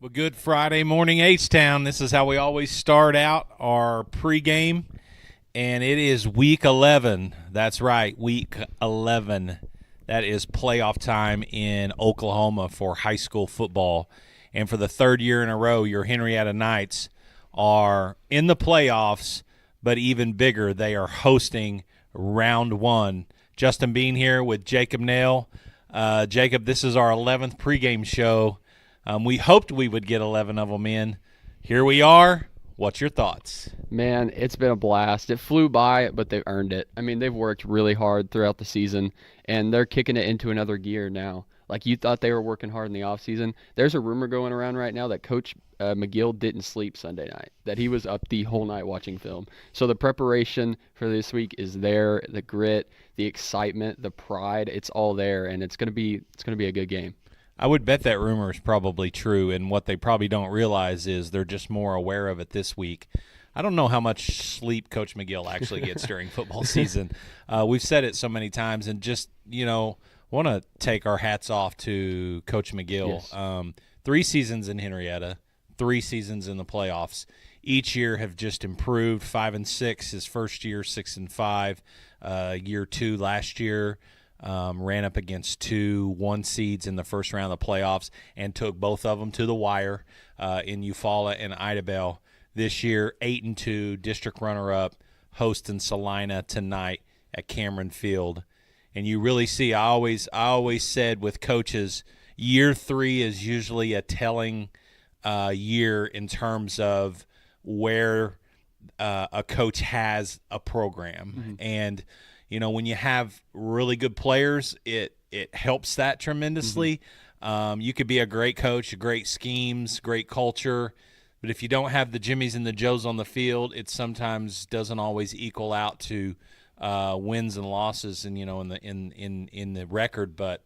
Well, good Friday morning, H-Town. This is how we always start out our pregame, and it is Week 11. That's right, Week 11. That is playoff time in Oklahoma for high school football. And for the third year in a row, your Henryetta Knights are in the playoffs, but even bigger, they are hosting round one. Justin Bean here with Jacob Nail. Jacob, this is our 11th pregame show. We hoped we would get 11 of them in. Here we are. What's your thoughts? Man, it's been a blast. It flew by, but they've earned it. I mean, they've worked really hard throughout the season, and they're kicking it into another gear now. Like you thought they were working hard in the offseason. There's a rumor going around right now that Coach McGill didn't sleep Sunday night, that he was up the whole night watching film. So the preparation for this week is there, the grit, the excitement, the pride, it's all there, and it's gonna be a good game. I would bet that rumor is probably true, and what they probably don't realize is they're just more aware of it this week. I don't know how much sleep Coach McGill actually gets during football season. We've said it so many times, and just, want to take our hats off to Coach McGill. Yes. 3 seasons in Henryetta, 3 seasons in the playoffs. Each year have just improved. 5-6 his first year, 6-5. Year 2 last year. Ran up against 2 1 seeds in the first round of the playoffs and took both of them to the wire in Eufaula and Idabel. This year, 8-2, district runner-up, hosting Salina tonight at Cameron Field. And you really see, I always said with coaches, year 3 is usually a telling year in terms of where a coach has a program. Mm-hmm. And when you have really good players, it helps that tremendously. Mm-hmm. You could be a great coach, great schemes, great culture, but if you don't have the Jimmies and the Joes on the field, it sometimes doesn't always equal out to wins and losses, and in the record. But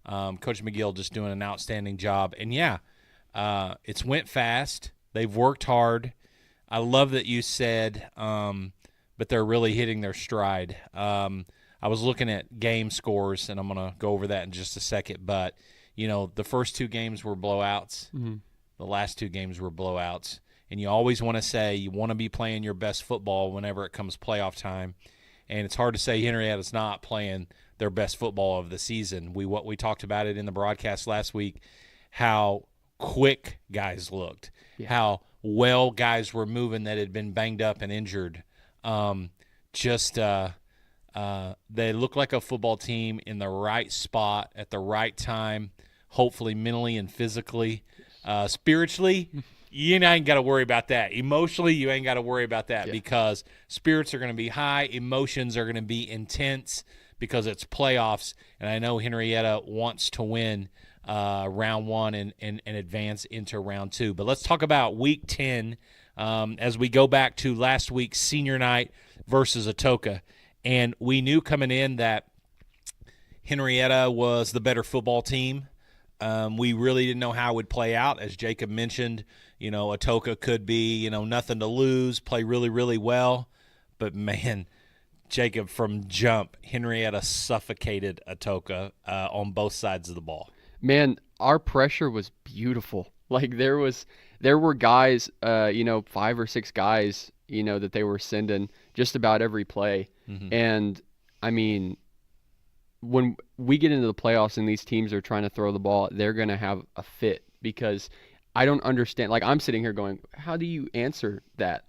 Coach McGill just doing an outstanding job, and it's went fast. They've worked hard. I love that you said. But they're really hitting their stride. I was looking at game scores, and I'm going to go over that in just a second. But, the first 2 games were blowouts. Mm-hmm. The last 2 games were blowouts. And you always want to say you want to be playing your best football whenever it comes playoff time. And it's hard to say Henrietta's not playing their best football of the season. We talked about it in the broadcast last week, how quick guys looked, how well guys were moving that had been banged up and injured. They look like a football team in the right spot at the right time, hopefully mentally and physically. Spiritually, you ain't got to worry about that. Emotionally, you ain't got to worry about that because spirits are going to be high, emotions are going to be intense because it's playoffs, and I know Henryetta wants to win round 1 and advance into round 2. But let's talk about Week 10. As we go back to last week's senior night versus Atoka. And we knew coming in that Henryetta was the better football team. We really didn't know how it would play out. As Jacob mentioned, Atoka could be, nothing to lose, play really, really well. But, man, Jacob, from jump, Henryetta suffocated Atoka on both sides of the ball. Man, our pressure was beautiful. Like there were guys, 5 or 6 guys, that they were sending just about every play. Mm-hmm. And I mean, when we get into the playoffs and these teams are trying to throw the ball, they're going to have a fit because I don't understand. Like I'm sitting here going, how do you answer that?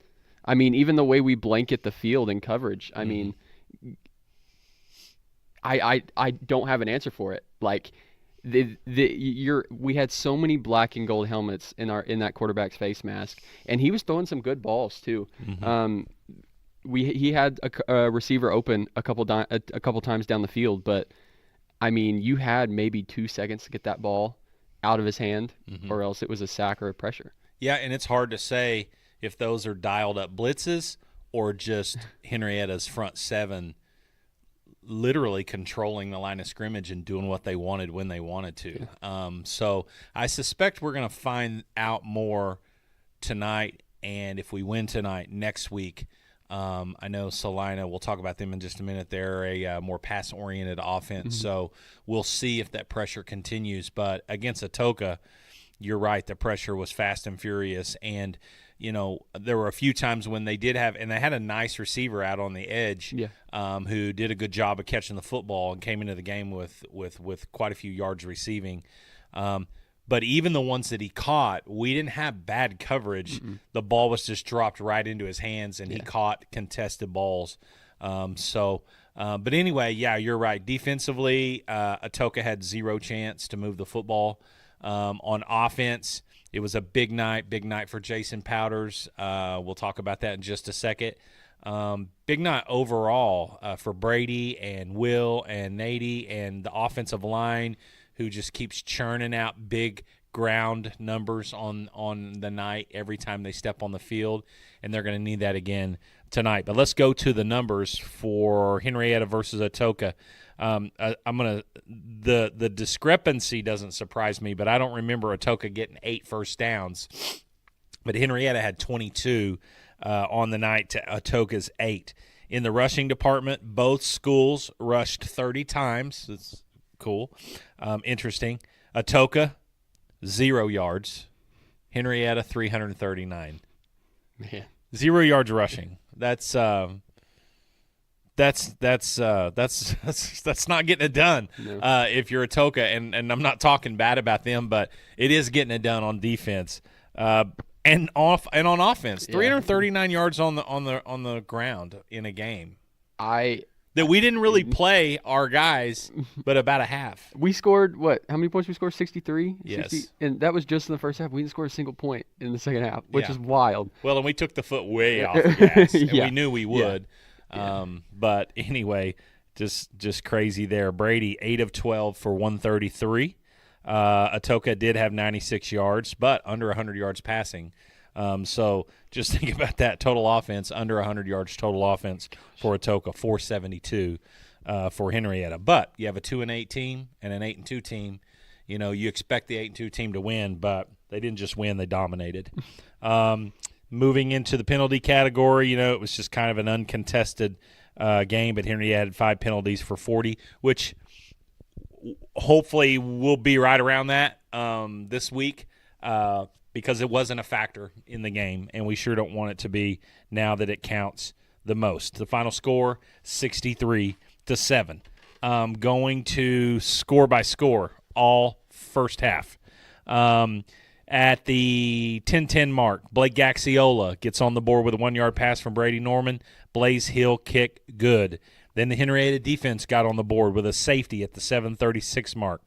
I mean, even the way we blanket the field in coverage, I mean, I don't have an answer for it. Like, we had so many black and gold helmets in that quarterback's face mask, and he was throwing some good balls too. Mm-hmm. He had a receiver open a couple times down the field, but I mean, you had maybe 2 seconds to get that ball out of his hand, or else it was a sack or a pressure. Yeah, and it's hard to say if those are dialed up blitzes or just Henrietta's front 7 literally controlling the line of scrimmage and doing what they wanted when they wanted to. So I suspect we're going to find out more tonight, and if we win tonight, next week. I know Salina, we'll talk about them in just a minute. They're a more pass-oriented offense, so we'll see if that pressure continues. But against Atoka, you're right. The pressure was fast and furious, and there were a few times when they did have, and they had a nice receiver out on the edge, who did a good job of catching the football and came into the game with quite a few yards receiving. But even the ones that he caught, we didn't have bad coverage. The ball was just dropped right into his hands, and he caught contested balls. But anyway, yeah, you're right. Defensively, Atoka had zero chance to move the football. On offense, it was a big night for Jason Powders. We'll talk about that in just a second. Big night overall for Brady and Will and Nady and the offensive line, who just keeps churning out big ground numbers on the night every time they step on the field, and they're going to need that again tonight. But let's go to the numbers for Henryetta versus Atoka. The discrepancy doesn't surprise me, but I don't remember Atoka getting 8 first downs. But Henryetta had 22 on the night to Atoka's 8. In the rushing department, both schools rushed 30 times. That's cool. Interesting. Atoka, 0 yards. Henryetta, 339. Man. 0 yards rushing. That's not getting it done. No. If you're Atoka, and I'm not talking bad about them, but it is getting it done on defense. And on offense, 339 yards on the ground in a game. That we didn't really play our guys, but about a half. We scored what? How many points we scored? 63? Yes. 60? And that was just in the first half. We didn't score a single point in the second half, which is wild. Well, and we took the foot way off the gas, and Yeah. we knew we would. Yeah. But anyway, just crazy there. Brady, 8 of 12 for 133. Atoka did have 96 yards, but under 100 yards passing. So just think about that. Total offense, under 100 yards total offense for Atoka, 472 for Henryetta. But you have a 2-8 team and an 8-2 team. You expect the 8-2 team to win, but they didn't just win, they dominated. Moving into the penalty category, it was just kind of an uncontested game, but Henryetta had 5 penalties for 40, which hopefully will be right around that this week. Because it wasn't a factor in the game, and we sure don't want it to be now that it counts the most. The final score, 63-7. Going to score by score, all first half. At the 10-10 mark, Blake Gaxiola gets on the board with a 1-yard pass from Brady Norman. Blaze Hill kick, good. Then the Henryetta defense got on the board with a safety at the 7:36 mark.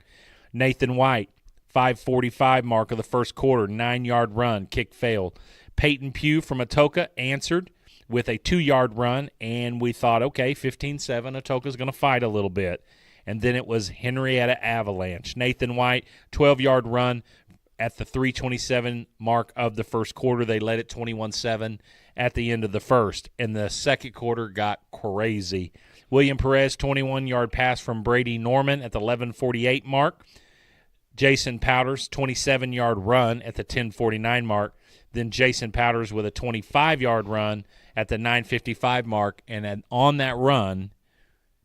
Nathan White, 5:45 mark of the first quarter, 9-yard run, kick failed. Peyton Pugh from Atoka answered with a 2-yard run, and we thought, okay, 15-7, Atoka's going to fight a little bit. And then it was Henryetta avalanche. Nathan White, 12-yard run at the 3:27 mark of the first quarter. They led it 21-7 at the end of the first, and the second quarter got crazy. William Perez, 21-yard pass from Brady Norman at the 11:48 mark. Jason Powders, 27-yard run at the 10:49 mark. Then Jason Powders with a 25-yard run at the 9:55 mark. And then on that run,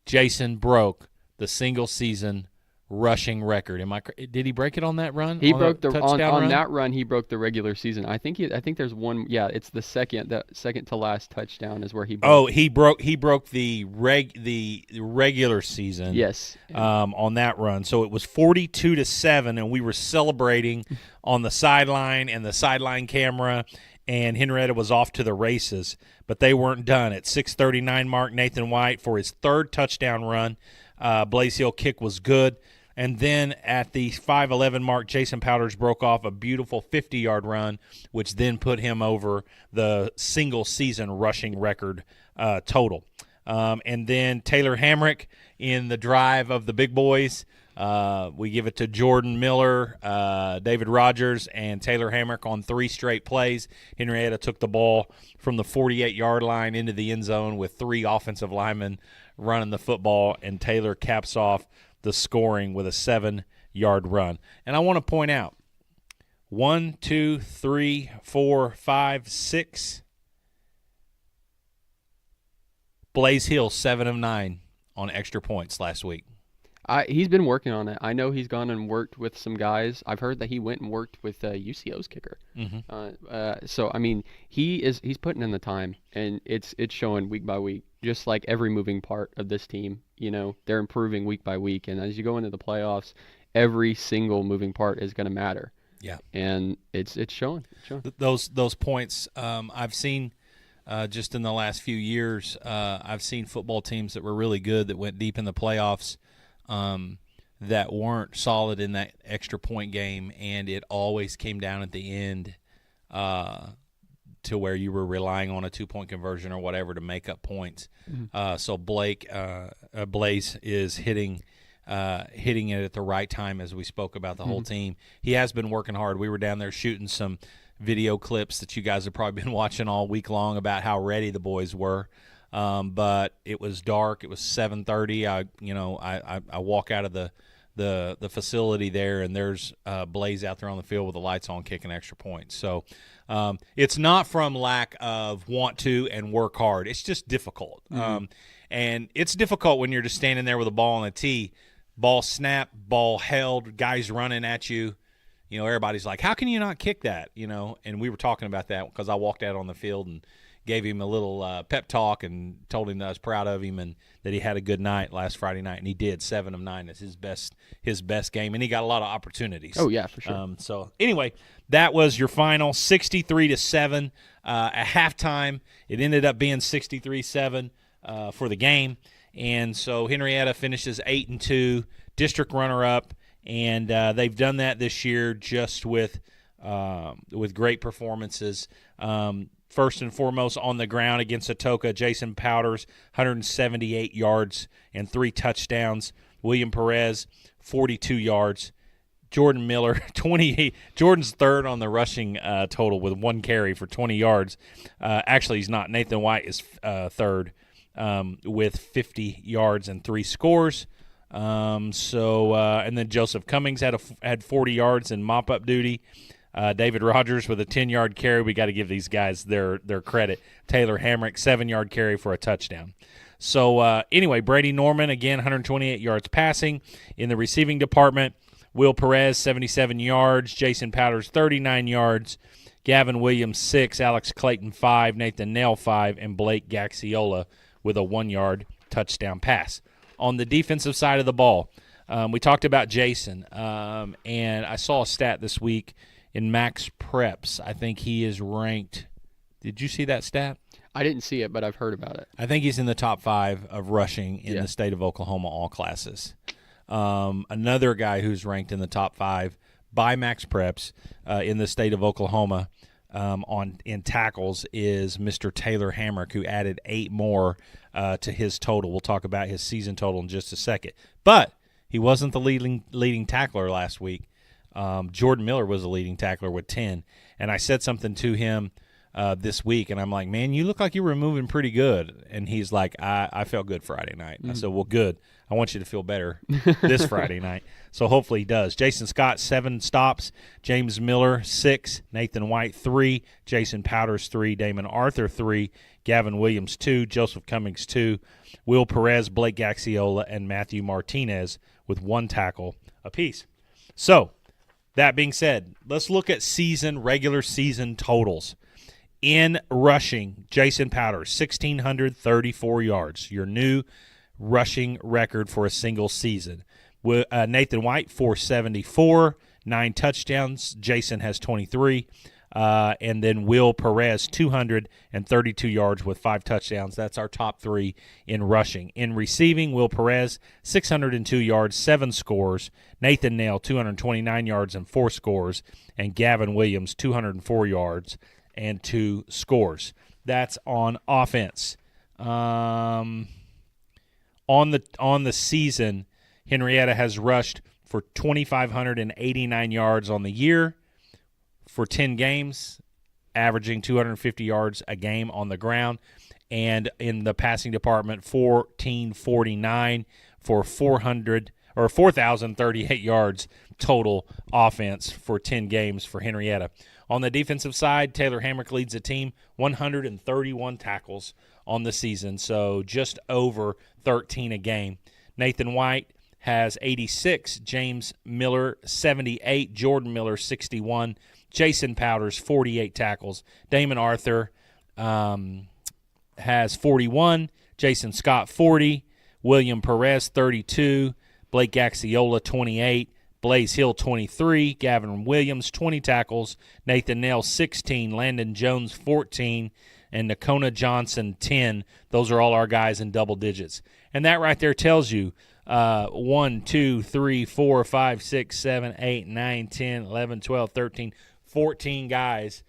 Jason broke the single-season rushing record. Did he break it on that run? He broke on that run. He broke the regular season. I think there's one. Yeah, it's the second to last touchdown is where he broke. Oh, he broke the regular season. Yes. On that run. So it was 42-7, and we were celebrating on the sideline and the sideline camera, and Henryetta was off to the races. But they weren't done. At 6:39 mark, Nathan White for his 3rd touchdown run. Blaze Hill kick was good. And then at the 5:11 mark, Jason Powders broke off a beautiful 50-yard run, which then put him over the single-season rushing record total. And then Taylor Hamrick in the drive of the big boys. We give it to Jordan Miller, David Rogers, and Taylor Hamrick on 3 straight plays. Henryetta took the ball from the 48-yard line into the end zone with 3 offensive linemen running the football, and Taylor caps off the scoring with a 7-yard run. And I want to point out, 1, 2, 3, 4, 5, 6. Blaze Hill, 7 of 9 on extra points last week. He's been working on it. I know he's gone and worked with some guys. I've heard that he went and worked with UCO's kicker. So I mean, he's putting in the time, and it's showing week by week. Just like every moving part of this team, they're improving week by week, and as you go into the playoffs, every single moving part is going to matter. Yeah, and it's showing. Those points I've seen. Just in the last few years, I've seen football teams that were really good that went deep in the playoffs that weren't solid in that extra point game, and it always came down at the end to where you were relying on a 2-point conversion or whatever to make up points. So Blaze is hitting it at the right time, as we spoke about the whole team. He has been working hard. We were down there shooting some video clips that you guys have probably been watching all week long about how ready the boys were. But it was dark. It was 7:30. I walk out of the facility there, and there's Blaze out there on the field with the lights on kicking extra points. So it's not from lack of want to and work hard. It's just difficult. And it's difficult when you're just standing there with a ball on the tee, ball snapped, ball held, guys running at you. Everybody's like, how can you not kick that? And we were talking about that because I walked out on the field and gave him a little pep talk and told him that I was proud of him and that he had a good night last Friday night, and he did. 7 of 9 is his best game, and he got a lot of opportunities. Oh yeah, for sure. So anyway, that was your final, 63-7 at halftime. It ended up being 63-7 for the game, and so Henryetta finishes 8-2, district runner-up. And they've done that this year just with great performances. First and foremost, on the ground against Atoka, Jason Powders, 178 yards and 3 touchdowns. William Perez, 42 yards. Jordan Miller, 28. Jordan's third on the rushing total with 1 carry for 20 yards. Actually, he's not. Nathan White is third with 50 yards and 3 scores. And then Joseph Cummings had 40 yards in mop-up duty. David Rogers with a 10-yard carry. We got to give these guys their credit. Taylor Hamrick, 7-yard carry for a touchdown. So, anyway, Brady Norman, again, 128 yards passing. In the receiving department, Will Perez, 77 yards. Jason Powders, 39 yards. Gavin Williams, 6. Alex Clayton, 5. Nathan Nail, 5. And Blake Gaxiola with a 1-yard touchdown pass. On the defensive side of the ball, we talked about Jason, and I saw a stat this week in Max Preps. I think he is ranked. Did you see that stat? I didn't see it, but I've heard about it. I think he's in the top 5 of rushing in the state of Oklahoma, all classes. Another guy who's ranked in the top 5 by Max Preps in the state of Oklahoma in tackles is Mr. Taylor Hamrick, who added 8 more to his total. We'll talk about his season total in just a second. But he wasn't the leading tackler last week. Jordan Miller was the leading tackler with 10. And I said something to him this week, and I'm like, man, you look like you were moving pretty good. And he's like, I felt good Friday night. I said, well, good. I want you to feel better this Friday night. So hopefully he does. Jason Scott, 7 stops. James Miller, 6. Nathan White, 3. Jason Powders, 3. Damon Arthur, 3. Gavin Williams, 2. Joseph Cummings, 2. Will Perez, Blake Gaxiola, and Matthew Martinez with 1 tackle apiece. So, that being said, let's look at regular season totals. In rushing, Jason Powders, 1,634 yards, your new rushing record for a single season. Nathan White, 474, 9 touchdowns. Jason has 23. And then Will Perez, 232 yards with 5 touchdowns. That's our top 3 in rushing. In receiving, Will Perez, 602 yards, 7 scores. Nathan Nail, 229 yards and 4 scores. And Gavin Williams, 204 yards and 2 scores. That's on offense. On the season, Henryetta has rushed for 2,589 yards on the year for 10 games, averaging 250 yards a game on the ground. And in the passing department, 1,449 for 4,038 yards total offense for 10 games for Henryetta. On the defensive side, Taylor Hamrick leads the team, 131 tackles on the season, so just over 13 a game. Nathan White has 86. James Miller, 78. Jordan Miller, 61. Jason Powders, 48 tackles. Damon Arthur has 41. Jason Scott, 40. William Perez, 32. Blake Gaxiola, 28. Blaze Hill, 23. Gavin Williams, 20 tackles. Nathan Nail, 16. Landon Jones, 14. And Nakona Johnson, 10. Those are all our guys in double digits. And that right there tells you 1, 2, 3, 4, 5, 6, 7, 8, 9, 10, 11, 12, 13, 14 guys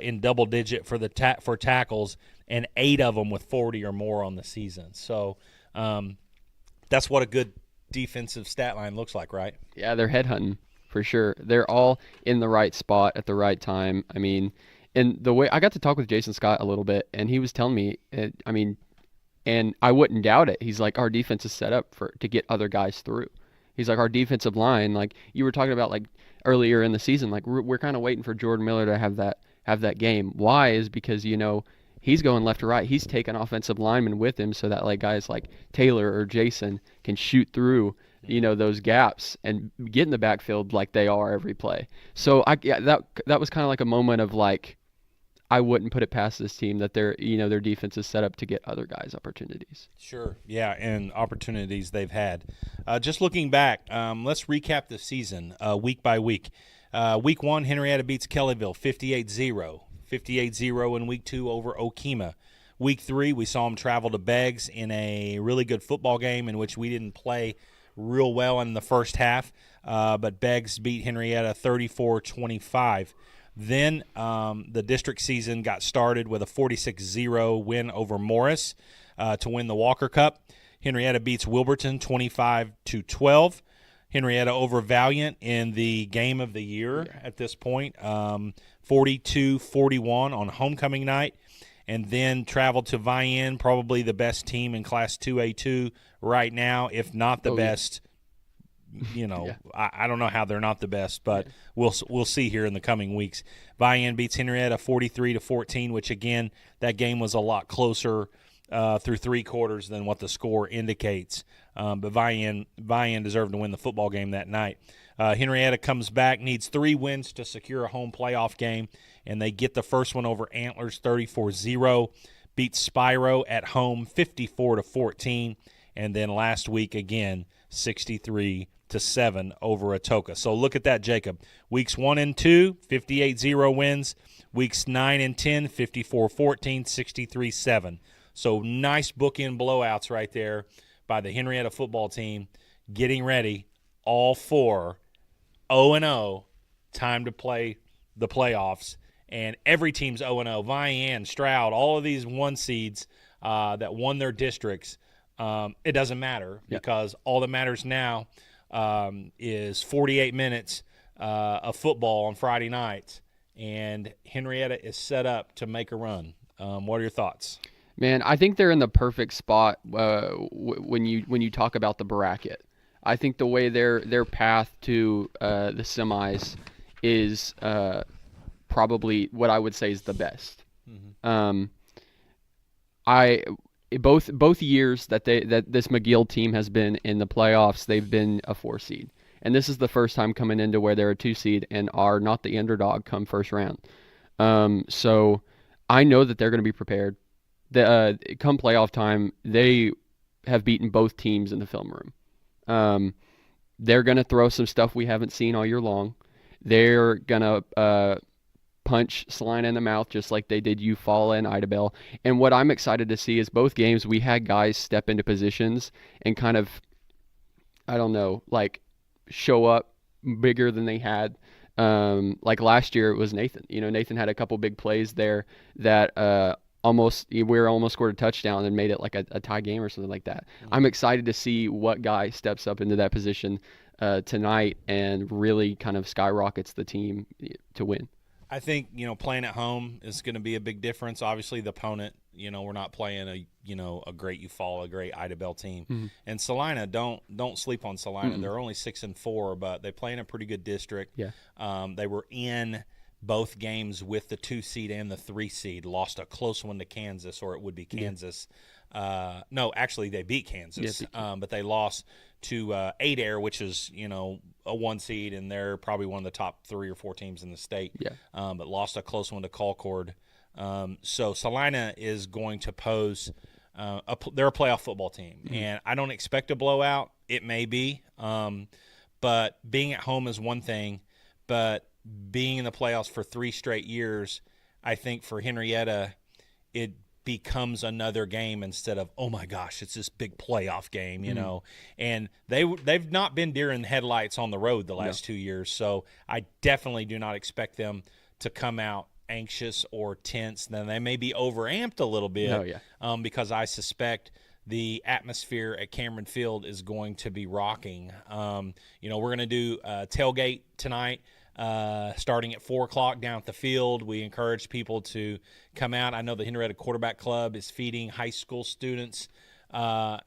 in double digit for for tackles, and 8 of them with 40 or more on the season. So that's what a good defensive stat line looks like, right? Yeah, they're headhunting for sure. They're all in the right spot at the right time. I mean, and the way I got to talk with Jason Scott a little bit, and he was telling me, and I wouldn't doubt it. He's like, our defense is set up to get other guys through. He's like, our defensive line, like you were talking about, like earlier in the season, like we're kind of waiting for Jordan Miller to have that game. Why is because he's going left to right. He's taking offensive linemen with him so that like guys like Taylor or Jason can shoot through those gaps and get in the backfield like they are every play. So that was kind of like a moment of like, I wouldn't put it past this team that their defense is set up to get other guys opportunities. Sure, yeah, and opportunities they've had. Just looking back, let's recap the season week by week. Week 1, Henryetta beats Kellyville 58-0. 58-0 in Week 2 over Okemah. Week 3, we saw them travel to Beggs in a really good football game in which we didn't play real well in the first half, but Beggs beat Henryetta 34-25. Then the district season got started with a 46-0 win over Morris to win the Walker Cup. Henryetta beats Wilburton 25-12. Henryetta over Valiant in the game of the year at this point, 42-41 on homecoming night, and then traveled to Vian, probably the best team in Class 2A2 right now, if not the best. I don't know how they're not the best, but we'll see here in the coming weeks. Vian beats Henryetta 43-14, which again, that game was a lot closer through 3 quarters than what the score indicates. But Vian deserved to win the football game that night. Henryetta comes back, needs 3 wins to secure a home playoff game, and they get the first one over Antlers 34-0, beats Spyro at home 54-14, and then last week again 63-7 over Atoka. So look at that, Jacob. Weeks 1 and 2, 58-0 wins. Weeks 9 and 10, 54-14, 63-7. So nice bookend blowouts right there by the Henryetta football team, getting ready, all for 0-0, time to play the playoffs. And every team's 0-0. Vian, Stroud, all of these 1 seeds that won their districts, it doesn't matter because all that matters now is 48 minutes of football on Friday nights, and Henryetta is set up to make a run. What are your thoughts? Man, I think they're in the perfect spot when you talk about the bracket. I think the way their path to the semis is probably what I would say is the best. Mm-hmm. Both years that this McGill team has been in the playoffs, they've been a 4 seed, and this is the first time coming into where they're a 2 seed and are not the underdog come first round. So I know that they're going to be prepared. Come playoff time, they have beaten both teams in the film room. They're going to throw some stuff we haven't seen all year long. They're going to punch Salina in the mouth just like they did Eufaula and Idabel. And what I'm excited to see is both games we had guys step into positions and kind of, I don't know, like show up bigger than they had. Like last year it was Nathan. Nathan had a couple big plays there that almost scored a touchdown and made it like a tie game or something like that. Mm-hmm. I'm excited to see what guy steps up into that position tonight and really kind of skyrockets the team to win. I think, playing at home is going to be a big difference. Obviously, the opponent, we're not playing a great Eufaula, a great Idabel team. Mm-hmm. And Salina, don't sleep on Salina. Mm-hmm. They're only 6-4, but they play in a pretty good district. Yeah. They were in both games with the 2 seed and the 3 seed. Lost a close one to Kansas, or it would be Kansas. Yeah. No, actually, they beat Kansas, but they lost to Adair, which is, a 1 seed, and they're probably one of the top 3 or 4 teams in the state. Yeah. But lost a close one to Colcord. So Salina is going to pose they're a playoff football team, and I don't expect a blowout. It may be, but being at home is one thing, but being in the playoffs for 3 straight years, I think for Henryetta, it becomes another game instead of, oh my gosh, it's this big playoff game, And they've not been deer in headlights on the road the last 2 years, so I definitely do not expect them to come out anxious or tense. Then they may be overamped a little bit, because I suspect the atmosphere at Cameron Field is going to be rocking. We're going to do a tailgate tonight, starting at 4 o'clock down at the field. We encourage people to come out. I know the Henryetta Quarterback Club is feeding high school students while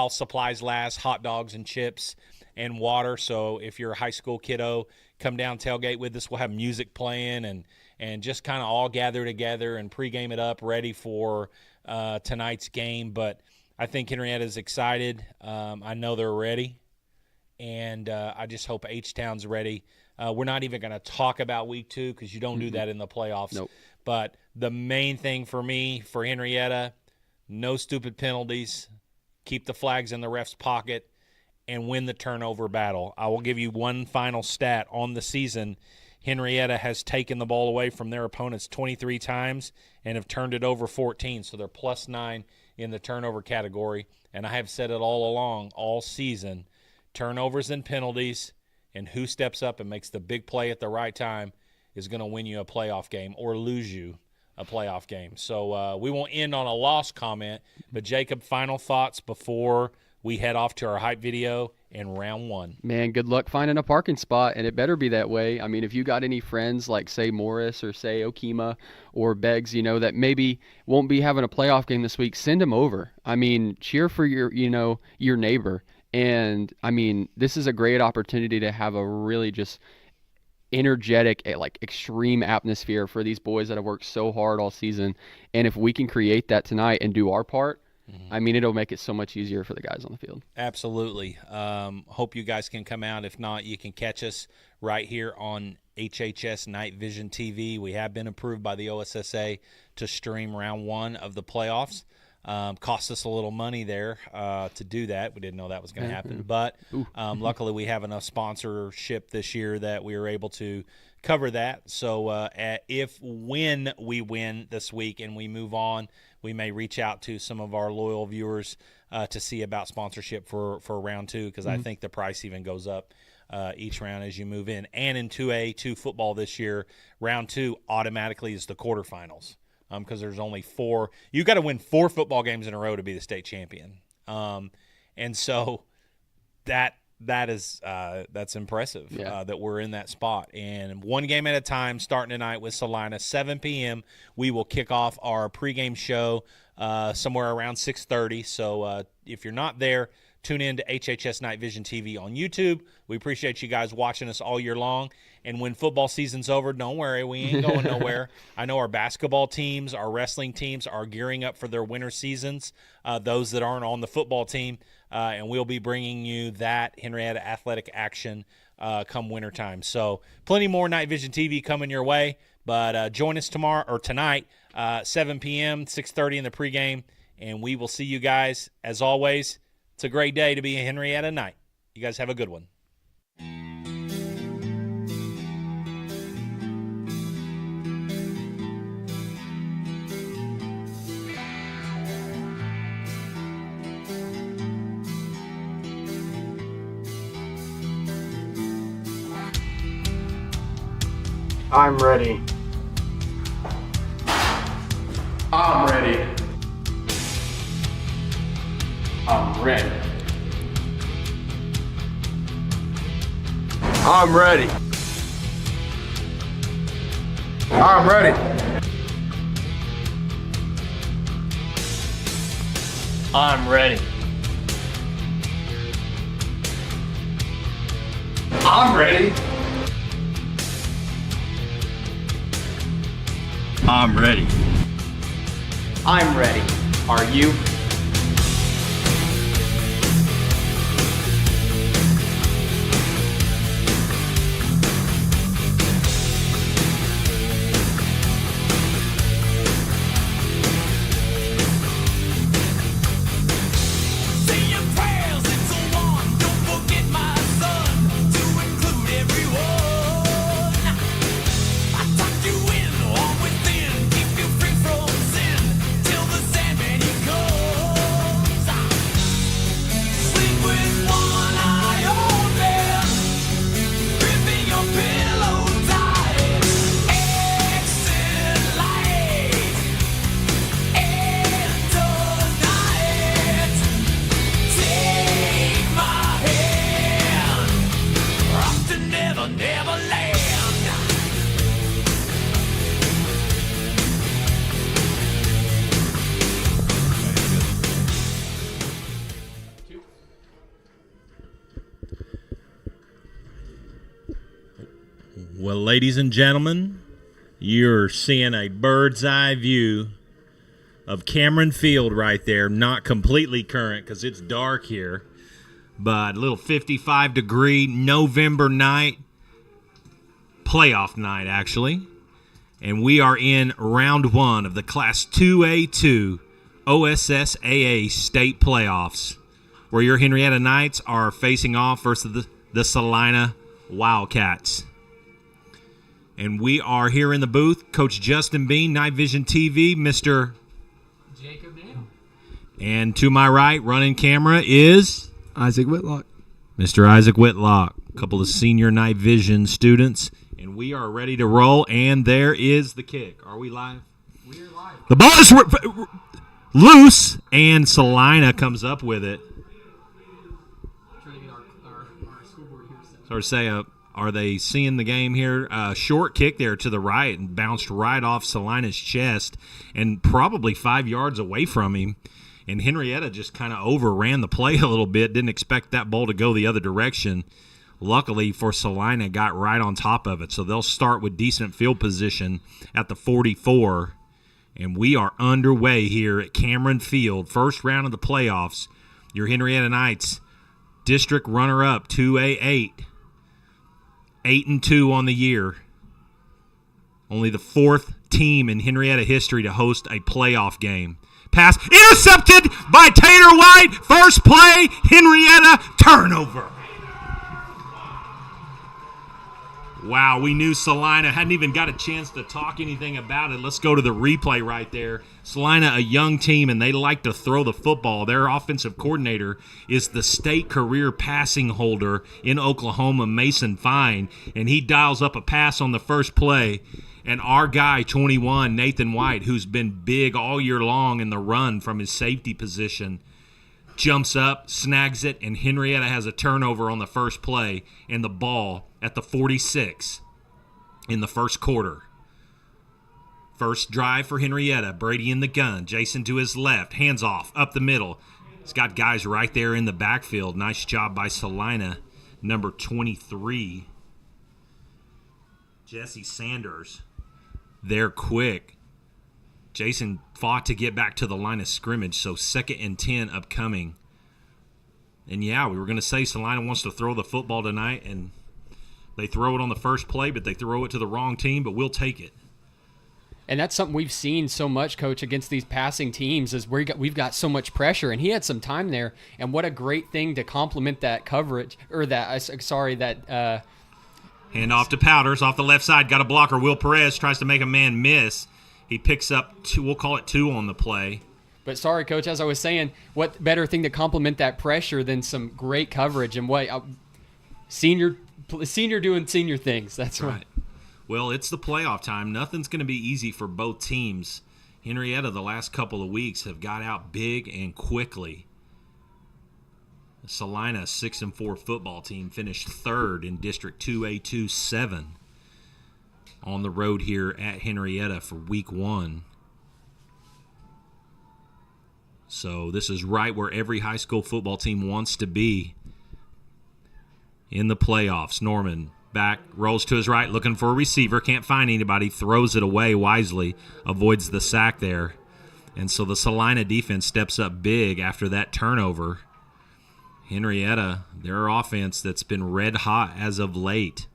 supplies last, hot dogs and chips and water. So if you're a high school kiddo, come down, tailgate with us. We'll have music playing and just kind of all gather together and pregame it up, ready for tonight's game. But I think Henryetta is excited. I know they're ready, and I just hope H-Town's ready. We're not even going to talk about week 2 because you don't do that in the playoffs. Nope. But the main thing for me, for Henryetta, no stupid penalties, keep the flags in the ref's pocket, and win the turnover battle. I will give you one final stat on the season. Henryetta has taken the ball away from their opponents 23 times and have turned it over 14, so they're +9 in the turnover category. And I have said it all along, all season, turnovers and penalties, and who steps up and makes the big play at the right time is going to win you a playoff game or lose you a playoff game. So we won't end on a loss comment, but Jacob, final thoughts before we head off to our hype video in round 1. Man, good luck finding a parking spot, and it better be that way. I mean, if you got any friends like, say, Morris or, say, Okima or Beggs, that maybe won't be having a playoff game this week, send them over. I mean, cheer for your neighbor. And, I mean, this is a great opportunity to have a really just energetic, extreme atmosphere for these boys that have worked so hard all season. And if we can create that tonight and do our part, I mean, it'll make it so much easier for the guys on the field. Absolutely. Hope you guys can come out. If not, you can catch us right here on HHS Night Vision TV. We have been approved by the OSSA to stream round 1 of the playoffs. Cost us a little money there to do that. We didn't know that was going to happen. But luckily we have enough sponsorship this year that we were able to cover that. So when we win this week and we move on, we may reach out to some of our loyal viewers to see about sponsorship for round 2, because I think the price even goes up each round as you move in. And in 2A2 football this year, round 2 automatically is the quarterfinals. Because there's only 4. You got to win 4 football games in a row to be the state champion, and so that's impressive that we're in that spot. And one game at a time, starting tonight with Salina, 7 p.m. We will kick off our pregame show somewhere around 6:30. So if you're not there, tune in to HHS Night Vision TV on YouTube. We appreciate you guys watching us all year long. And when football season's over, don't worry, we ain't going nowhere. I know our basketball teams, our wrestling teams are gearing up for their winter seasons, those that aren't on the football team. And we'll be bringing you that Henryetta athletic action come wintertime. So plenty more Night Vision TV coming your way. But join us tonight, 7 p.m., 6:30 in the pregame. And we will see you guys, as always. It's a great day to be a Henryetta night. You guys have a good one. I'm ready. I'm ready. I'm ready. I'm ready. I'm ready. I'm ready. I'm ready. I'm ready. I'm ready. Are you? Well, ladies and gentlemen, you're seeing a bird's eye view of Cameron Field right there. Not completely current because it's dark here, but a little 55-degree November night, playoff night actually. And we are in round one of the Class 2A2 OSSAA state playoffs, where your Henryetta Knights are facing off versus the Salina Wildcats. And we are here in the booth, Coach Justin Bean, Night Vision TV, Mr. Jacob Dale. And to my right, running camera is Isaac Whitlock. Mr. Isaac Whitlock, a couple of senior Night Vision students. And we are ready to roll, and there is the kick. Are we live? We are live. The ball is loose, and Salina comes up with it. Trying to get our scoreboard here set. Sort of say, are they seeing the game here? Short kick there to the right and bounced right off Salina's chest and probably 5 yards away from him. And Henryetta just kind of overran the play a little bit, didn't expect that ball to go the other direction. Luckily for Salina, got right on top of it. So they'll start with decent field position at the 44. And we are underway here at Cameron Field, first round of the playoffs. Your Henryetta Knights, district runner-up, 2A8. 8-2 on the year. Only the fourth team in Henryetta history to host a playoff game. Pass intercepted by Tater White. First play, Henryetta turnover. Wow, we knew Salina hadn't even got a chance to talk anything about it. Let's go to the replay right there. Salina, a young team, and they like to throw the football. Their offensive coordinator is the state career passing holder in Oklahoma, Mason Fine, and he dials up a pass on the first play. And our guy, 21, Nathan White, who's been big all year long in the run from his safety position, jumps up, snags it, and Henryetta has a turnover on the first play and the ball at the 46 in the first quarter. First drive for Henryetta. Brady in the gun. Jason to his left. Hands off. Up the middle. He's got guys right there in the backfield. Nice job by Salina. Number 23. Jesse Sanders. They're quick. Jason fought to get back to the line of scrimmage, so 2nd and 10 upcoming. And, yeah, we were going to say Salina wants to throw the football tonight, and they throw it on the first play, but they throw it to the wrong team, but we'll take it. And that's something we've seen so much, Coach, against these passing teams is we've got so much pressure. And he had some time there, and what a great thing to complement that coverage, or that Hand off to Powders off the left side. Got a blocker. Will Perez tries to make a man miss. He picks up 2, we'll call it 2 on the play. But sorry, Coach, as I was saying, what better thing to complement that pressure than some great coverage and what senior doing senior things. That's right. Well, it's the playoff time. Nothing's going to be easy for both teams. Henryetta, the last couple of weeks, have got out big and quickly. Salina, 6-4 football team, finished 3rd in District 2A2 7 on the road here at Henryetta for week 1. So this is right where every high school football team wants to be in the playoffs. Norman back, rolls to his right, looking for a receiver, can't find anybody, throws it away wisely, avoids the sack there. And so the Salina defense steps up big after that turnover. Henryetta, their offense that's been red hot as of late,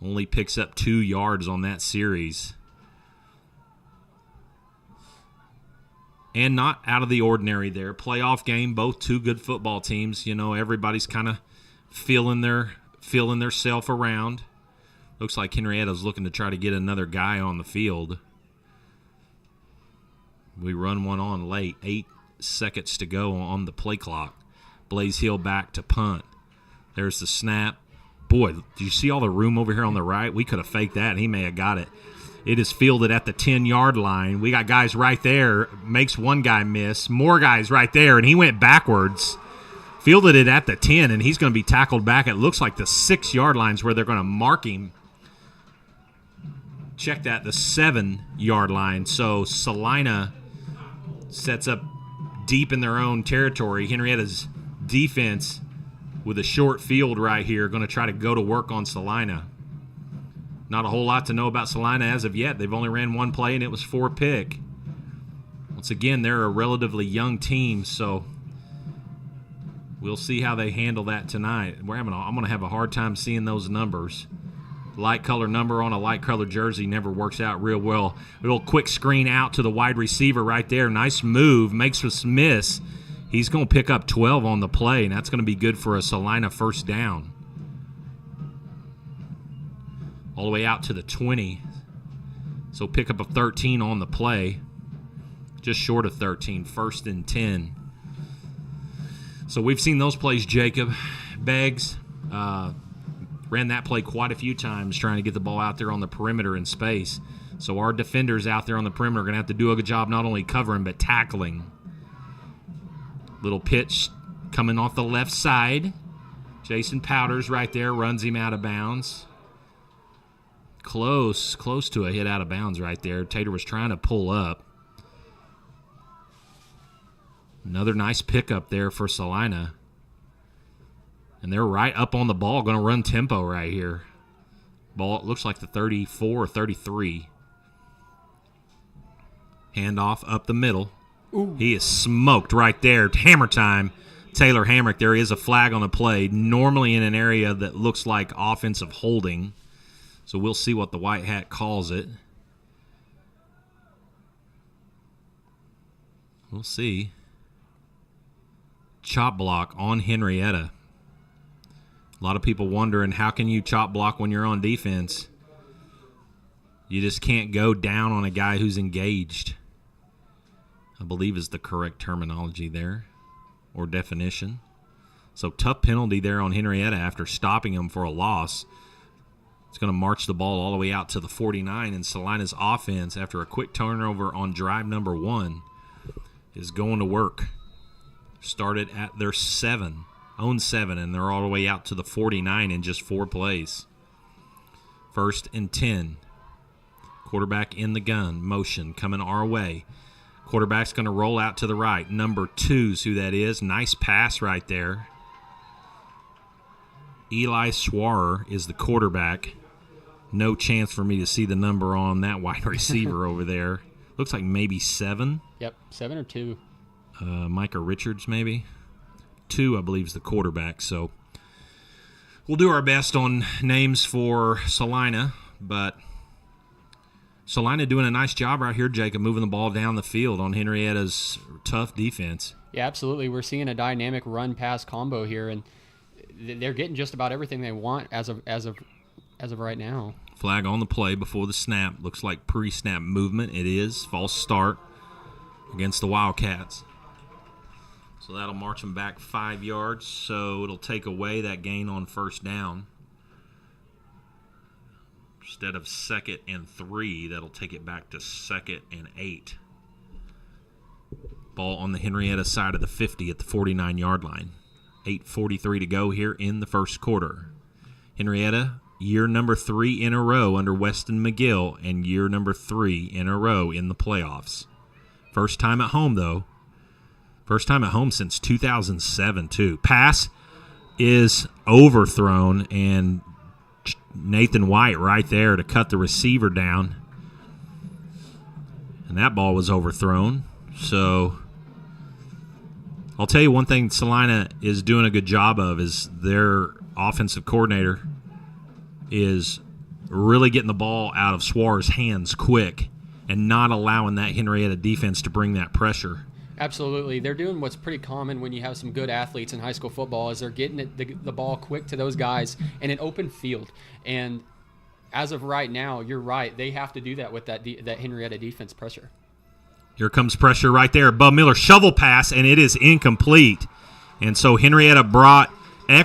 only picks up 2 yards on that series. And not out of the ordinary there. Playoff game, both two good football teams. You know, everybody's kind of feeling their self around. Looks like Henrietta's looking to try to get another guy on the field. We run one on late. 8 seconds to go on the play clock. Blaze Hill back to punt. There's the snap. Boy, do you see all the room over here on the right? We could have faked that, and he may have got it. It is fielded at the 10-yard line. We got guys right there. Makes one guy miss. More guys right there, and he went backwards. Fielded it at the 10, and he's going to be tackled back. It looks like the 6-yard line's where they're going to mark him. Check that, the 7-yard line. So Salina sets up deep in their own territory. Henrietta's defense with a short field right here going to try to go to work on Salina. Not a whole lot to know about Salina as of yet. They've only ran one play, and it was for a pick. Once again, they're a relatively young team, so we'll see how they handle that tonight. I'm going to have a hard time seeing those numbers. Light color number on a light color jersey never works out real well. A little quick screen out to the wide receiver right there. Nice move. Makes us miss. He's going to pick up 12 on the play, and that's going to be good for a Salina first down. All the way out to the 20. So pick up a 13 on the play. Just short of 13. 1st and 10. So we've seen those plays, Jacob. Beggs ran that play quite a few times trying to get the ball out there on the perimeter in space. So our defenders out there on the perimeter are going to have to do a good job not only covering but tackling. Little pitch coming off the left side. Jason Powders right there runs him out of bounds. Close to a hit out of bounds right there. Tater was trying to pull up. Another nice pickup there for Salina. And they're right up on the ball, going to run tempo right here. Ball, it looks like the 34 or 33. Handoff up the middle. Ooh. He is smoked right there. Hammer time. Taylor Hamrick, there is a flag on the play, normally in an area that looks like offensive holding. So we'll see what the white hat calls it. We'll see. Chop block on Henryetta. A lot of people wondering, how can you chop block when you're on defense? You just can't go down on a guy who's engaged, I believe is the correct terminology there, or definition. So tough penalty there on Henryetta after stopping him for a loss. It's going to march the ball all the way out to the 49, and Salina's offense, after a quick turnover on drive number 1, is going to work. Started at their own 7, and they're all the way out to the 49 in just 4 plays. 1st and 10. Quarterback in the gun. Motion coming our way. Quarterback's going to roll out to the right. Number 2's who that is. Nice pass right there. Eli Swarer is the quarterback. No chance for me to see the number on that wide receiver over there. Looks like maybe 7. Yep, 7 or 2. Micah Richards maybe. 2, I believe, is the quarterback. So we'll do our best on names for Salina, but Salina doing a nice job right here, Jacob, moving the ball down the field on Henrietta's tough defense. Yeah, absolutely. We're seeing a dynamic run-pass combo here, and they're getting just about everything they want as of right now. Flag on the play before the snap. Looks like pre-snap movement. It is. False start against the Wildcats. So that'll march them back 5 yards. So it'll take away that gain on first down. Instead of 2nd and 3, that'll take it back to 2nd and 8. Ball on the Henryetta side of the 50 at the 49-yard line. 8:43 to go here in the first quarter. Henryetta, year number 3 in a row under Weston McGill, and year number 3 in a row in the playoffs. First time at home, though. First time at home since 2007, too. Pass is overthrown, and Nathan White right there to cut the receiver down. And that ball was overthrown. So I'll tell you one thing Salina is doing a good job of is their offensive coordinator is really getting the ball out of Swar's hands quick and not allowing that Henryetta defense to bring that pressure. Absolutely. They're doing what's pretty common when you have some good athletes in high school football is they're getting the ball quick to those guys in an open field. And as of right now, you're right. They have to do that with that Henryetta defense pressure. Here comes pressure right there. Bub Miller shovel pass, and it is incomplete. And so Henryetta brought an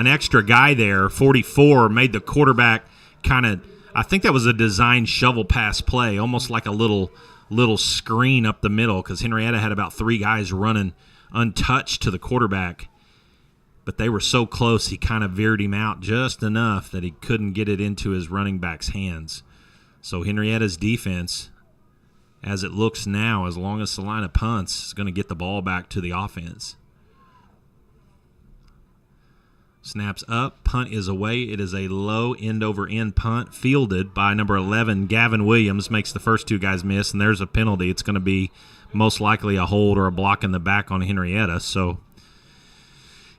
extra guy there. 44 made the quarterback kind of, I think that was a designed shovel pass play, almost like a little screen up the middle because Henryetta had about 3 guys running untouched to the quarterback. But they were so close, he kind of veered him out just enough that he couldn't get it into his running back's hands. So Henrietta's defense, as it looks now, as long as Salina punts, is going to get the ball back to the offense. Snaps up. Punt is away. It is a low end-over-end punt fielded by number 11, Gavin Williams. Makes the first two guys miss, and there's a penalty. It's going to be most likely a hold or a block in the back on Henryetta. So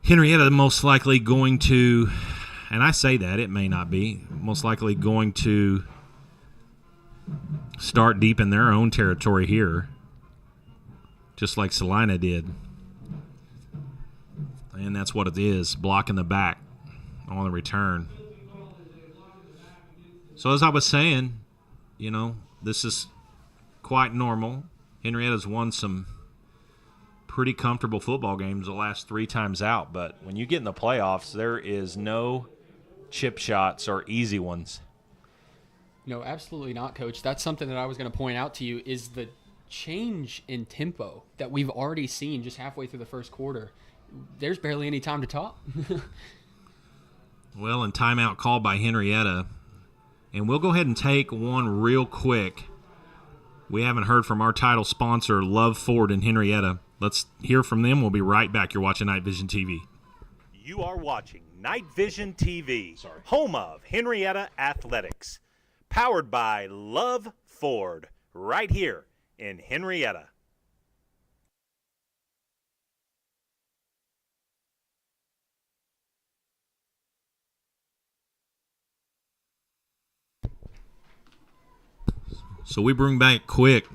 Henryetta most likely going to, and I say that, it may not be, most likely going to start deep in their own territory here, just like Salina did. And that's what it is, blocking the back on the return. So as I was saying, this is quite normal. Henrietta's won some pretty comfortable football games the last 3 times out, but when you get in the playoffs, there is no chip shots or easy ones. No, absolutely not, Coach. That's something that I was going to point out to you is the change in tempo that we've already seen just halfway through the first quarter. There's barely any time to talk. Well, and timeout called by Henryetta. And we'll go ahead and take one real quick. We haven't heard from our title sponsor, Love Ford and Henryetta. Let's hear from them. We'll be right back. You're watching Night Vision TV. You are watching Night Vision TV, home of Henryetta Athletics. Powered by Love Ford, right here in Henryetta. So we bring back quick.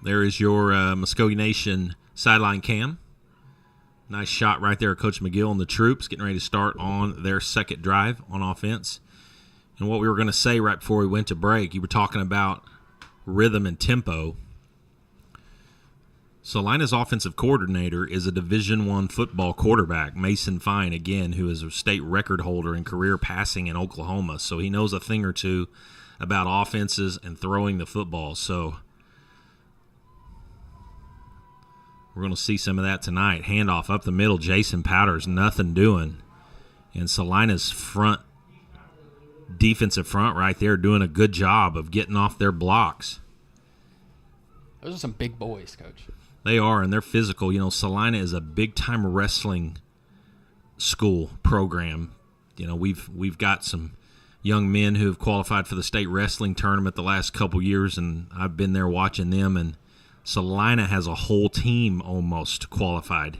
There is your Muskogee Nation sideline cam. Nice shot right there, Coach McGill and the troops getting ready to start on their second drive on offense. And what we were going to say right before we went to break, you were talking about rhythm and tempo. Salina's offensive coordinator is a Division I football quarterback, Mason Fine, again, who is a state record holder in career passing in Oklahoma. So he knows a thing or two about offenses and throwing the football. So we're going to see some of that tonight. Handoff up the middle. Jason Powders, nothing doing. And Salina's defensive front right there doing a good job of getting off their blocks. Those are some big boys, Coach. They are, and they're physical. Salina is a big-time wrestling school program. We've got some young men who have qualified for the state wrestling tournament the last couple years, and I've been there watching them, and Salina has a whole team almost qualified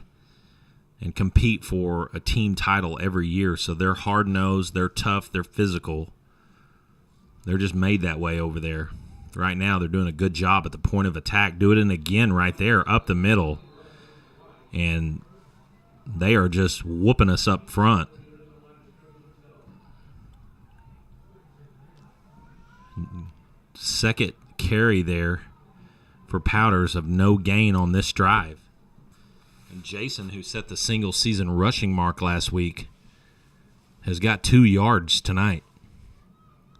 and compete for a team title every year. So they're hard-nosed, they're tough, they're physical. They're just made that way over there. Right now they're doing a good job at the point of attack. Do it in again right there up the middle. And they are just whooping us up front. Second carry there for Powders of no gain on this drive. And Jason, who set the single-season rushing mark last week, has got 2 yards tonight.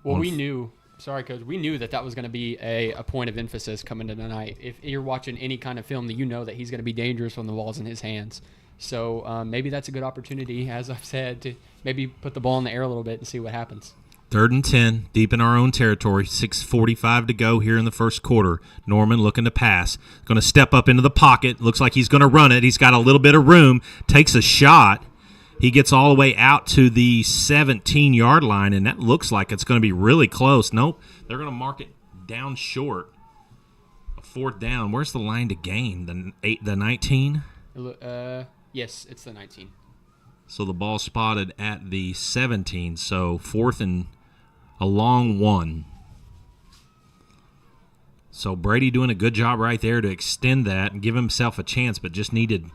Well, we knew that was going to be a point of emphasis coming to tonight. If you're watching any kind of film, that you know that he's going to be dangerous when the ball's in his hands. So maybe that's a good opportunity, as I've said, to maybe put the ball in the air a little bit and see what happens. 3rd and 10, deep in our own territory, 6:45 to go here in the first quarter. Norman looking to pass. Going to step up into the pocket. Looks like he's going to run it. He's got a little bit of room. Takes a shot. He gets all the way out to the 17-yard line, and that looks like it's going to be really close. Nope, they're going to mark it down short. A 4th down. Where's the line to gain? The 19? Yes, it's the 19. So the ball spotted at the 17, so 4th and a long 1. So Brady doing a good job right there to extend that and give himself a chance, but just needed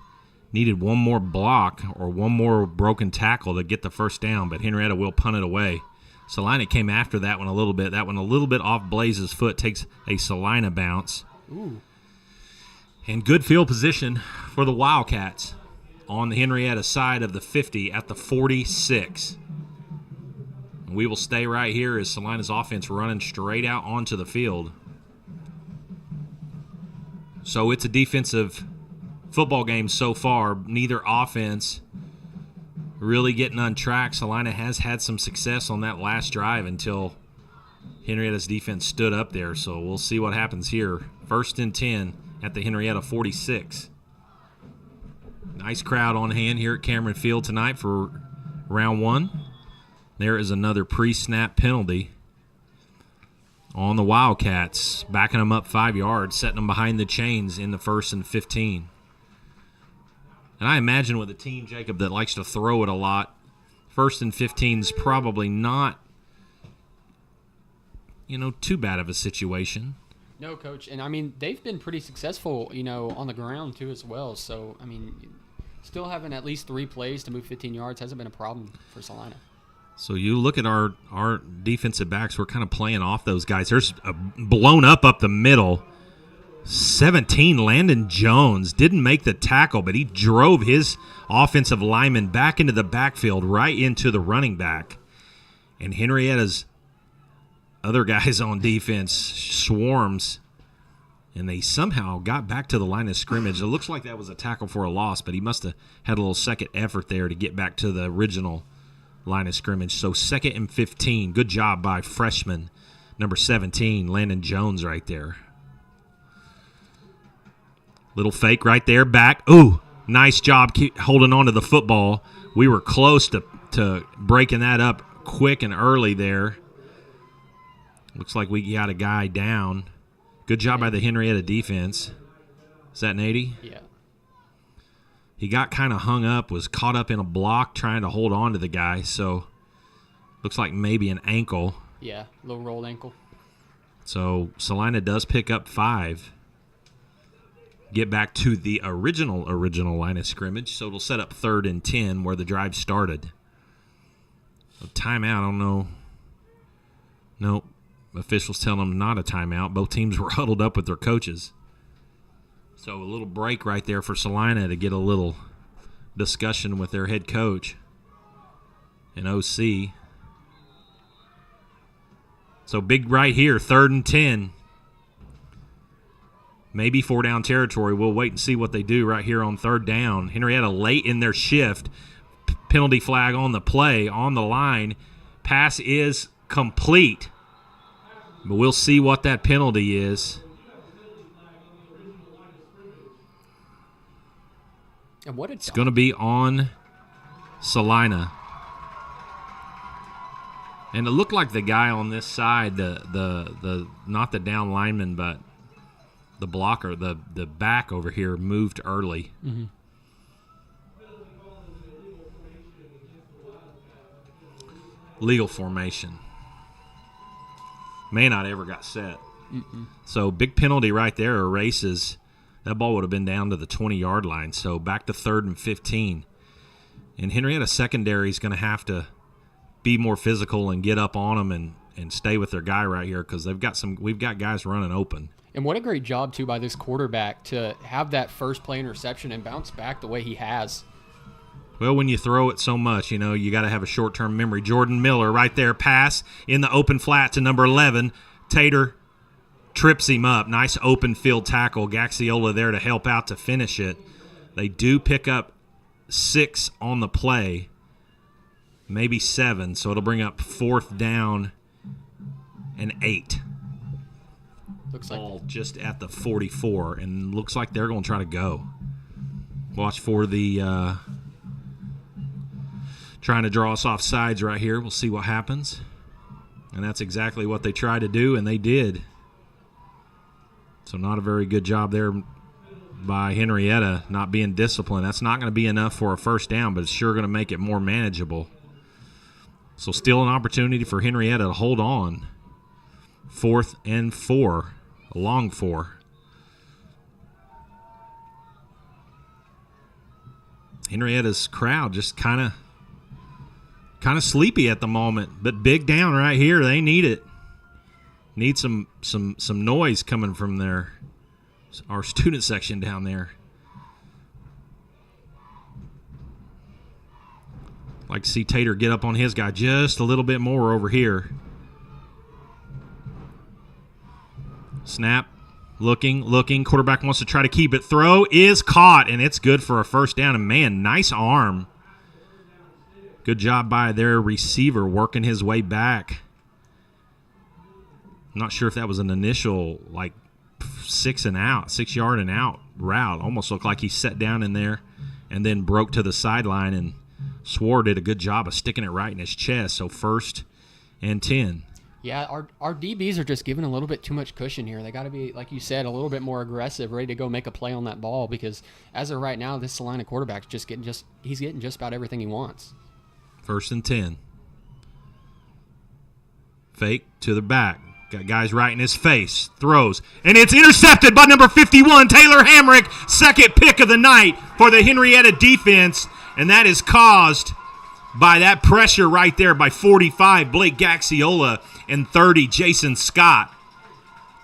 one more block or one more broken tackle to get the first down, but Henryetta will punt it away. Salina came after that one a little bit. That one a little bit off Blaze's foot, takes a Salina bounce. Ooh. And good field position for the Wildcats on the Henryetta side of the 50 at the 46. We will stay right here as Salina's offense running straight out onto the field. So it's a defensive football game so far. Neither offense really getting on track. Salina has had some success on that last drive until Henrietta's defense stood up there. So we'll see what happens here. 1st and 10 at the Henryetta 46. Nice crowd on hand here at Cameron Field tonight for round 1. There is another pre-snap penalty on the Wildcats, backing them up 5 yards, setting them behind the chains in the 1st and 15. And I imagine with a team, Jacob, that likes to throw it a lot, 1st and 15 is probably not, too bad of a situation. No, Coach. And, I mean, they've been pretty successful, on the ground, too, as well. So, I mean, still having at least 3 plays to move 15 yards hasn't been a problem for Salina. So you look at our defensive backs, we're kind of playing off those guys. There's a blown up the middle. 17, Landon Jones didn't make the tackle, but he drove his offensive lineman back into the backfield, right into the running back. And Henrietta's other guys on defense swarms, and they somehow got back to the line of scrimmage. It looks like that was a tackle for a loss, but he must have had a little second effort there to get back to the original line of scrimmage. So 2nd and 15. Good job by freshman number 17, Landon Jones, right there. Little fake right there, back. Ooh, nice job holding on to the football. We were close to breaking that up quick and early there. Looks like we got a guy down. Good job by the Henryetta defense. Is that Nady? Yeah. He got kind of hung up, was caught up in a block trying to hold on to the guy, so looks like maybe an ankle. Yeah, little rolled ankle. So Salina does pick up 5. Get back to the original line of scrimmage, so it'll set up 3rd and 10 where the drive started. A timeout, I don't know. Nope. Officials telling them not a timeout. Both teams were huddled up with their coaches. So a little break right there for Salina to get a little discussion with their head coach and OC. So big right here, 3rd and 10. Maybe 4-down territory. We'll wait and see what they do right here on 3rd down. Henryetta late in their shift. Penalty flag on the play, on the line. Pass is complete. But we'll see what that penalty is. And what it's going to be on Salina. And it looked like the guy on this side, the not the down lineman, but the blocker, the back over here moved early. Mm-hmm. Legal formation. May not ever got set. Mm-mm. So big penalty right there erases. That ball would have been down to the 20-yard line. So back to 3rd and 15. And Henryetta secondary is going to have to be more physical and get up on them and stay with their guy right here because we've got guys running open. And what a great job, too, by this quarterback to have that first play interception and bounce back the way he has. Well, when you throw it so much, you got to have a short-term memory. Jordan Miller right there, pass in the open flat to number 11. Tater trips him up. Nice open field tackle. Gaxiola there to help out to finish it. They do pick up 6 on the play, maybe 7, so it'll bring up 4th down and 8. Looks like Ball just at the 44, and looks like they're going to try to go. Watch for the trying to draw us off sides right here. We'll see what happens. And that's exactly what they tried to do, and they did. So not a very good job there by Henryetta, not being disciplined. That's not going to be enough for a 1st down, but it's sure going to make it more manageable. So still an opportunity for Henryetta to hold on. 4th and 4, a long 4. Henrietta's crowd just kind of sleepy at the moment, but big down right here. They need it. Need some noise coming from our student section down there. Like to see Tater get up on his guy just a little bit more over here. Snap, looking. Quarterback wants to try to keep it. Throw is caught, and it's good for a 1st down. And, man, nice arm. Good job by their receiver working his way back. I'm not sure if that was an initial, 6 yard and out route. Almost looked like he sat down in there and then broke to the sideline, and Swore did a good job of sticking it right in his chest. So 1st and 10. Yeah, our DBs are just giving a little bit too much cushion here. They got to be, like you said, a little bit more aggressive, ready to go make a play on that ball, because as of right now, this Salina quarterback's he's getting just about everything he wants. 1st and 10. Fake to the back. Got guys right in his face. Throws. And it's intercepted by number 51, Taylor Hamrick. 2nd pick of the night for the Henryetta defense. And that is caused by that pressure right there by 45, Blake Gaxiola, and 30, Jason Scott.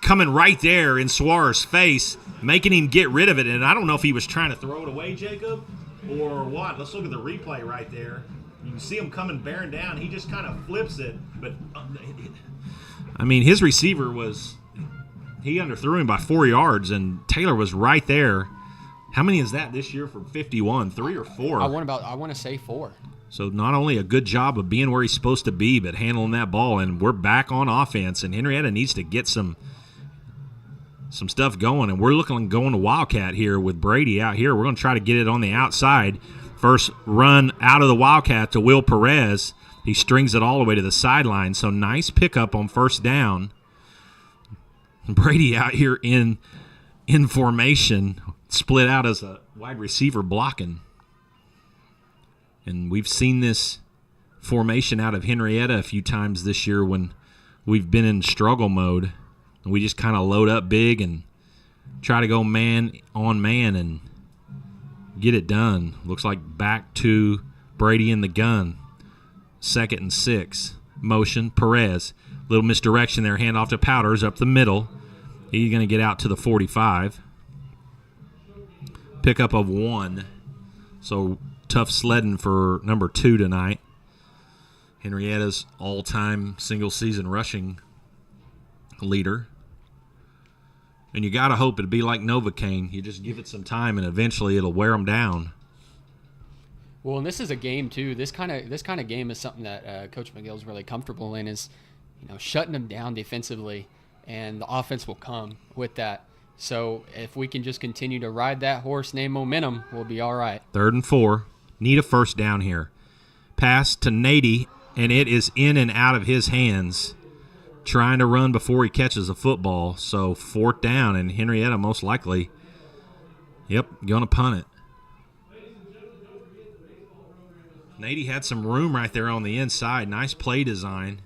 Coming right there in Suarez's face, making him get rid of it. And I don't know if he was trying to throw it away, Jacob, or what. Let's look at the replay right there. You can see him coming bearing down. He just kind of flips it. But, I mean, his receiver he underthrew him by 4 yards, and Taylor was right there. How many is that this year for 51? 3 or 4? I want to say 4. So not only a good job of being where he's supposed to be, but handling that ball, and we're back on offense, and Henryetta needs to get some stuff going, and we're looking going to Wildcat here with Brady out here. We're going to try to get it on the outside. First run out of the Wildcat to Will Perez. He strings it all the way to the sideline, so nice pickup on 1st down. Brady out here in formation, split out as a wide receiver blocking. And we've seen this formation out of Henryetta a few times this year when we've been in struggle mode. And we just kind of load up big and try to go man on man and get it done. Looks like back to Brady in the gun. 2nd and 6. Motion, Perez. Little misdirection there. Handoff to Powders up the middle. He's going to get out to the 45. Pickup of 1. So tough sledding for number 2 tonight. Henrietta's all-time single-season rushing leader. And you got to hope it'd be like Novocaine. You just give it some time, and eventually it'll wear them down. Well, and this is a game too. This kind of game is something that Coach McGill's really comfortable in, is shutting them down defensively, and the offense will come with that. So if we can just continue to ride that horse named Momentum, we'll be all right. 3rd and 4. Need a 1st down here. Pass to Nady, and it is in and out of his hands. Trying to run before he catches the football. So 4th down, and Henryetta most likely, going to punt it. Nady had some room right there on the inside. Nice play design.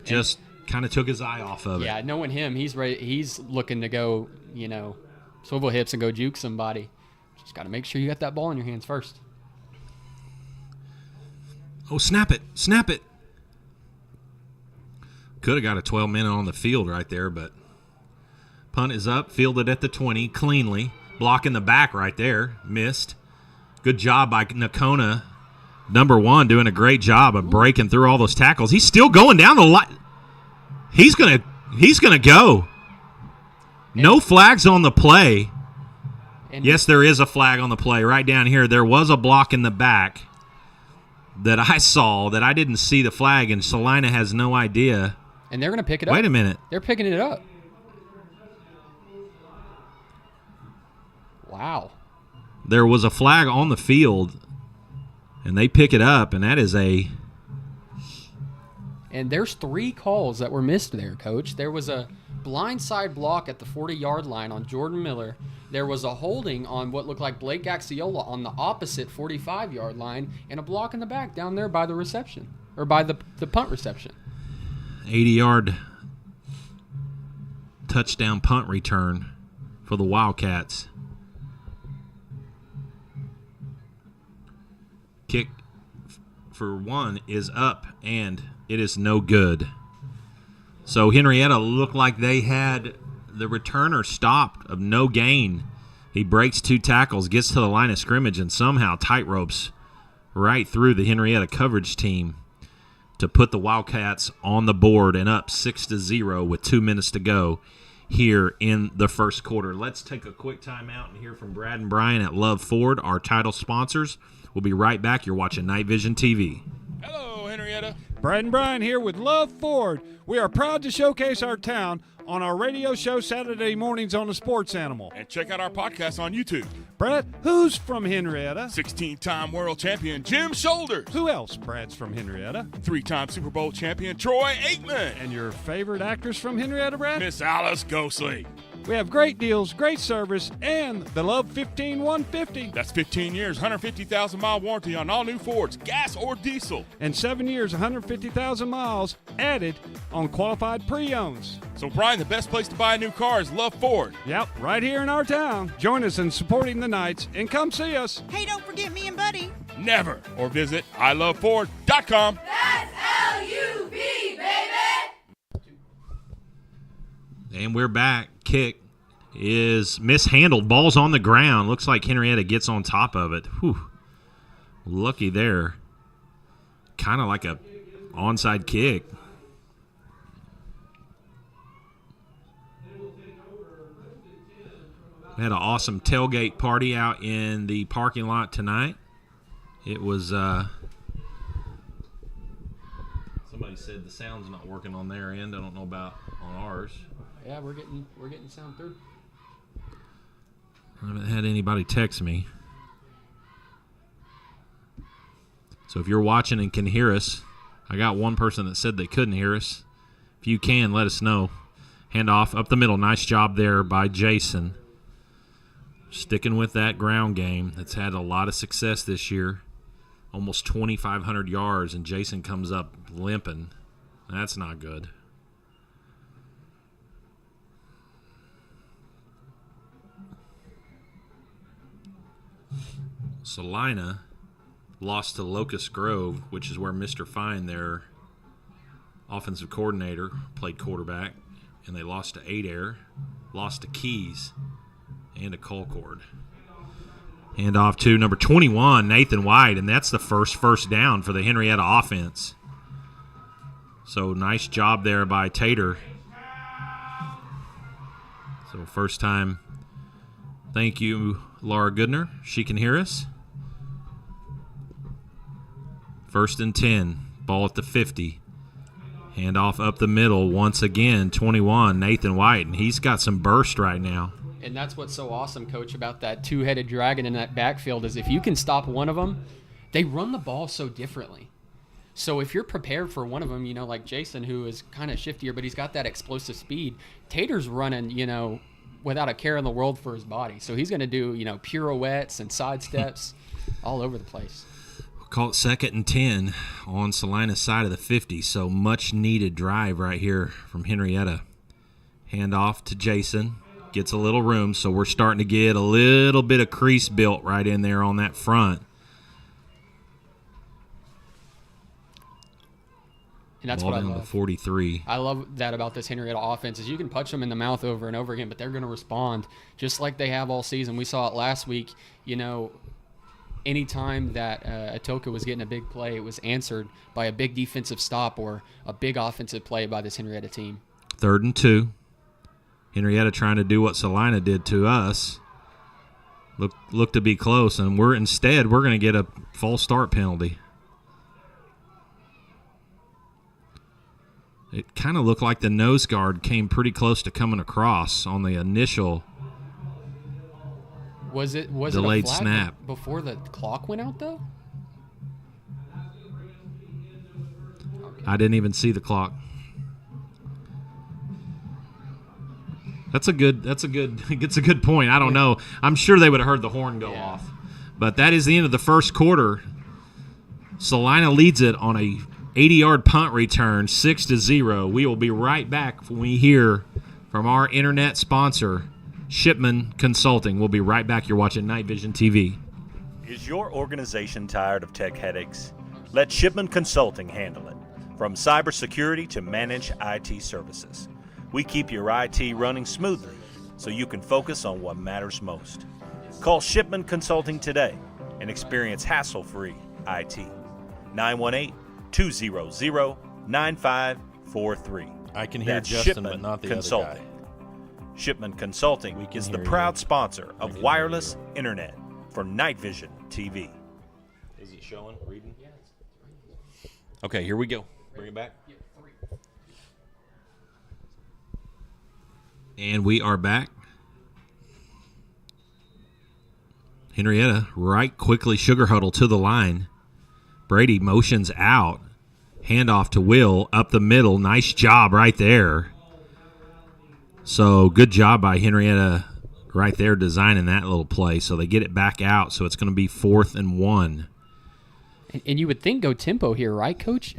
Just kind of took his eye off of it. Yeah, knowing him, he's ready. He's looking to go, swivel hips and go juke somebody. Just got to make sure you got that ball in your hands first. Oh, snap it. Snap it. Could have got a 12-minute on the field right there, but punt is up, fielded at the 20 cleanly. Blocking the back right there. Missed. Good job by Nakona. Number 1 doing a great job of breaking through all those tackles. He's still going down the line. He's gonna go. No flags on the play. Yes, there is a flag on the play right down here. There was a block in the back that I saw that I didn't see the flag, and Salina has no idea. And they're going to pick it up. Wait a minute. They're picking it up. Wow. There was a flag on the field, and they pick it up, and that is a... And there's 3 calls that were missed there, Coach. There was a blindside block at the 40-yard line on Jordan Miller. There was a holding on what looked like Blake Gaxiola on the opposite 45-yard line, and a block in the back down there by the reception, or by the punt reception. 80-yard touchdown punt return for the Wildcats. Kick for 1 is up, and it is no good. So Henryetta looked like they had the returner stopped of no gain. He breaks 2 tackles, gets to the line of scrimmage, and somehow tightropes right through the Henryetta coverage team to put the Wildcats on the board and up 6-0 with 2 minutes to go here in the first quarter. Let's take a quick timeout and hear from Brad and Brian at Love Ford, our title sponsors. We'll be right back. You're watching Night Vision TV. Hello, Henryetta. Brad and Brian here with Love Ford. We are proud to showcase our town on our radio show Saturday mornings on the Sports Animal. And check out our podcast on YouTube. Brett, who's from Henryetta? 16-time world champion Jim Shoulders. Who else, Brad's from Henryetta? 3-time Super Bowl champion Troy Aikman. And your favorite actress from Henryetta, Brad? Miss Alice Ghostley. We have great deals, great service, and the Love 15-150. That's 15 years, 150,000-mile warranty on all new Fords, gas or diesel. And 7 years, 150,000 miles added on qualified pre-owns. So, Brian, the best place to buy a new car is Love Ford. Yep, right here in our town. Join us in supporting the Knights and come see us. Hey, don't forget me and Buddy. Never. Or visit iloveford.com. That's L-U-V, baby. And we're back. Kick is mishandled. Ball's on the ground. Looks like Henryetta gets on top of it. Whew. Lucky there. Kind of like a onside kick. We had an awesome tailgate party out in the parking lot tonight. It was somebody said the sound's not working on their end. I don't know about on ours. Yeah, we're getting sound through. I haven't had anybody text me. So if you're watching and can hear us, I got one person that said they couldn't hear us. If you can, let us know. Handoff up the middle. Nice job there by Jason. Sticking with that ground game that's had a lot of success this year. Almost 2,500 yards, and Jason comes up limping. That's not good. Salina lost to Locust Grove, which is where Mr. Fine, their offensive coordinator, played quarterback, and they lost to Adair, lost to Keys, and to Colcord. Hand off to number 21, Nathan White, and that's the first down for the Henryetta offense. So nice job there by Tater. So first time, thank you, Laura Goodner. She can hear us. 1st and 10, ball at the 50. Hand off up the middle once again, 21, Nathan White, and he's got some burst right now. And that's what's so awesome, Coach, about that two-headed dragon in that backfield is if you can stop one of them, they run the ball so differently. So if you're prepared for one of them, you know, like Jason, who is kind of shiftier, but he's got that explosive speed, Tater's running, you know, without a care in the world for his body. So he's going to do, you know, pirouettes and side steps all over the place. We'll call it 2nd and 10 on Salina's side of the 50. So much needed drive right here from Henryetta. Hand off to Jason. Gets a little room, so we're starting to get a little bit of crease built right in there on that front. And that's Ball what I down love. to 43. I love that about this Henryetta offense is you can punch them in the mouth over and over again, but they're going to respond just like they have all season. We saw it last week. You know, anytime that Atoka was getting a big play, it was answered by a big defensive stop or a big offensive play by this Henryetta team. 3rd and 2. Henryetta trying to do what Salina did to us. Look to be close, and we're going to get a false start penalty. It kind of looked like the nose guard came pretty close to coming across on the initial delayed it a flag snap before the clock went out though? I didn't even see the clock. That's a good point. I don't know. I'm sure they would have heard the horn go off. But that is the end of the first quarter. Salina leads it on a 80-yard punt return, 6-0. We will be right back when we hear from our internet sponsor, Shipman Consulting. We'll be right back. You're watching Night Vision TV. Is your organization tired of tech headaches? Let Shipman Consulting handle it. From cybersecurity to managed IT services. We keep your IT running smoothly so you can focus on what matters most. Call Shipman Consulting today and experience hassle-free IT. 918-200-9543. I can hear That's Justin, Shipman but not the Consulting. other guy. Shipman Consulting is the proud sponsor of wireless internet for Night Vision TV. Is it showing? Reading? Okay, here we go. Bring it back. And we are back. Henryetta right quickly sugar huddle to the line. Brady motions out. Handoff to Will up the middle. Nice job right there. So good job by Henryetta right there designing that little play. So they get it back out. So it's going to be 4th and 1. And you would think go tempo here, right, Coach?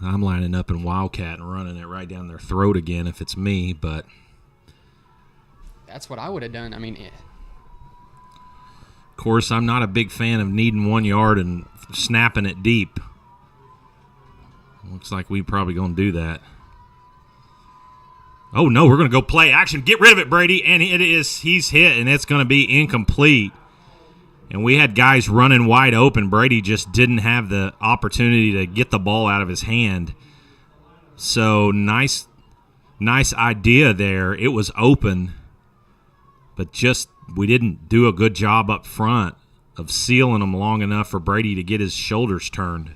I'm lining up in Wildcat and running it right down their throat again if it's me, but that's what I would have done. I mean, of course, I'm not a big fan of needing 1 yard and snapping it deep. Looks like we're probably going to do that. Oh, no, we're going to go play action. Get rid of it, Brady. And he's hit, and it's going to be incomplete. And we had guys running wide open. Brady just didn't have the opportunity to get the ball out of his hand. So nice idea there. It was open, but just we didn't do a good job up front of sealing them long enough for Brady to get his shoulders turned.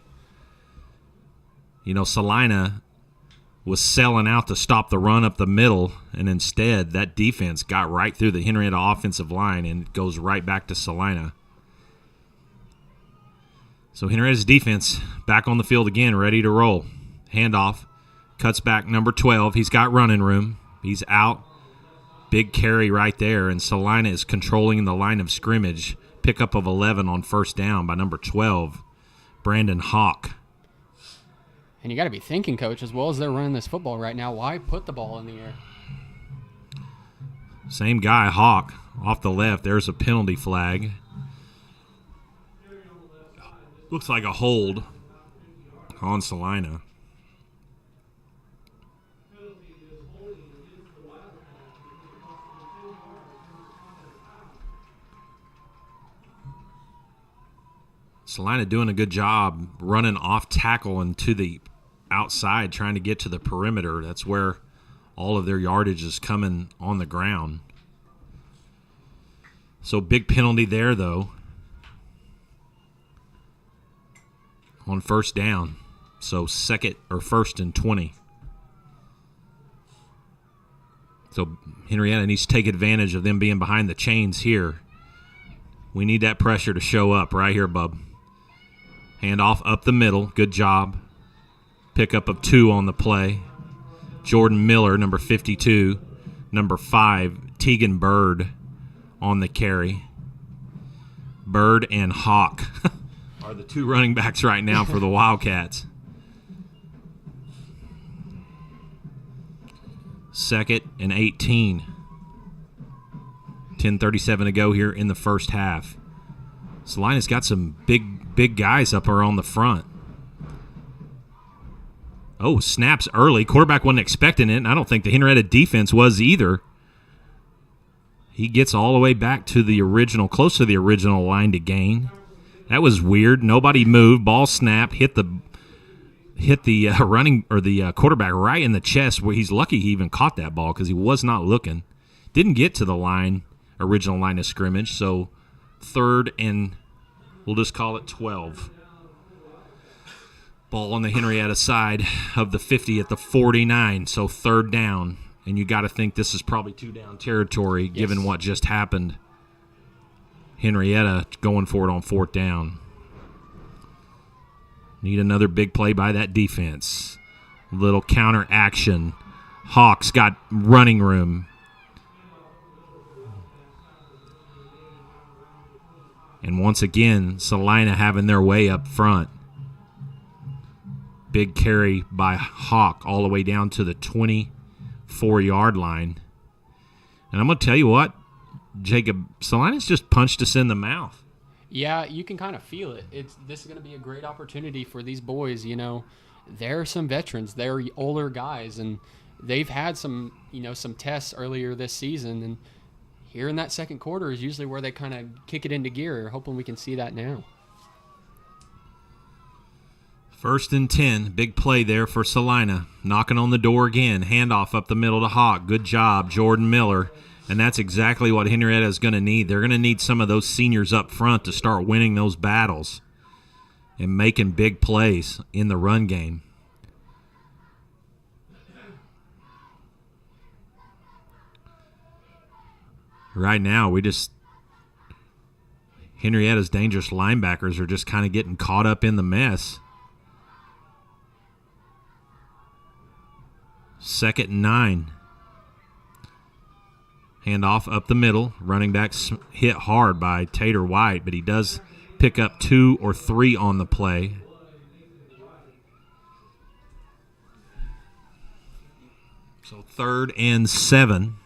You know, Salina was selling out to stop the run up the middle, and instead that defense got right through the Henryetta offensive line and goes right back to Salina. So Henrietta's defense back on the field again, ready to roll. Handoff, cuts back number 12. He's got running room. He's out. Big carry right there, and Salina is controlling the line of scrimmage. Pickup of 11 on first down by number 12, Brandon Hawk. And you got to be thinking, Coach, as well as they're running this football right now, why put the ball in the air? Same guy, Hawk, off the left. There's a penalty flag. Looks like a hold on Salina. Salina doing a good job running off tackle and to the outside, trying to get to the perimeter. That's where all of their yardage is coming on the ground. So big penalty there, though, on first down. So first and 20. So Henryetta needs to take advantage of them being behind the chains here. We need that pressure to show up right here, bub. Handoff up the middle. Good job. Pickup of 2 on the play. Jordan Miller, number 52. Number 5, Tegan Bird on the carry. Bird and Hawk are the 2 running backs right now for the Wildcats. 2nd and 18. 10:37 to go here in the first half. Salina's got some big guys up around the front. Oh, snaps early. Quarterback wasn't expecting it, and I don't think the Henryetta defense was either. He gets all the way back to the original, close to the original line to gain. That was weird. Nobody moved. Ball snapped, hit the running or the quarterback right in the chest, where he's lucky he even caught that ball because he was not looking. Didn't get to the original line of scrimmage. So 3rd and we'll just call it 12. Ball on the Henryetta side of the 50 at the 49. So 3rd down, and you got to think this is probably 2-down territory given what just happened. Henryetta going for it on 4th down. Need another big play by that defense. Little counter action. Hawks got running room. And once again, Salina having their way up front. Big carry by Hawk all the way down to the 24-yard line. And I'm going to tell you what, Jacob, Salina's just punched us in the mouth. Yeah, you can kind of feel it. This is going to be a great opportunity for these boys. You know, they're some veterans. They're older guys, and they've had some tests earlier this season. And here in that second quarter is usually where they kind of kick it into gear. Hoping we can see that now. 1st and 10. Big play there for Salina. Knocking on the door again. Handoff up the middle to Hawk. Good job, Jordan Miller. And that's exactly what Henryetta is going to need. They're going to need some of those seniors up front to start winning those battles. and making big plays in the run game. Right now, Henrietta's dangerous linebackers are just kind of getting caught up in the mess. 2nd and 9. Handoff up the middle. Running back's hit hard by Tater White, but he does pick up 2 or 3 on the play. So 3rd and 7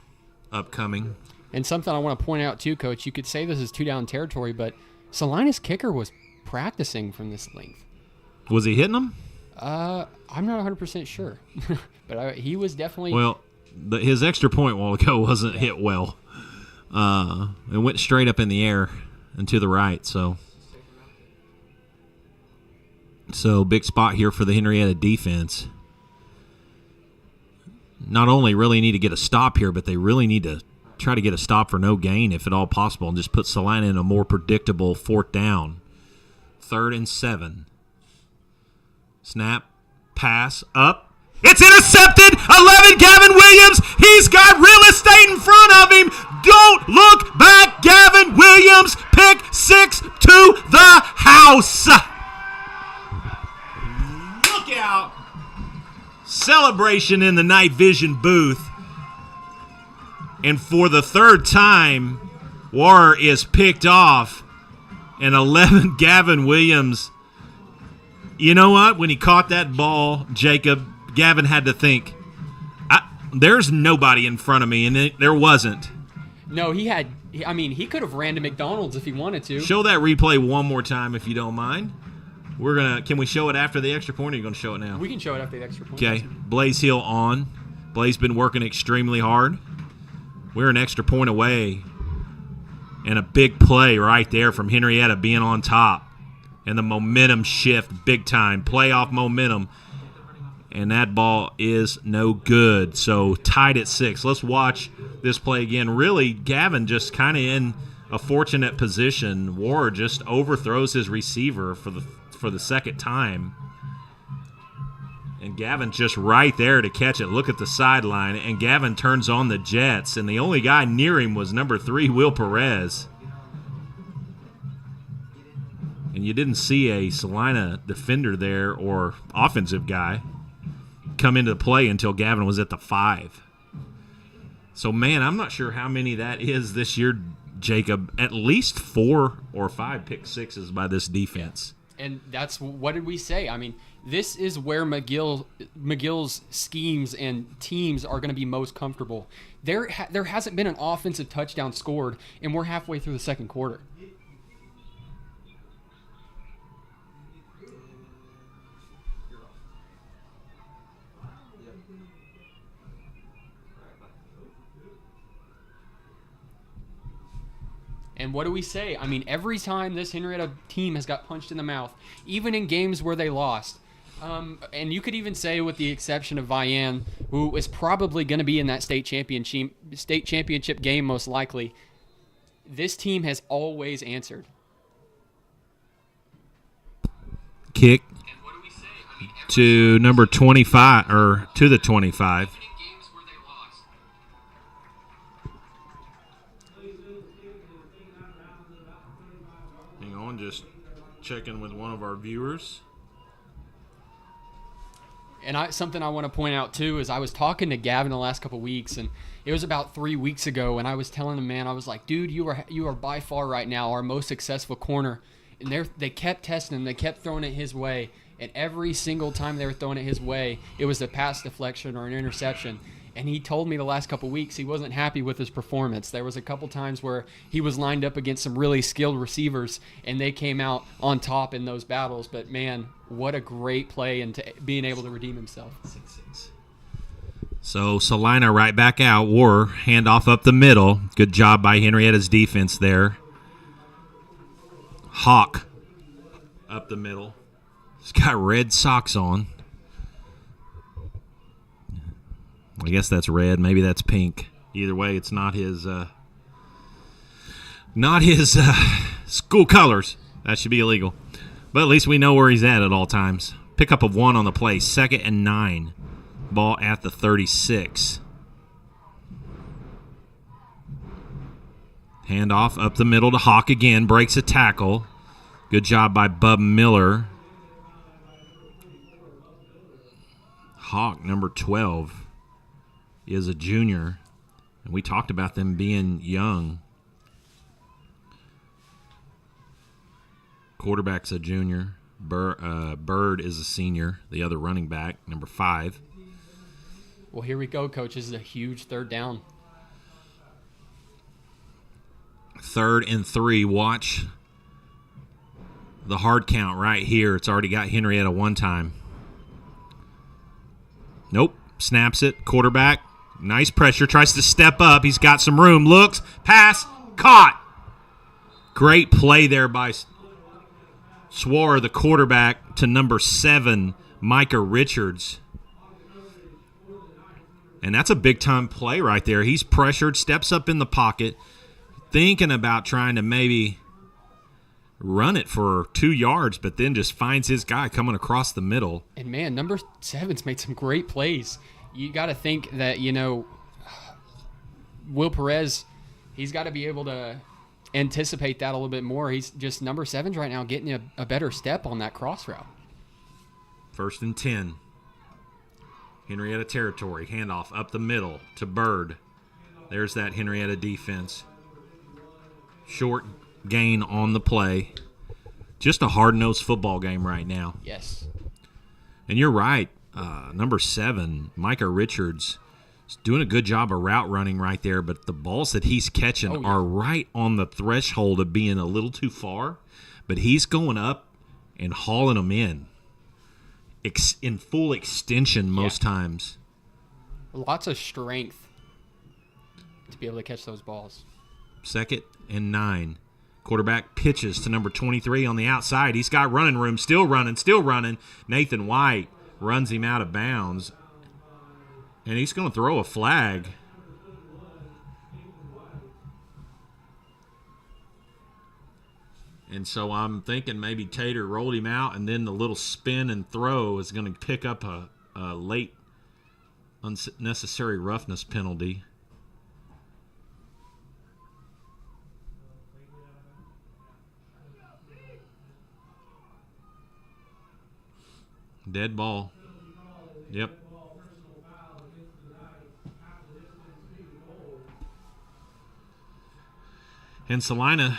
upcoming. And something I want to point out too, Coach, you could say this is 2-down territory, but Salina's kicker was practicing from this length. Was he hitting them? I'm not 100% sure, but he was definitely. Well, his extra point while ago wasn't hit well. It went straight up in the air and to the right. So big spot here for the Henrietta defense. Not only really need to get a stop here, but they really need to try to get a stop for no gain if at all possible and just put Salina in a more predictable 4th down. 3rd and 7. Snap, pass, up. It's intercepted! 11, Gavin Williams! He's got real estate in front of him! Don't look back, Gavin Williams! Pick 6 to the house! Look out! Celebration in the night vision booth. And for the 3rd time, Warrer is picked off. And 11, Gavin Williams. You know what? When he caught that ball, Jacob, Gavin had to think, there's nobody in front of me, and there wasn't. No, he could have ran to McDonald's if he wanted to. Show that replay one more time if you don't mind. Can we show it after the extra point, or are you going to show it now? We can show it after the extra point. Okay, Blaze Hill on. Blaze been working extremely hard. We're an extra point away. And a big play right there from Henrietta being on top. And the momentum shift big time. Playoff momentum. And that ball is no good. So tied at 6. Let's watch this play again. Really, Gavin just kind of in a fortunate position. Ward just overthrows his receiver for the 2nd time. And Gavin just right there to catch it. Look at the sideline. And Gavin turns on the Jets. And the only guy near him was number 3, Will Perez. And you didn't see a Salina defender there or offensive guy come into the play until Gavin was at the 5. So, man, I'm not sure how many that is this year, Jacob. At least 4 or 5 pick sixes by this defense. And that's, what did we say? I mean, this is where McGill's schemes and teams are going to be most comfortable. There hasn't been an offensive touchdown scored, and we're halfway through the 2nd quarter. And what do we say? I mean, every time this Henrietta team has got punched in the mouth, even in games where they lost, and you could even say with the exception of Vian, who is probably going to be in that state championship game most likely, this team has always answered. Kick to number 25, or to the 25. Just checking with one of our viewers. And something I want to point out too is I was talking to Gavin the last couple of weeks, and it was about 3 weeks ago, and I was telling him, man, I was like, dude, you are by far right now our most successful corner. And they kept testing him, they kept throwing it his way, and every single time they were throwing it his way, it was a pass deflection or an interception. And he told me the last couple of weeks he wasn't happy with his performance. There was a couple times where he was lined up against some really skilled receivers, and they came out on top in those battles. But, man, what a great play and being able to redeem himself. So Salina right back out. War, handoff up the middle. Good job by Henrietta's defense there. Hawk up the middle. He's got red socks on. I guess that's red. Maybe that's pink. Either way, it's not his school colors. That should be illegal. But at least we know where he's at all times. Pickup of 1 on the play. 2nd and 9. Ball at the 36. Handoff up the middle to Hawk again. Breaks a tackle. Good job by Bub Miller. Hawk, number 12, is a junior. And we talked about them being young. Quarterback's a junior. Bird is a senior, the other running back, number 5. Well, here we go, Coach. This is a huge 3rd down. 3rd and 3. Watch the hard count right here. It's already got Henryetta one time. Nope. Snaps it. Quarterback. Nice pressure. Tries to step up. He's got some room. Looks. Pass. Caught. Great play there by Swore, the quarterback, to number 7, Micah Richards. And that's a big-time play right there. He's pressured, steps up in the pocket, thinking about trying to maybe run it for 2 yards, but then just finds his guy coming across the middle. And, man, number 7's made some great plays. You got to think that, Will Perez, he's got to be able to anticipate that a little bit more. He's just number 7's right now getting a better step on that cross route. 1st and 10. Henryetta territory. Handoff up the middle to Bird. There's that Henryetta defense. Short gain on the play. Just a hard-nosed football game right now. Yes. And you're right. Number 7, Micah Richards, is doing a good job of route running right there, but the balls that he's catching are right on the threshold of being a little too far. But he's going up and hauling them in full extension most times. Lots of strength to be able to catch those balls. 2nd and 9. Quarterback pitches to number 23 on the outside. He's got running room. Still running. Nathan White runs him out of bounds. And he's going to throw a flag. And so I'm thinking maybe Tater rolled him out, and then the little spin and throw is going to pick up a late unnecessary roughness penalty. Dead ball. Yep. And Salina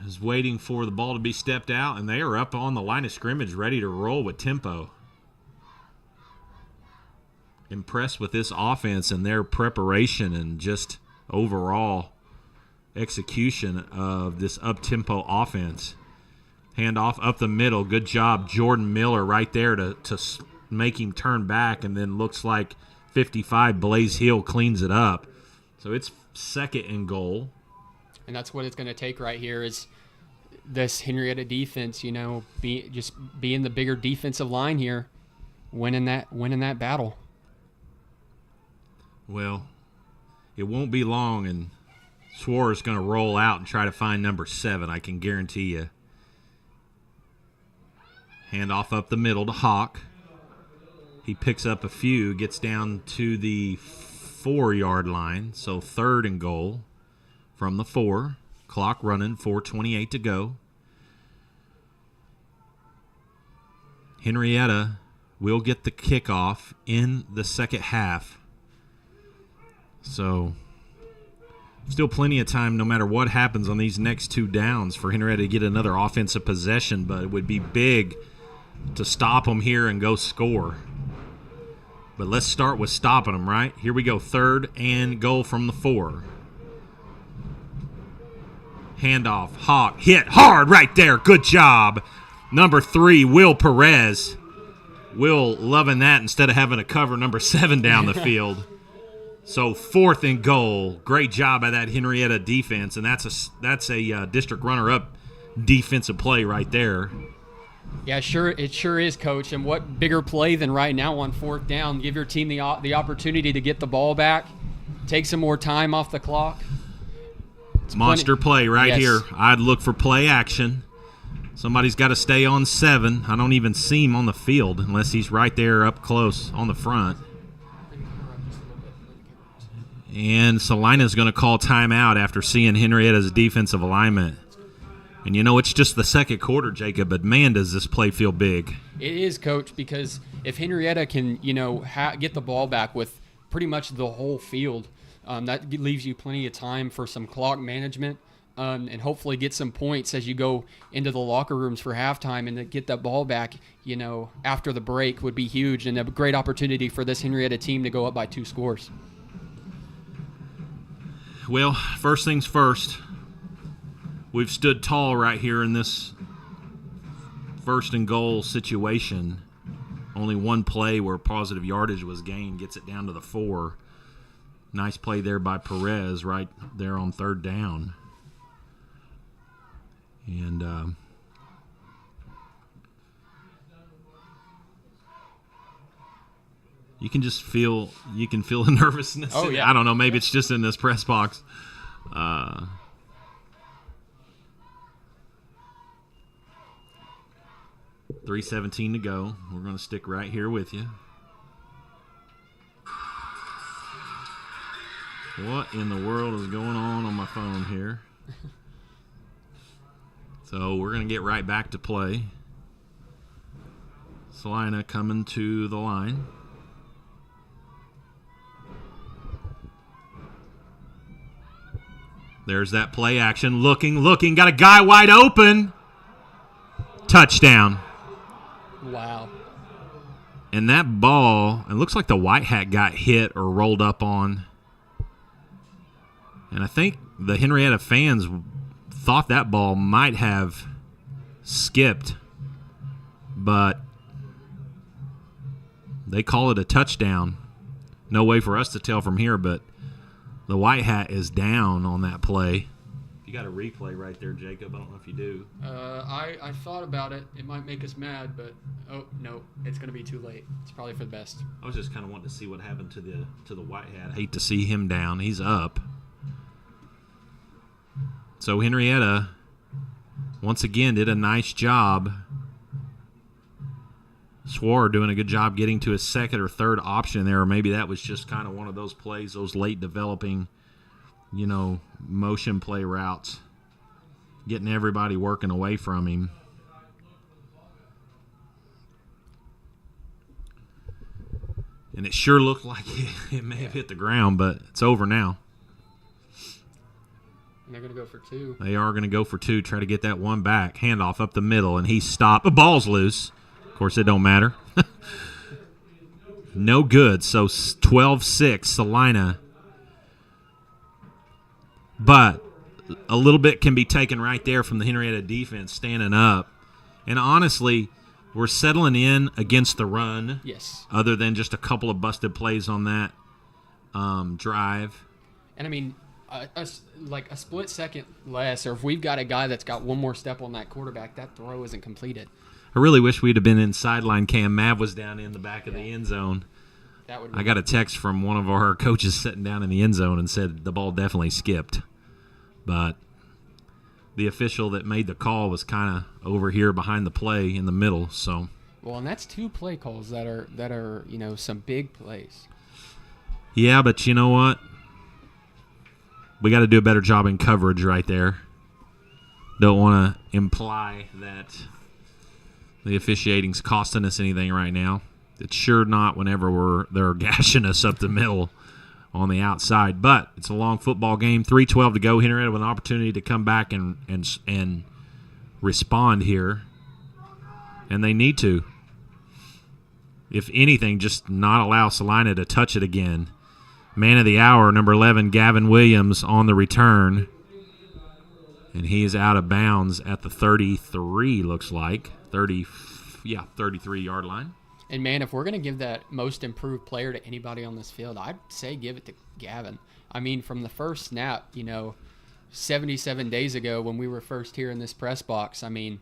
is waiting for the ball to be stepped out, and they are up on the line of scrimmage ready to roll with tempo. Impressed with this offense and their preparation and just overall execution of this up-tempo offense. Handoff up the middle. Good job, Jordan Miller right there to make him turn back, and then looks like 55 Blaze Hill cleans it up. So it's 2nd and goal. And that's what it's going to take right here is this Henryetta defense, being the bigger defensive line here, winning that battle. Well, it won't be long, and Swore is going to roll out and try to find number 7, I can guarantee you. Handoff up the middle to Hawk. He picks up a few, gets down to the 4-yard line, so 3rd and goal. From the 4, clock running, 4:28 to go. Henryetta will get the kickoff in the second half. So still plenty of time no matter what happens on these next 2 downs for Henryetta to get another offensive possession, but it would be big to stop them here and go score. But let's start with stopping them, right? Here we go, 3rd and goal from the 4. Handoff, Hawk, hit hard right there. Good job. Number 3, Will Perez. Will loving that instead of having to cover number 7 down the field. So 4th and goal. Great job by that Henryetta defense, and that's a district runner-up defensive play right there. Yeah, it sure is, Coach. And what bigger play than right now on 4th down? Give your team the opportunity to get the ball back, take some more time off the clock. Monster play right here. I'd look for play action. Somebody's got to stay on 7. I don't even see him on the field unless he's right there up close on the front. And Salina's going to call timeout after seeing Henrietta's defensive alignment. And, it's just the second quarter, Jacob, but, man, does this play feel big. It is, Coach, because if Henrietta can, get the ball back with pretty much the whole field, that leaves you plenty of time for some clock management and hopefully get some points as you go into the locker rooms for halftime, and to get that ball back, after the break would be huge and a great opportunity for this Henrietta team to go up by 2 scores. Well, first things first, we've stood tall right here in this first and goal situation. Only one play where positive yardage was gained gets it down to the 4. Nice play there by Perez right there on 3rd down. And you can feel the nervousness. Oh, yeah. I don't know, maybe it's just in this press box. 3:17 to go. We're going to stick right here with you. What in the world is going on my phone here? So we're going to get right back to play. Salina coming to the line. There's that play action. Looking. Got a guy wide open. Touchdown. Wow. And that ball, it looks like the white hat got hit or rolled up on. And I think the Henrietta fans thought that ball might have skipped, but they call it a touchdown. No way for us to tell from here, but the white hat is down on that play. You got a replay right there, Jacob. I don't know if you do. I thought about it. It might make us mad, but no, it's going to be too late. It's probably for the best. I was just kind of wanting to see what happened to the white hat. I hate to see him down. He's up. So Henrietta, once again, did a nice job. Swore doing a good job getting to his second or third option there, or maybe that was just kind of one of those plays, those late developing, motion play routes, getting everybody working away from him. And it sure looked like it may have hit the ground, but it's over now. And they're going to go for 2. They are going to go for 2, try to get that one back. Handoff up the middle, and he's stopped. The ball's loose. Of course, it don't matter. No good. So 12-6, Salina. But a little bit can be taken right there from the Henrietta defense standing up. And honestly, we're settling in against the run. Yes. Other than just a couple of busted plays on that drive. And, I mean, a split second less, or if we've got a guy that's got one more step on that quarterback, that throw isn't completed. I really wish we'd have been in sideline cam. Mav was down in the back of the end zone. I got a text from one of our coaches sitting down in the end zone and said the ball definitely skipped. But the official that made the call was kind of over here behind the play in the middle. So. Well, and that's 2 play calls that are some big plays. Yeah, but you know what? We got to do a better job in coverage right there. Don't want to imply that the officiating's costing us anything right now. It's sure not whenever they're gashing us up the middle on the outside. But it's a long football game. 3:12 to go. Henrietta with an opportunity to come back and respond here. And they need to. If anything, just not allow Salina to touch it again. Man of the hour, number 11, Gavin Williams on the return. And he is out of bounds at the 33, looks like. 33-yard line. And, man, if we're going to give that most improved player to anybody on this field, I'd say give it to Gavin. I mean, from the first snap, 77 days ago when we were first here in this press box, I mean,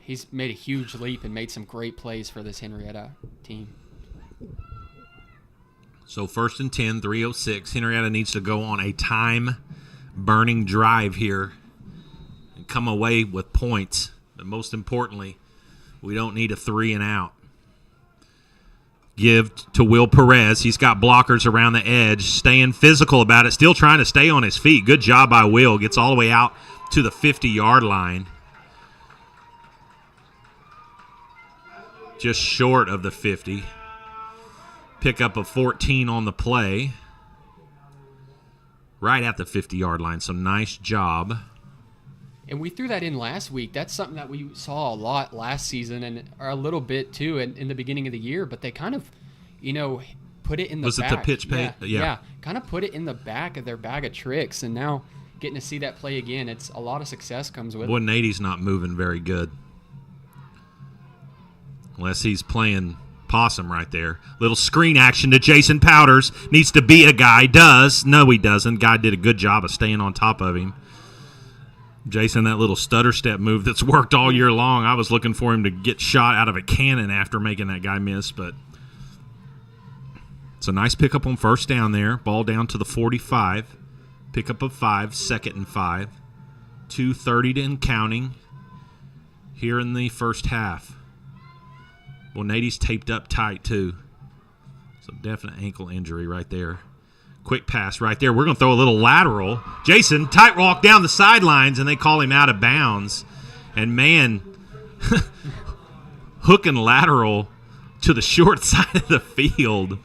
he's made a huge leap and made some great plays for this Henrietta team. So 1st and 10, 3:06. Henrietta needs to go on a time-burning drive here and come away with points. But most importantly, we don't need a 3 and out. Give to Will Perez. He's got blockers around the edge, staying physical about it, still trying to stay on his feet. Good job by Will. Gets all the way out to the 50-yard line. Just short of the 50. Pickup of 14 on the play. Right at the 50-yard line, so nice job. And we threw that in last week. That's something that we saw a lot last season and a little bit too in the beginning of the year. But they kind of, put it in the Was back. it the pitch pay? Yeah, kind of put it in the back of their bag of tricks. And now getting to see that play again, it's a lot of success comes with it. 180's not moving very good. Unless he's playing possum right there. Little screen action to Jason Powders. Needs to beat a guy. Does. No, he doesn't. Guy did a good job of staying on top of him. Jason, that little stutter step move that's worked all year long. I was looking for him to get shot out of a cannon after making that guy miss, but it's a nice pickup on first down there. Ball down to the 45. Pickup of 5, 2nd and 5. 2:30 and counting here in the first half. Well, Nady's taped up tight, too. So definite ankle injury right there. Quick pass right there. We're going to throw a little lateral. Jason, tight walk down the sidelines, and they call him out of bounds. And, man, hook and lateral to the short side of the field.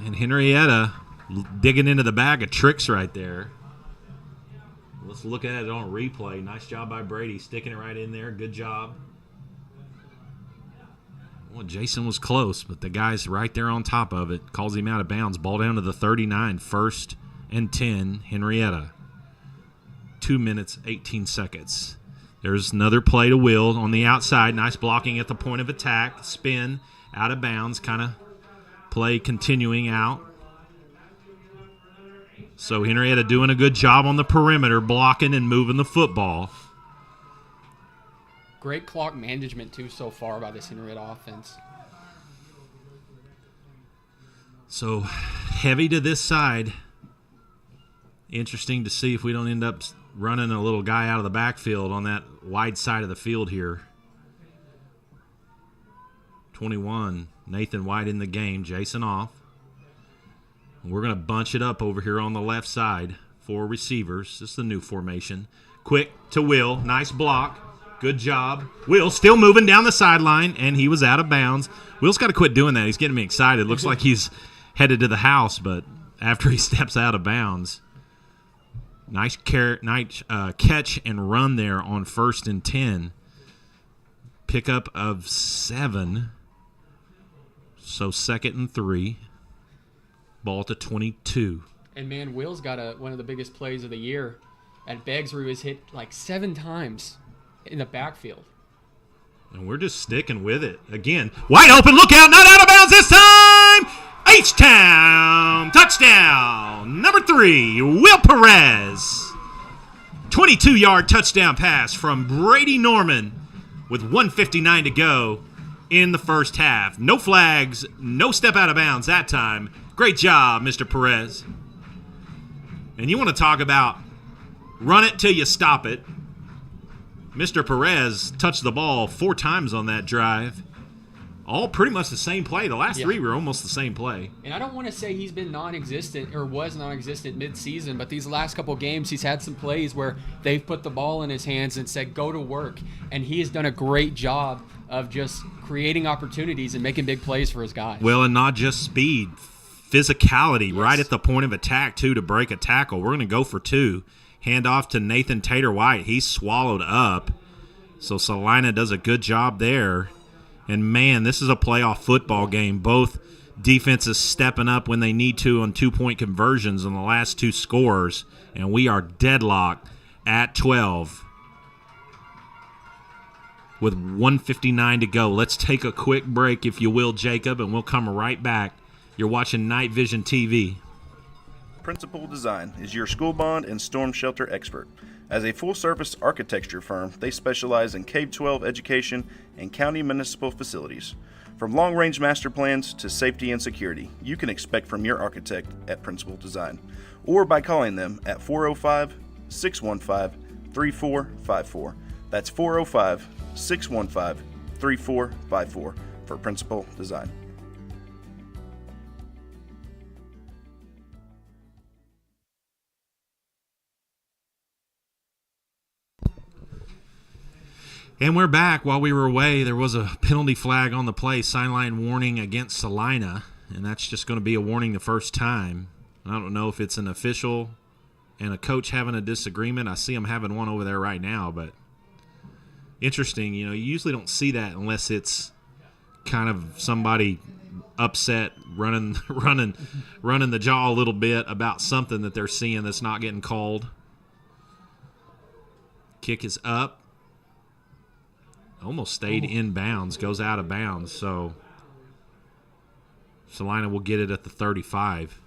And Henryetta digging into the bag of tricks right there. Let's look at it on replay. Nice job by Brady, sticking it right in there. Good job. Well, Jason was close, but the guy's right there on top of it. Calls him out of bounds. Ball down to the 39. 1st and 10, Henryetta. 2 minutes, 18 seconds. There's another play to Will on the outside. Nice blocking at the point of attack. Spin, out of bounds, kind of play continuing out. So Henryetta doing a good job on the perimeter, blocking and moving the football. Great clock management, too, so far by this Henryetta offense. So heavy to this side. Interesting to see if we don't end up running a little guy out of the backfield on that wide side of the field here. 21, Nathan White in the game, Jason off. We're going to bunch it up over here on the left side. 4 receivers. This is the new formation. Quick to Will. Nice block. Good job. Will still moving down the sideline, and he was out of bounds. Will's got to quit doing that. He's getting me excited. Looks like he's headed to the house, but after he steps out of bounds. Nice catch and run there on 1st and 10. Pickup of 7. So 2nd and 3. Ball to 22. And, man, Will's got one of the biggest plays of the year at Beggs where he was hit like 7 times in the backfield. And we're just sticking with it. Again, wide open, look out, not out of bounds this time! H-Town, touchdown, number 3, Will Perez. 22-yard touchdown pass from Brady Norman with 1:59 to go in the first half. No flags, no step out of bounds that time. Great job, Mr. Perez. And you want to talk about run it till you stop it. Mr. Perez touched the ball 4 times on that drive. All pretty much the same play. The last 3 were almost the same play. And I don't want to say he's been non-existent or was non-existent mid-season, but these last couple games he's had some plays where they've put the ball in his hands and said, go to work. And he has done a great job of just creating opportunities and making big plays for his guys. Well, and not just speed. Physicality right at the point of attack, too, to break a tackle. We're going to go for 2. Hand off to Nathan Tater-White. He's swallowed up. So Salina does a good job there. And, man, this is a playoff football game. Both defenses stepping up when they need to on 2-point conversions on the last 2 scores. And we are deadlocked at 12 with 1:59 to go. Let's take a quick break, if you will, Jacob, and we'll come right back. You're watching Night Vision TV. Principal Design is your school bond and storm shelter expert. As a full-service architecture firm, they specialize in K-12 education and county municipal facilities. From long-range master plans to safety and security, you can expect from your architect at Principal Design, or by calling them at 405-615-3454. That's 405-615-3454 for Principal Design. And we're back. While we were away, there was a penalty flag on the play, sideline warning against Salina, and that's just going to be a warning the first time. I don't know if it's an official and a coach having a disagreement. I see them having one over there right now, but interesting. You usually don't see that unless it's kind of somebody upset, running the jaw a little bit about something that they're seeing that's not getting called. Kick is up. Almost stayed in bounds, goes out of bounds. So Salina will get it at the 35.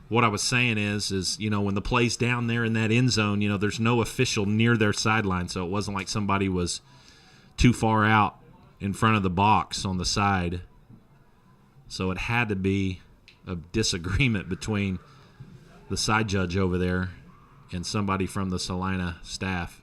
What I was saying is when the play's down there in that end zone, there's no official near their sideline, so it wasn't like somebody was too far out in front of the box on the side. So it had to be a disagreement between the side judge over there and somebody from the Salina staff.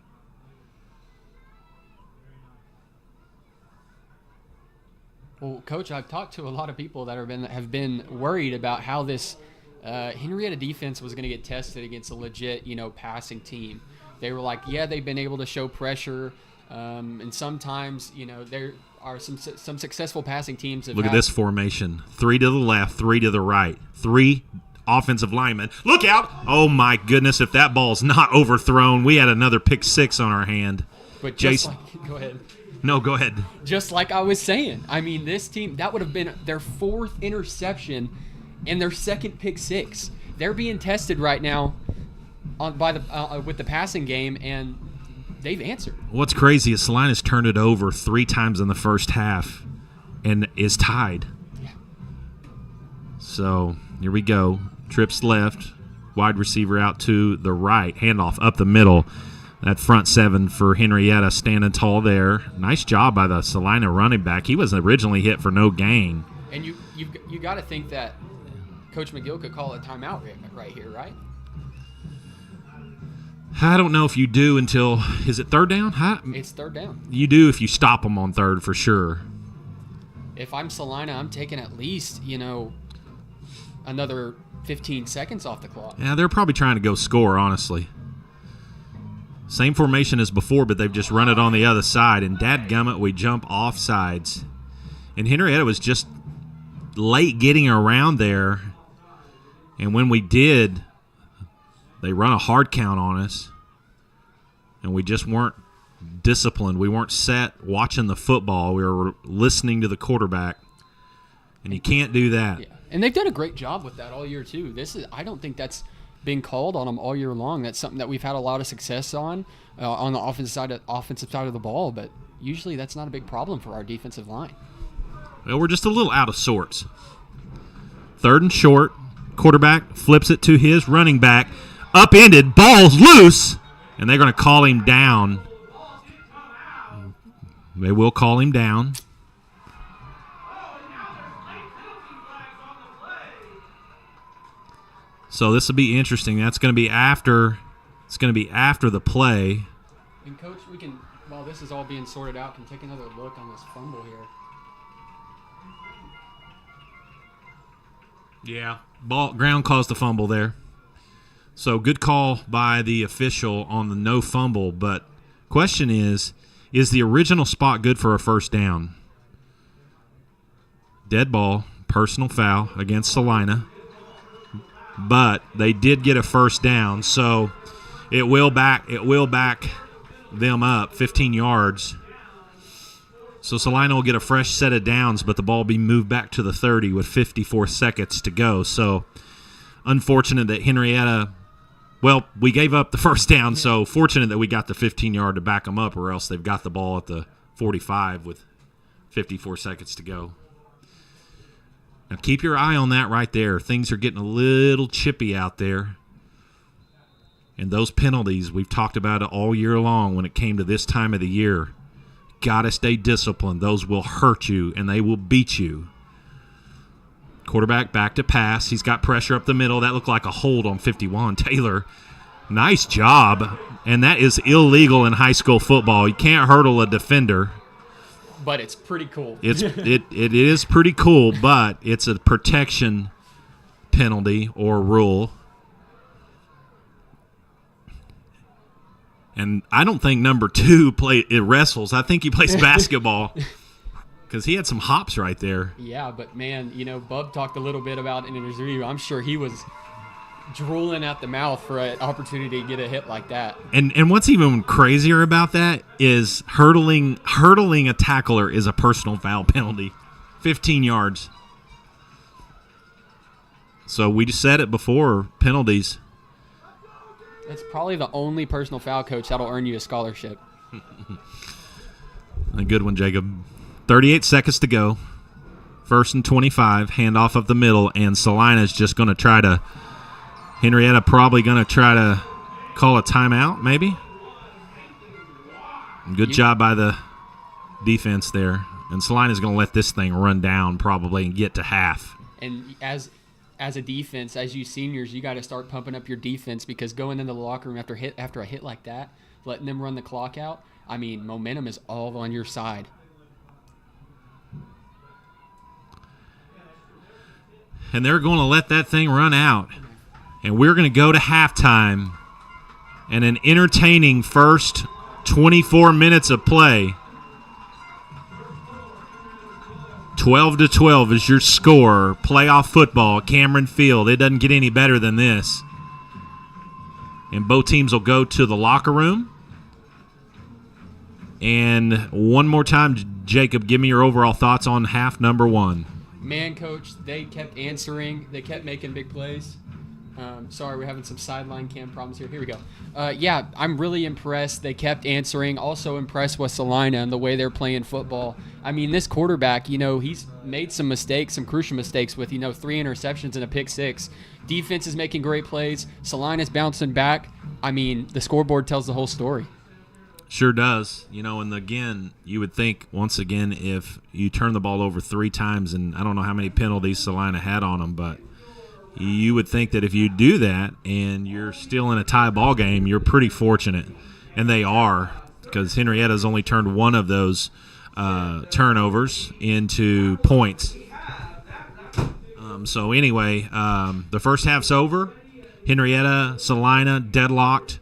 Well, Coach, I've talked to a lot of people that have been worried about how this Henryetta defense was going to get tested against a legit, passing team. They were like, yeah, they've been able to show pressure, and sometimes, there are some successful passing teams. Look at this formation: 3 to the left, 3 to the right, 3 offensive linemen. Look out! Oh my goodness! If that ball's not overthrown, we had another pick 6 on our hand. But Jason, go ahead. No, go ahead. Just like I was saying, I mean, this team, that would have been their 4th interception and their 2nd pick 6. They're being tested right now with the passing game, and they've answered. What's crazy is Salina's turned it over 3 times in the first half and is tied. Yeah. So here we go. Trips left, wide receiver out to the right, handoff up the middle. That front 7 for Henryetta standing tall there. Nice job by the Salina running back. He was originally hit for no gain. And you got to think that Coach McGill could call a timeout right here, right? I don't know if you do until – is it 3rd down? It's 3rd down. You do if you stop them on 3rd for sure. If I'm Salina, I'm taking at least, another 15 seconds off the clock. Yeah, they're probably trying to go score, honestly. Same formation as before, but they've just run it on the other side. And dadgummit, we jump off sides. And Henryetta was just late getting around there. And when we did, they run a hard count on us. And we just weren't disciplined. We weren't set watching the football. We were listening to the quarterback. And you can't do that. Yeah. And they've done a great job with that all year, too. I don't think that's being called on them all year long. That's something that we've had a lot of success on the offensive side of the ball, but usually that's not a big problem for our defensive line. Well, we're just a little out of sorts. 3rd and short. Quarterback flips it to his running back. Upended, ball's loose, and they're going to call him down. They will call him down. So this will be interesting. That's going to be after. It's going to be after the play. And Coach, we can, while this is all being sorted out, can take another look on this fumble here. Yeah, ground caused the fumble there. So good call by the official on the no fumble. But question is the original spot good for a first down? Dead ball, personal foul against Salina. But they did get a first down, so it will back them up 15 yards. So Salina will get a fresh set of downs, but the ball will be moved back to the 30 with 54 seconds to go. So unfortunate that Henryetta, well, we gave up the first down, so fortunate that we got the 15-yard to back them up, or else they've got the ball at the 45 with 54 seconds to go. Now keep your eye on that right there. Things are getting a little chippy out there. And those penalties, we've talked about it all year long when it came to this time of the year. Got to stay disciplined. Those will hurt you, and they will beat you. Quarterback back to pass. He's got pressure up the middle. That looked like a hold on 51. Taylor, nice job. And that is illegal in high school football. You can't hurdle a defender. But it's pretty cool. It is pretty cool, but it's a protection penalty or rule. And I don't think number 2 wrestles. I think he plays basketball because he had some hops right there. Yeah, but man, Bub talked a little bit about in his review. I'm sure he was drooling at the mouth for an opportunity to get a hit like that. And what's even crazier about that is hurdling a tackler is a personal foul penalty, 15 yards. So we just said it before, penalties. That's probably the only personal foul, coach, that'll earn you a scholarship. A good one, Jacob. 38 seconds to go. 1st and 25, handoff up the middle, and Salina's just going to try to – Henryetta probably going to try to call a timeout, maybe. Good job by the defense there. And Salina's going to let this thing run down probably and get to half. And as a defense, as you seniors, you got to start pumping up your defense because going into the locker room after a hit like that, letting them run the clock out, I mean, momentum is all on your side. And they're going to let that thing run out. And we're going to go to halftime and an entertaining first 24 minutes of play. 12-12 is your score. Playoff football, Cameron Field. It doesn't get any better than this. And both teams will go to the locker room. And one more time, Jacob, give me your overall thoughts on half number 1. Man, Coach, they kept answering. They kept making big plays. Sorry, we're having some sideline cam problems here. Here we go. Yeah, I'm really impressed. They kept answering. Also impressed with Salina and the way they're playing football. I mean, this quarterback, he's made some mistakes, some crucial mistakes with, 3 interceptions and a pick 6. Defense is making great plays. Salina's bouncing back. I mean, the scoreboard tells the whole story. Sure does. And again, you would think, once again, if you turn the ball over 3 times, and I don't know how many penalties Salina had on them, but you would think that if you do that and you're still in a tie ball game, you're pretty fortunate. And they are, because Henrietta's only turned one of those turnovers into points. So anyway, the first half's over. Henryetta, Salina, deadlocked.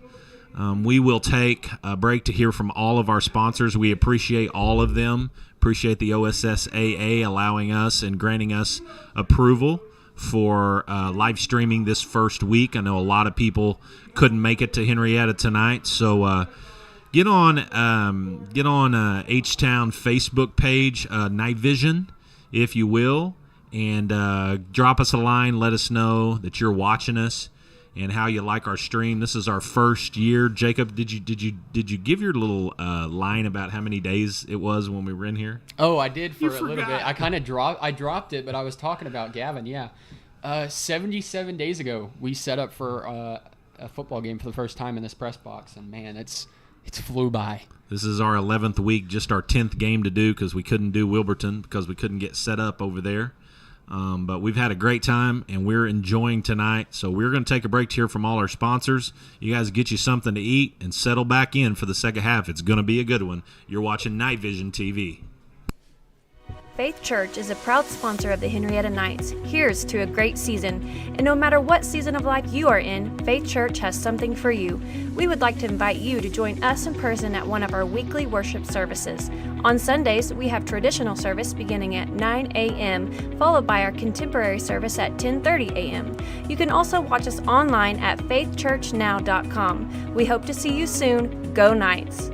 We will take a break to hear from all of our sponsors. We appreciate all of them. Appreciate the OSSAA allowing us and granting us approval for live streaming this first week. I know a lot of people couldn't make it to Henryetta tonight, so get on H-Town Facebook page, Night Vision, if you will, and drop us a line. Let us know that you're watching us and how you like our stream. This is our first year. Jacob, did you give your little line about how many days it was when we were in here? Oh, I did for a little bit. I kind of dropped it, but I was talking about Gavin. Yeah, 77 days ago we set up for a football game for the first time in this press box, and man, it's flew by. This is our 11th week, just our 10th game to do because we couldn't do Wilburton because we couldn't get set up over there. But we've had a great time, and we're enjoying tonight. So we're going to take a break to hear from all our sponsors. You guys get you something to eat and settle back in for the second half. It's going to be a good one. You're watching Night Vision TV. Faith Church is a proud sponsor of the Henryetta Knights. Here's to a great season. And no matter what season of life you are in, Faith Church has something for you. We would like to invite you to join us in person at one of our weekly worship services. On Sundays, we have traditional service beginning at 9 a.m., followed by our contemporary service at 10:30 a.m. You can also watch us online at faithchurchnow.com. We hope to see you soon. Go Knights!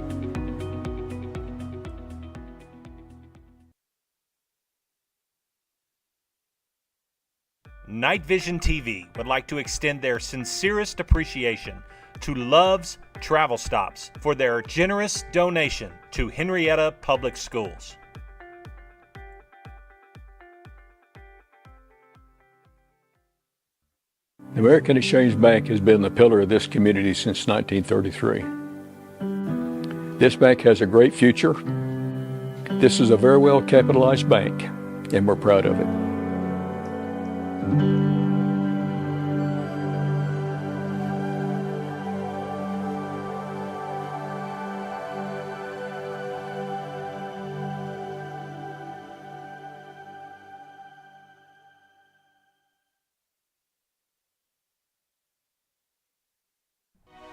Night Vision TV would like to extend their sincerest appreciation to Love's Travel Stops for their generous donation to Henryetta Public Schools. The American Exchange Bank has been the pillar of this community since 1933. This bank has a great future. This is a very well capitalized bank, and we're proud of it.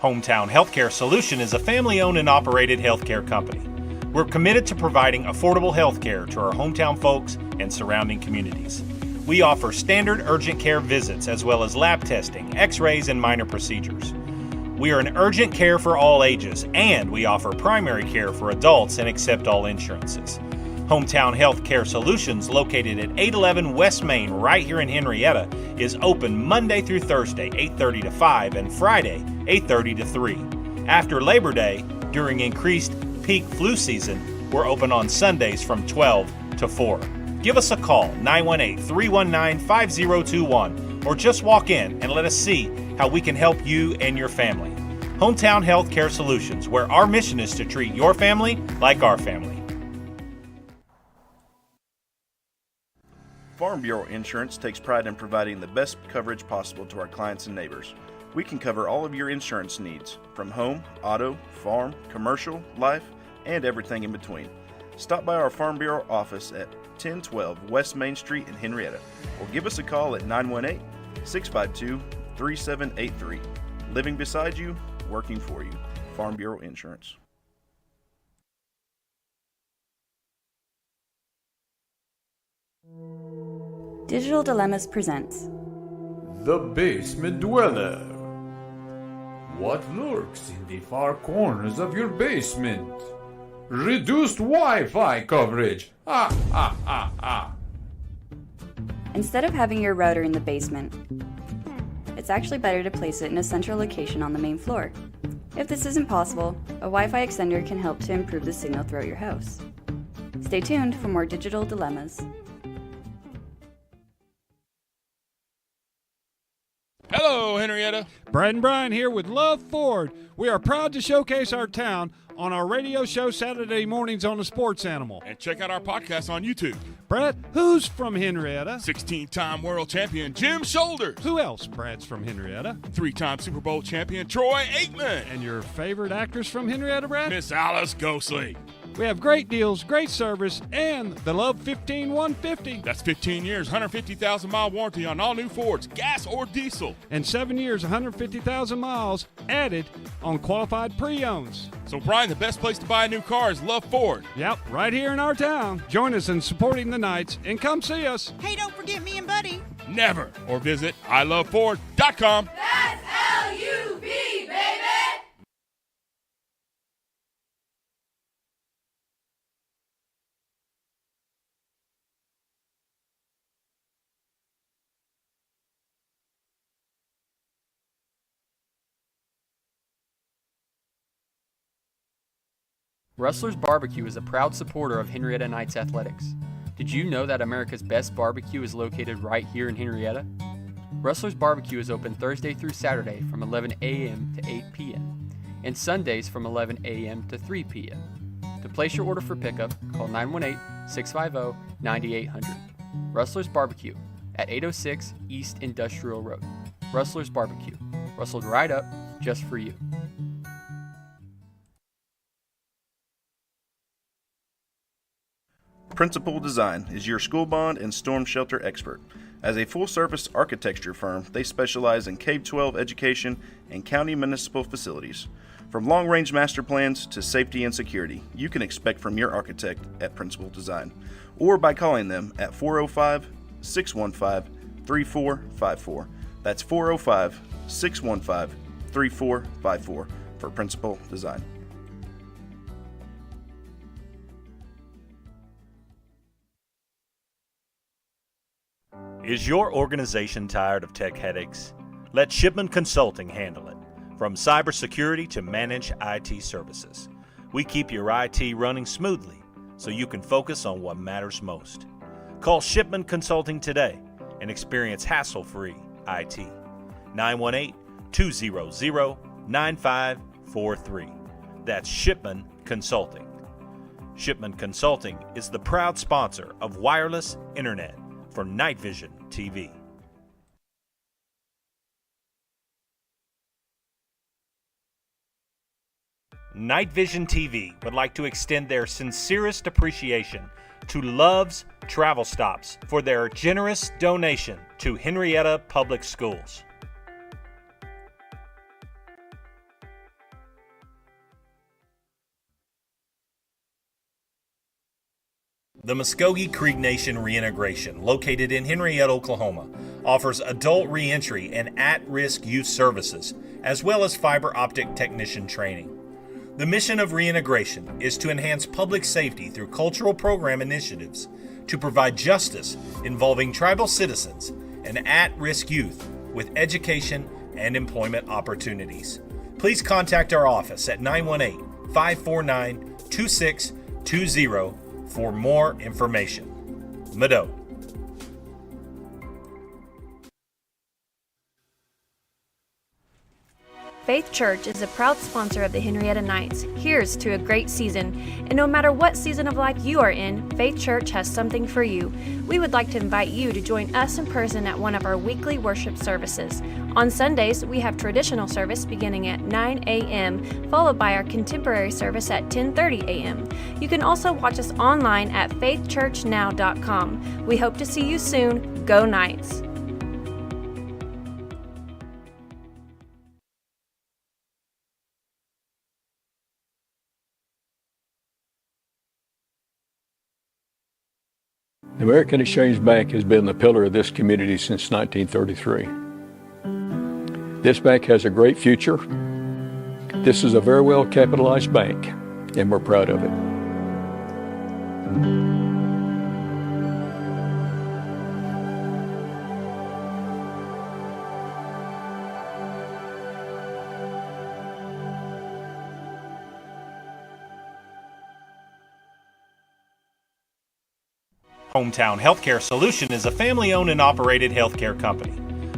Hometown Healthcare Solution is a family-owned and operated healthcare company. We're committed to providing affordable healthcare to our hometown folks and surrounding communities. We offer standard urgent care visits as well as lab testing, x-rays, and minor procedures. We are an urgent care for all ages, and we offer primary care for adults and accept all insurances. Hometown Healthcare Solutions, located at 811 West Main right here in Henryetta, is open Monday through Thursday, 8:30 to 5, and Friday, 8:30 to 3. After Labor Day, during increased peak flu season, we're open on Sundays from 12 to 4. Give us a call, 918-319-5021, or just walk in and let us see how we can help you and your family. Hometown Healthcare Solutions, where our mission is to treat your family like our family. Farm Bureau Insurance takes pride in providing the best coverage possible to our clients and neighbors. We can cover all of your insurance needs, from home, auto, farm, commercial, life, and everything in between. Stop by our Farm Bureau office at 1012 West Main Street in Henryetta, or give us a call at 918-652-3783. Living beside you, working for you. Farm Bureau Insurance. Digital Dilemmas presents The Basement Dweller. What lurks in the far corners of your basement? Reduced Wi-Fi coverage. Instead of having your router in the basement, it's actually better to place it in a central location on the main floor. If this isn't possible, a Wi-Fi extender can help to improve the signal throughout your house. Stay tuned for more Digital Dilemmas. Hello, Henryetta. Brad and Brian here with Love Ford. We are proud to showcase our town on our radio show Saturday mornings on the Sports Animal. And check out our podcast on YouTube. Brad, who's from Henryetta? 16-time world champion Jim Shoulders. Who else, Brad's from Henryetta? 3-time Super Bowl champion Troy Aikman. And your favorite actress from Henryetta, Brad? Miss Alice Ghostley. We have great deals, great service, and the Love 15-150. That's 15 years, 150,000-mile warranty on all new Fords, gas or diesel. And 7 years, 150,000 miles added on qualified pre-owns. So, Brian, the best place to buy a new car is Love Ford. Yep, right here in our town. Join us in supporting the Knights and come see us. Hey, don't forget me and Buddy. Never. Or visit iloveford.com. That's L-U-V, baby. Rustler's Barbecue is a proud supporter of Henryetta Knights Athletics. Did you know that America's best barbecue is located right here in Henryetta? Rustler's Barbecue is open Thursday through Saturday from 11 a.m. to 8 p.m. and Sundays from 11 a.m. to 3 p.m. To place your order for pickup, call 918-650-9800. Rustler's Barbecue at 806 East Industrial Road. Rustler's Barbecue. Rustled right up just for you. Principal Design is your school bond and storm shelter expert. As a full-service architecture firm, they specialize in K-12 education and county municipal facilities. From long-range master plans to safety and security, you can expect from your architect at Principal Design, or by calling them at 405-615-3454. That's 405-615-3454 for Principal Design. Is your organization tired of tech headaches? Let Shipman Consulting handle it. From cybersecurity to managed IT services, we keep your IT running smoothly so you can focus on what matters most. Call Shipman Consulting today and experience hassle-free IT. 918-200-9543. That's Shipman Consulting. Shipman Consulting is the proud sponsor of wireless internet for Night Vision TV. Night Vision TV would like to extend their sincerest appreciation to Love's Travel Stops for their generous donation to Henryetta Public Schools. The Muskogee Creek Nation Reintegration, located in Henryetta, Oklahoma, offers adult reentry and at-risk youth services, as well as fiber optic technician training. The mission of reintegration is to enhance public safety through cultural program initiatives, to provide justice involving tribal citizens and at-risk youth with education and employment opportunities. Please contact our office at 918-549-2620 for more information. Mado. Faith Church is a proud sponsor of the Henryetta Knights. Here's to a great season. And no matter what season of life you are in, Faith Church has something for you. We would like to invite you to join us in person at one of our weekly worship services. On Sundays, we have traditional service beginning at 9 a.m., followed by our contemporary service at 10:30 a.m. You can also watch us online at faithchurchnow.com. We hope to see you soon. Go Knights! The American Exchange Bank has been the pillar of this community since 1933. This bank has a great future. This is a very well capitalized bank, and we're proud of it. Hometown Healthcare Solution is a family-owned and operated healthcare company.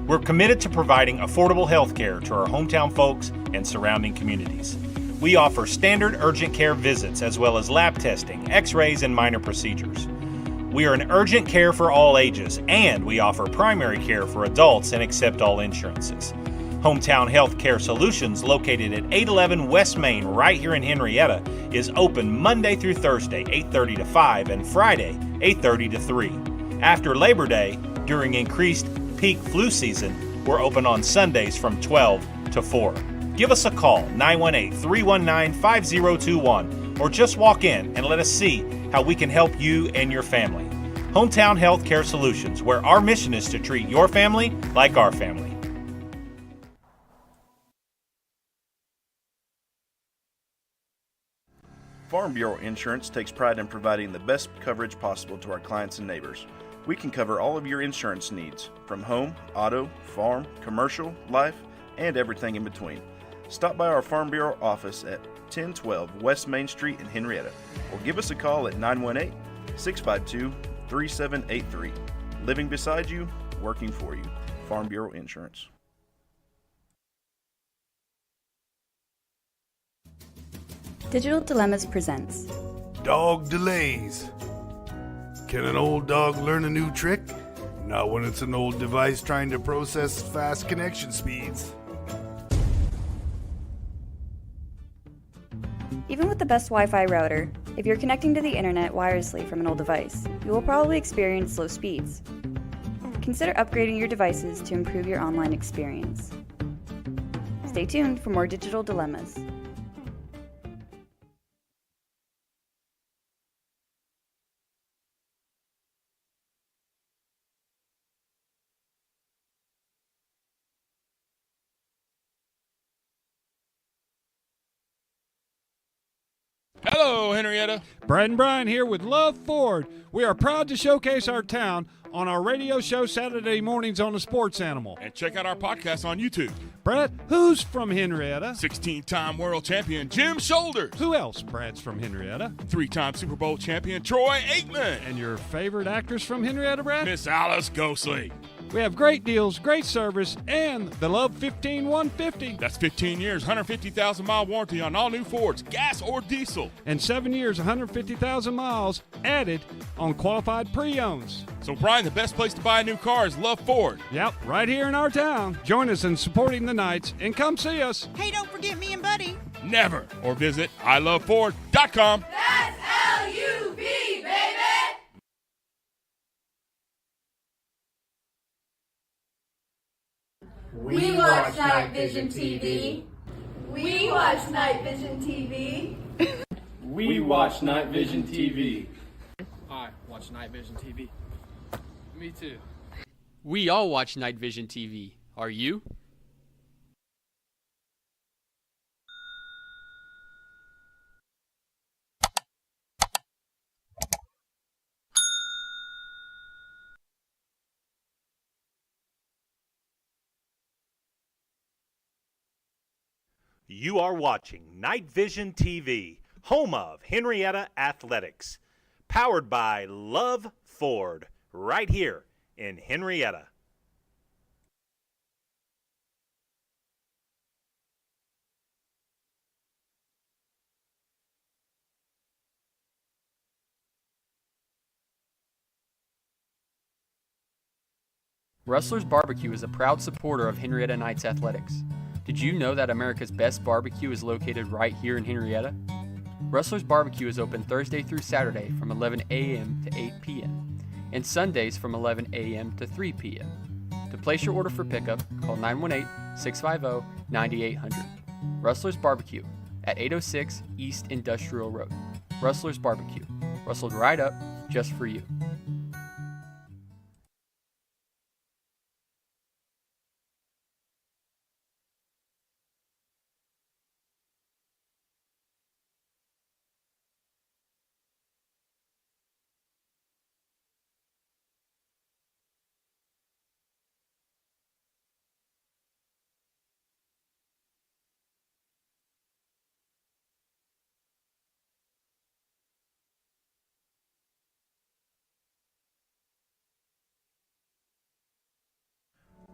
We're committed to providing affordable healthcare to our hometown folks and surrounding communities. We offer standard urgent care visits as well as lab testing, x-rays, and minor procedures. We are an urgent care for all ages, and we offer primary care for adults and accept all insurances. Hometown Healthcare Solutions, located at 811 West Main right here in Henryetta, is open Monday through Thursday, 8:30 to 5, and Friday, 8:30 to 3. After Labor Day, during increased peak flu season, we're open on Sundays from 12 to 4. Give us a call, 918-319-5021, or just walk in and let us see how we can help you and your family. Hometown Healthcare Solutions, where our mission is to treat your family like our family. Farm Bureau Insurance takes pride in providing the best coverage possible to our clients and neighbors. We can cover all of your insurance needs, from home, auto, farm, commercial, life, and everything in between. Stop by our Farm Bureau office at 1012 West Main Street in Henryetta, or give us a call at 918-652-3783. Living beside you, working for you. Farm Bureau Insurance. Digital Dilemmas presents Dog Delays. Can an old dog learn a new trick? Not when it's an old device trying to process fast connection speeds. Even with the best Wi-Fi router, if you're connecting to the internet wirelessly from an old device, you will probably experience slow speeds. Consider upgrading your devices to improve your online experience. Stay tuned for more Digital Dilemmas. Hello, Henryetta. Brad and Brian here with Love Ford. We are proud to showcase our town on our radio show Saturday mornings on the Sports Animal. And check out our podcast on YouTube. Brad, who's from Henryetta? 16-time world champion Jim Shoulders. Who else, Brad's from Henryetta? 3-time Super Bowl champion Troy Aikman. And your favorite actress from Henryetta, Brad? Miss Alice Ghostley. We have great deals, great service, and the Love 15-150. That's 15 years, 150,000-mile warranty on all new Fords, gas or diesel. And 7 years, 150,000 miles added on qualified pre-owns. So, Brian, the best place to buy a new car is Love Ford. Yep, right here in our town. Join us in supporting the Knights and come see us. Hey, don't forget me and Buddy. Never. Or visit iloveford.com. That's L-U-V, baby! We watch Night Vision TV. We watch Night Vision TV. We watch Night Vision TV. Hi, watch Night Vision TV. Me too. We all watch Night Vision TV. Are you? You are watching Night Vision TV, home of Henryetta Athletics, powered by Love Ford, right here in Henryetta. Rustler's Barbecue is a proud supporter of Henryetta Knights Athletics. Did you know that America's best barbecue is located right here in Henryetta? Rustler's Barbecue is open Thursday through Saturday from 11 a.m. to 8 p.m. and Sundays from 11 a.m. to 3 p.m. To place your order for pickup, call 918-650-9800. Rustler's Barbecue at 806 East Industrial Road. Rustler's Barbecue. Rustled right up just for you.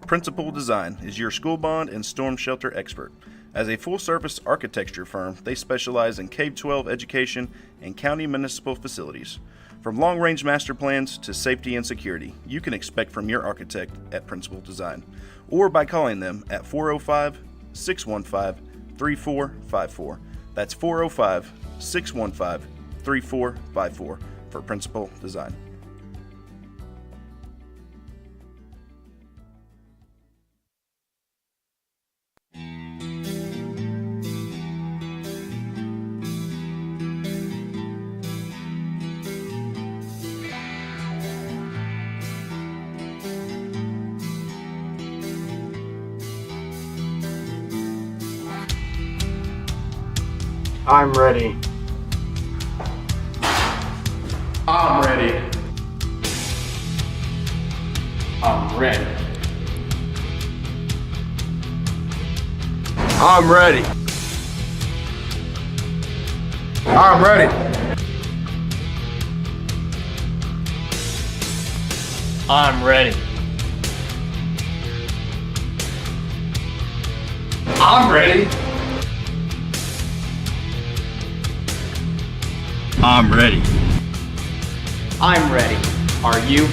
Principal Design is your school bond and storm shelter expert. As a full-service architecture firm, they specialize in K-12 education and county municipal facilities. From long-range master plans to safety and security, you can expect from your architect at Principal Design, or by calling them at 405-615-3454. That's 405-615-3454 for Principal Design. I'm ready. I'm ready. I'm ready. I'm ready. I'm ready. I'm ready. I'm ready. I'm ready. I'm ready. Are you?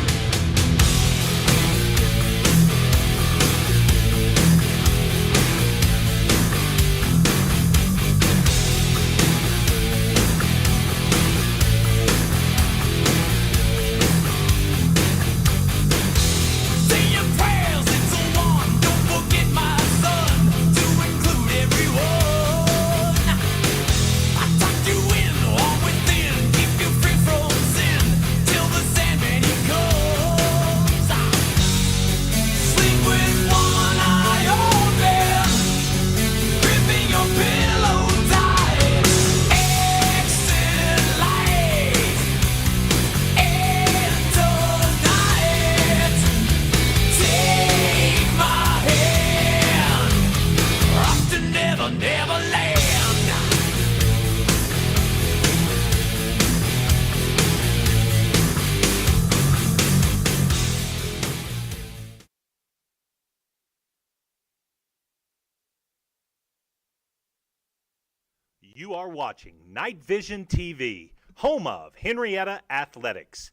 You are watching Night Vision TV, home of Henryetta Athletics,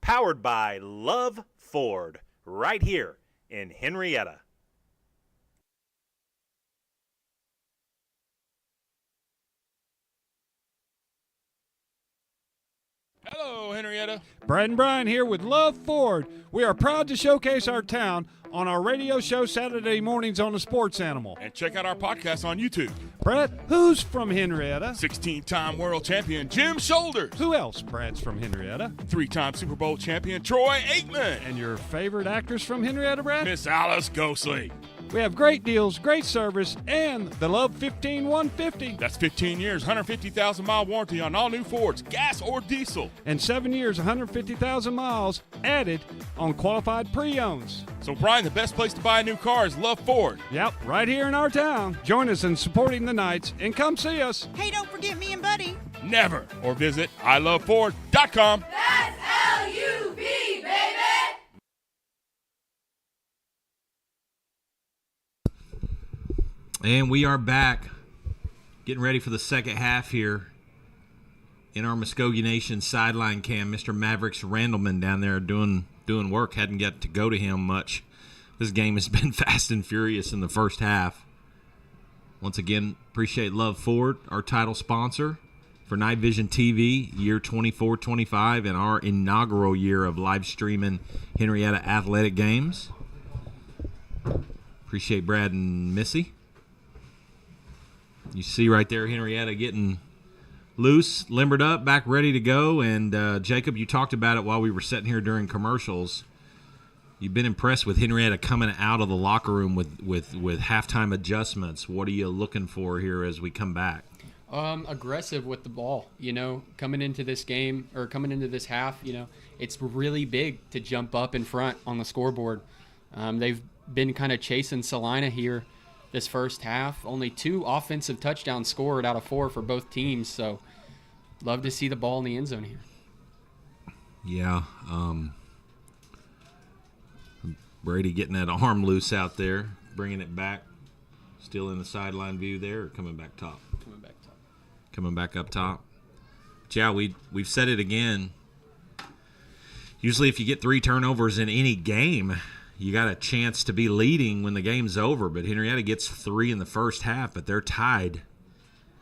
powered by Love Ford, right here in Henryetta. Hello, Henryetta. Brad and Brian here with Love Ford. We are proud to showcase our town on our radio show Saturday mornings on the Sports Animal. And check out our podcast on YouTube. Brett, who's from Henryetta? 16-time world champion Jim Shoulders. Who else, Brett's from Henryetta? 3-time Super Bowl champion Troy Aikman. And your favorite actress from Henryetta, Brett? Miss Alice Ghostley. We have great deals, great service, and the Love 15-150. That's 15 years, 150,000-mile warranty on all new Fords, gas or diesel. And 7 years, 150,000 miles added on qualified pre-owns. So, Brian, the best place to buy a new car is Love Ford. Yep, right here in our town. Join us in supporting the Knights and come see us. Hey, don't forget me and Buddy. Never. Or visit iloveford.com. That's L-U-V, baby! And we are back, getting ready for the second half here in our Muskogee Nation sideline cam. Mr. Mavericks Randleman down there doing work. Hadn't got to go to him much. This game has been fast and furious in the first half. Once again, appreciate Love Ford, our title sponsor for Night Vision TV, year 24-25, and our inaugural year of live streaming Henryetta athletic games. Appreciate Brad and Missy. You see right there Henryetta getting loose, limbered up, back ready to go. And, Jacob, you talked about it while we were sitting here during commercials. You've been impressed with Henryetta coming out of the locker room with halftime adjustments. What are you looking for here as we come back? Aggressive with the ball. Coming into this game or coming into this half, it's really big to jump up in front on the scoreboard. They've been kind of chasing Salina here this first half. Only 2 offensive touchdowns scored out of 4 for both teams, so love to see the ball in the end zone here. Yeah. Brady getting that arm loose out there, bringing it back. Still in the sideline view there, or coming back top? Coming back top. Coming back up top. But yeah, we've said it again. Usually if you get 3 turnovers in any game, you got a chance to be leading when the game's over, but Henryetta gets 3 in the first half, but they're tied.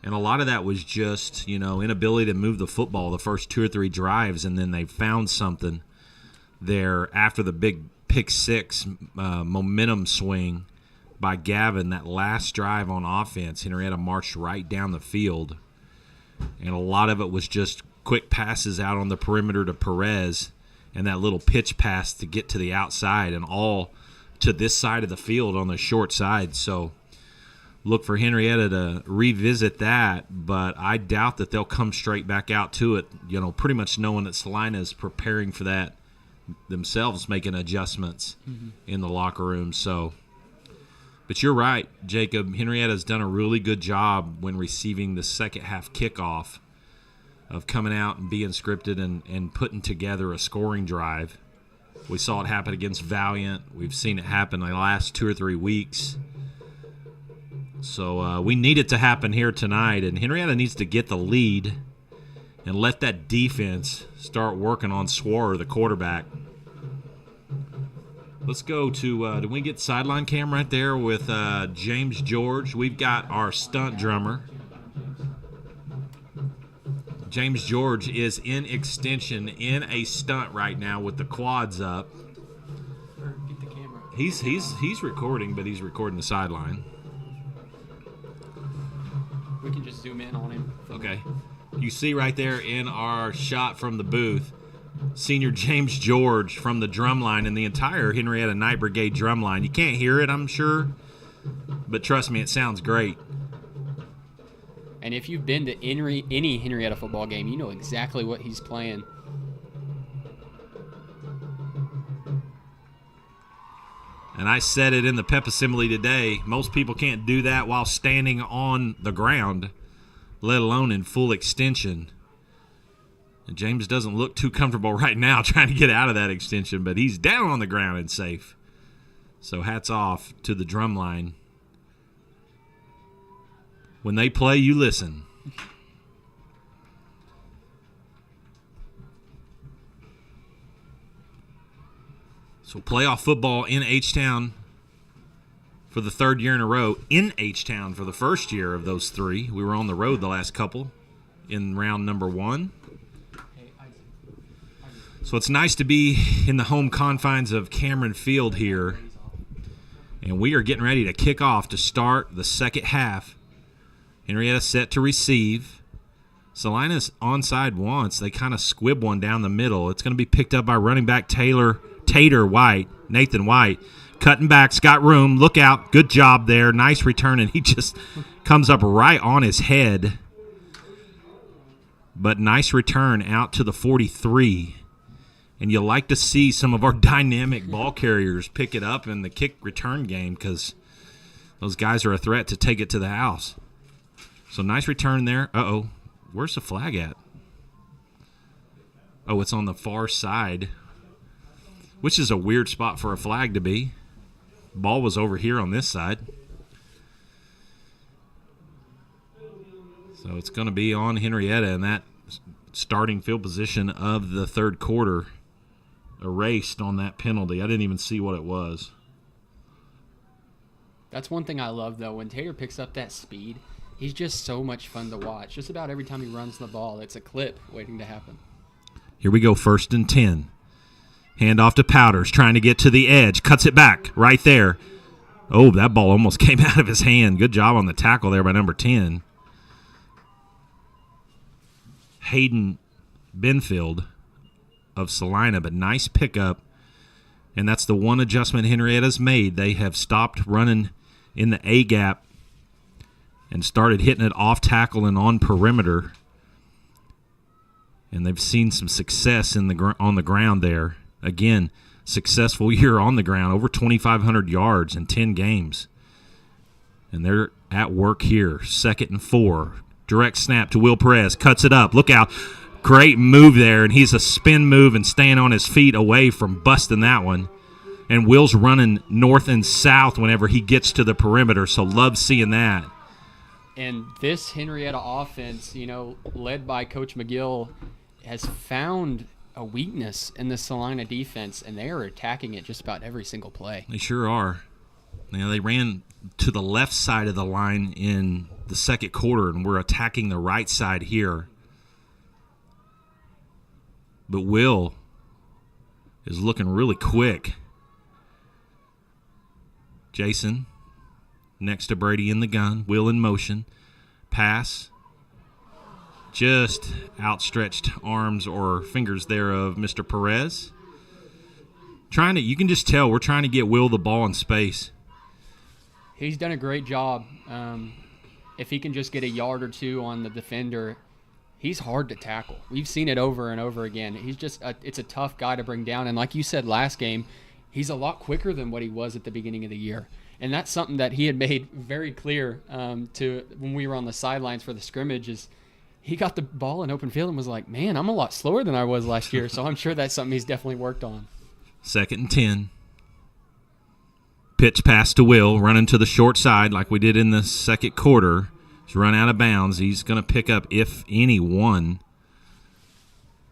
And a lot of that was just, inability to move the football the first 2 or 3 drives, and then they found something there after the big pick 6 momentum swing by Gavin. That last drive on offense, Henryetta marched right down the field, and a lot of it was just quick passes out on the perimeter to Perez, and that little pitch pass to get to the outside, and all to this side of the field on the short side. So look for Henryetta to revisit that, but I doubt that they'll come straight back out to it, pretty much knowing that Salina is preparing for that themselves, making adjustments in the locker room. So, but you're right, Jacob. Henrietta's done a really good job when receiving the second half kickoff of coming out and being scripted and putting together a scoring drive. We saw it happen against Valiant. We've seen it happen the last 2 or 3 weeks. So we need it to happen here tonight, and Henryetta needs to get the lead and let that defense start working on Swar, the quarterback. Let's go to, did we get sideline cam right there with James George? We've got our stunt drummer. James George is in extension in a stunt right now with the quads up. Get the camera. He's recording, but he's recording the sideline. We can just zoom in on him. Okay. You see right there in our shot from the booth, Senior James George from the drum line and the entire Henryetta Night Brigade drum line. You can't hear it, I'm sure, but trust me, it sounds great. And if you've been to any Henryetta football game, you know exactly what he's playing. And I said it in the pep assembly today, most people can't do that while standing on the ground, let alone in full extension. And James doesn't look too comfortable right now trying to get out of that extension, but he's down on the ground and safe. So hats off to the drum line. When they play, you listen. So playoff football in H-Town for the 3rd year in a row. In H-Town for the first year of those 3. We were on the road the last couple in round number 1. So it's nice to be in the home confines of Cameron Field here. And we are getting ready to kick off to start the second half Henryetta set to receive. Salina's onside once. They kind of squib one down the middle. It's going to be picked up by running back Nathan White. Cutting back's got room. Look out. Good job there. Nice return, and he just comes up right on his head. But nice return out to the 43. And you like to see some of our dynamic ball carriers pick it up in the kick return game because those guys are a threat to take it to the house. So nice return there. Uh-oh. Where's the flag at? Oh, it's on the far side, which is a weird spot for a flag to be. Ball was over here on this side. So it's going to be on Henryetta, and that starting field position of the third quarter erased on that penalty. I didn't even see what it was. That's one thing I love, though. When Taylor picks up that speed, he's just so much fun to watch. Just about every time he runs the ball, it's a clip waiting to happen. Here we go, 1st and 10. Hand off to Powders, trying to get to the edge. Cuts it back right there. Oh, that ball almost came out of his hand. Good job on the tackle there by number 10. Hayden Benfield of Salina, but nice pickup. And that's the one adjustment Henrietta's made. They have stopped running in the A-gap and started hitting it off tackle and on perimeter. And they've seen some success on the ground there. Again, successful year on the ground, over 2,500 yards in 10 games. And they're at work here. 2nd and 4. Direct snap to Will Perez. Cuts it up. Look out. Great move there, and he's a spin move and staying on his feet away from busting that one. And Will's running north and south whenever he gets to the perimeter, so love seeing that. And this Henryetta offense, led by Coach McGill, has found a weakness in the Salina defense, and they are attacking it just about every single play. They sure are. They ran to the left side of the line in the second quarter, and we're attacking the right side here. But Will is looking really quick. Jason next to Brady in the gun. Will in motion. Pass. Just outstretched arms or fingers there of Mr. Perez. You can just tell we're trying to get Will the ball in space. He's done a great job. If he can just get a yard or two on the defender, he's hard to tackle. We've seen it over and over again. He's just it's a tough guy to bring down. And like you said last game, he's a lot quicker than what he was at the beginning of the year. And that's something that he had made very clear to when we were on the sidelines for the scrimmage is he got the ball in open field and was like, man, I'm a lot slower than I was last year. So I'm sure that's something he's definitely worked on. 2nd and 10. Pitch pass to Will, running to the short side like we did in the second quarter. He's run out of bounds. He's going to pick up, if any, one.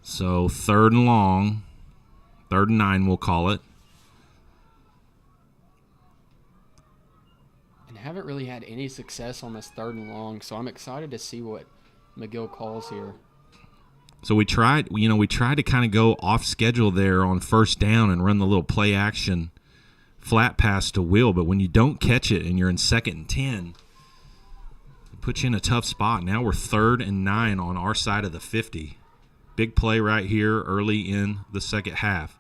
So 3rd and long. 3rd and 9, we'll call it. And haven't really had any success on this 3rd and long, so I'm excited to see what McGill calls here. So we tried to kind of go off schedule there on 1st down and run the little play action flat pass to Will, but when you don't catch it and you're in 2nd and 10, it puts you in a tough spot. Now we're 3rd and 9 on our side of the 50. Big play right here early in the second half.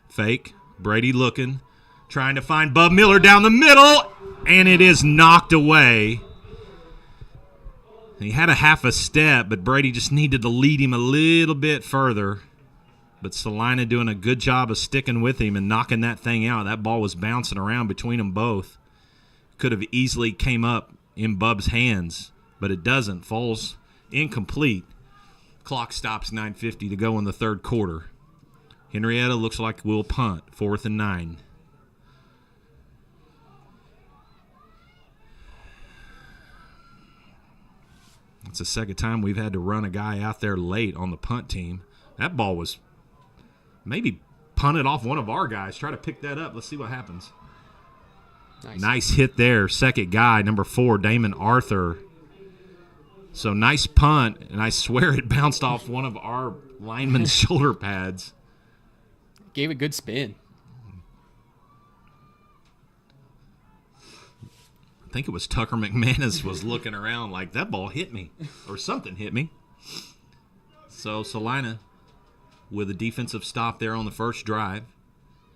Fake, Brady looking, trying to find Bub Miller down the middle, and it is knocked away. He had a half a step, but Brady just needed to lead him a little bit further. But Salina doing a good job of sticking with him and knocking that thing out. That ball was bouncing around between them both. Could have easily came up in Bub's hands, but it doesn't. Falls incomplete. Clock stops 9:50 to go in the third quarter. Henryetta looks like we'll punt. 4th and 9. It's the second time we've had to run a guy out there late on the punt team. That ball was maybe punted off one of our guys. Try to pick that up. Let's see what happens. Nice hit there. Second guy, number 4, Damon Arthur. So nice punt, and I swear it bounced off one of our linemen's shoulder pads. Gave a good spin. think it was Tucker McManus was looking around like, that ball hit me, or something hit me. So Salina, with a defensive stop there on the first drive,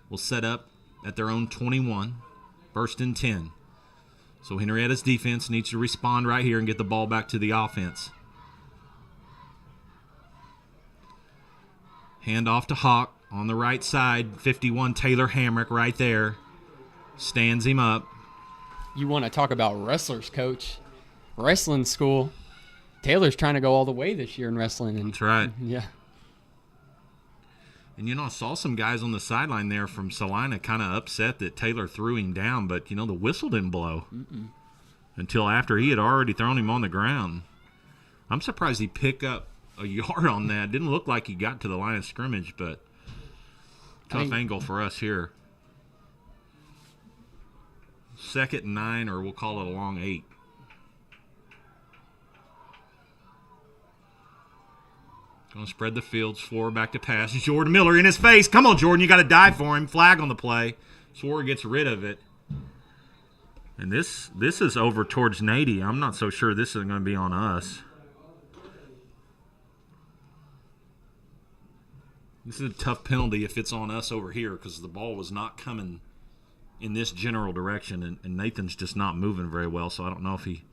will set up at their own 21, 1st and 10. So Henrietta's defense needs to respond right here and get the ball back to the offense. Hand off to Hawk on the right side. 51, Taylor Hamrick right there. Stands him up. You want to talk about wrestlers, coach. Wrestling school. Taylor's trying to go all the way this year in wrestling. And, that's right. Yeah. And, I saw some guys on the sideline there from Salina kind of upset that Taylor threw him down, but, the whistle didn't blow until after he had already thrown him on the ground. I'm surprised he picked up a yard on that. Didn't look like he got to the line of scrimmage, but tough angle for us here. 2nd and 9, or we'll call it a long 8. Going to spread the field. Swore back to pass. Jordan Miller in his face. Come on, Jordan. You got to dive for him. Flag on the play. Swore gets rid of it. And this is over towards Nady. I'm not so sure this is going to be on us. This is a tough penalty if it's on us over here because the ball was not coming in this general direction, and Nathan's just not moving very well, so I don't know if he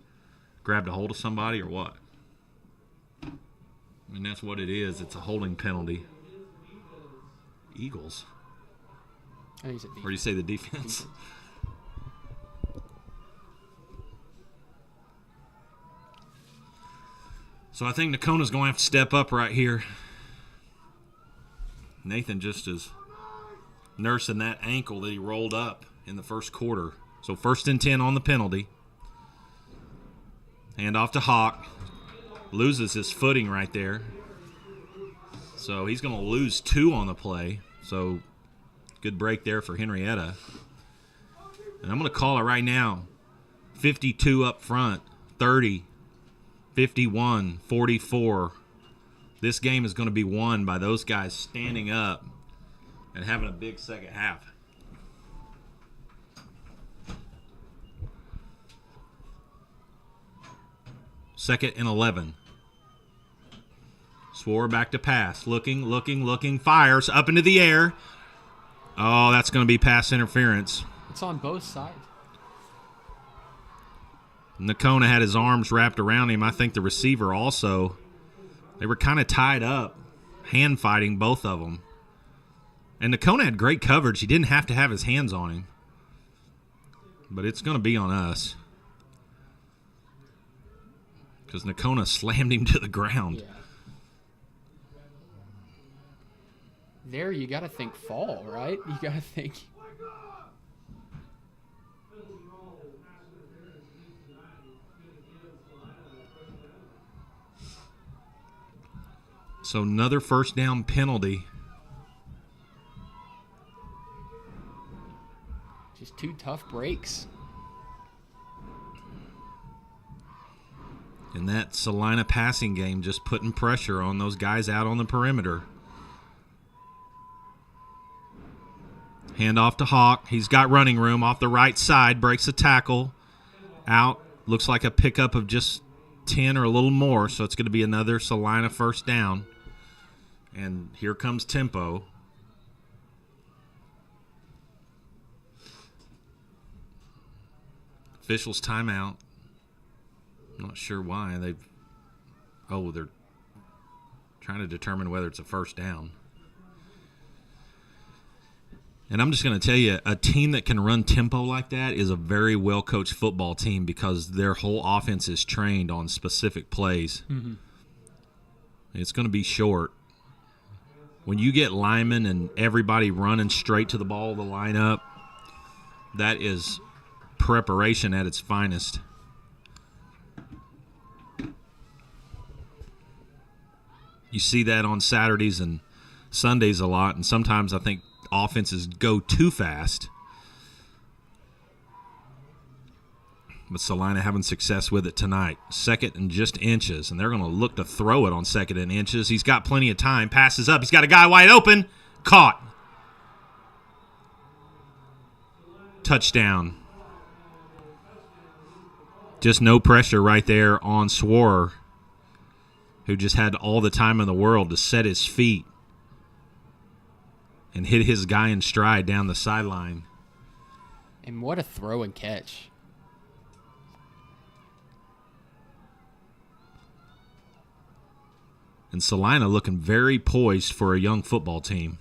grabbed a hold of somebody or what. And that's what it is. It's a holding penalty. Eagles. I think it's a defense. Or do you say the defense? So I think Nakona's going to have to step up right here. Nathan just is nursing that ankle that he rolled up in the first quarter. So 1st and 10 on the penalty. Hand off to Hawk. Loses his footing right there. So he's going to lose 2 on the play. So good break there for Henryetta. And I'm going to call it right now. 52 up front, 30, 51, 44. This game is going to be won by those guys standing up and having a big second half. Second and 11. Swore back to pass. Looking. Fires up into the air. Oh, that's going to be pass interference. It's on both sides. Nakona had his arms wrapped around him. I think the receiver also. They were kind of tied up, hand fighting, both of them. And Nakona had great coverage. He didn't have to have his hands on him. But it's going to be on us. Because Nakona slammed him to the ground. Yeah. There, you got to think fall, right? You got to think. So another first down penalty. Just 2 tough breaks. And that Salina passing game just putting pressure on those guys out on the perimeter. Hand off to Hawk. He's got running room off the right side. Breaks a tackle. Out. Looks like a pickup of just 10 or a little more. So it's going to be another Salina first down. And here comes tempo. Officials timeout. I'm not sure why. They're trying to determine whether it's a first down. And I'm just going to tell you, a team that can run tempo like that is a very well-coached football team because their whole offense is trained on specific plays. Mm-hmm. It's going to be short. When you get linemen and everybody running straight to the ball, the lineup, that is preparation at its finest. You see that on Saturdays and Sundays a lot, and sometimes I think offenses go too fast. But Salina having success with it tonight. 2nd and just inches, and they're going to look to throw it on 2nd and inches. He's got plenty of time. Passes up. He's got a guy wide open. Caught. Touchdown. Just no pressure right there on Swarer, who just had all the time in the world to set his feet and hit his guy in stride down the sideline. And what a throw and catch. And Salina looking very poised for a young football team.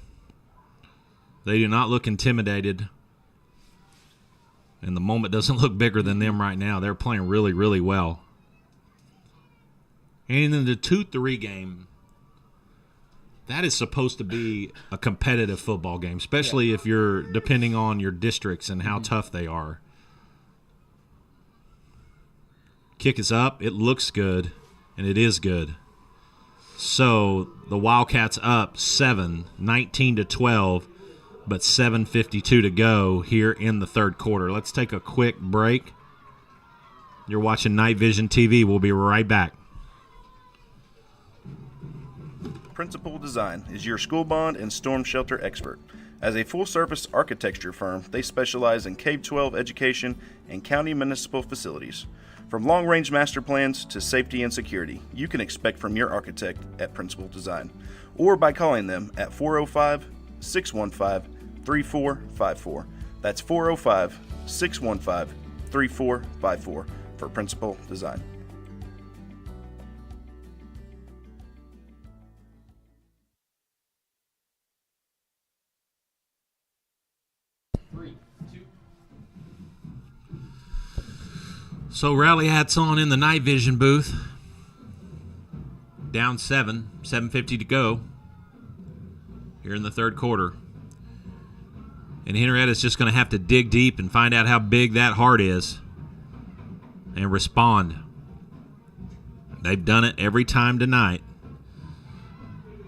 They do not look intimidated. And the moment doesn't look bigger than them right now. They're playing really, really well. And in the 2-3 game, that is supposed to be a competitive football game, especially if you're depending on your districts and how tough they are. Kick is up. It looks good, and it is good. So the Wildcats up 7, 19-12, but 7:52 to go here in the third quarter. Let's take a quick break. You're watching Night Vision TV. We'll be right back. Principal Design is your school bond and storm shelter expert. As a full-service architecture firm, they specialize in K-12 education and county municipal facilities. From long-range master plans to safety and security, you can expect from your architect at Principal Design, or by calling them at 405-615-3454. That's 405-615-3454 for Principal Design. So Rally hats on in the Night Vision booth. Down 7:50 to go here in the third quarter. And Henrietta's just going to have to dig deep and find out how big that heart is and respond. They've done it every time tonight.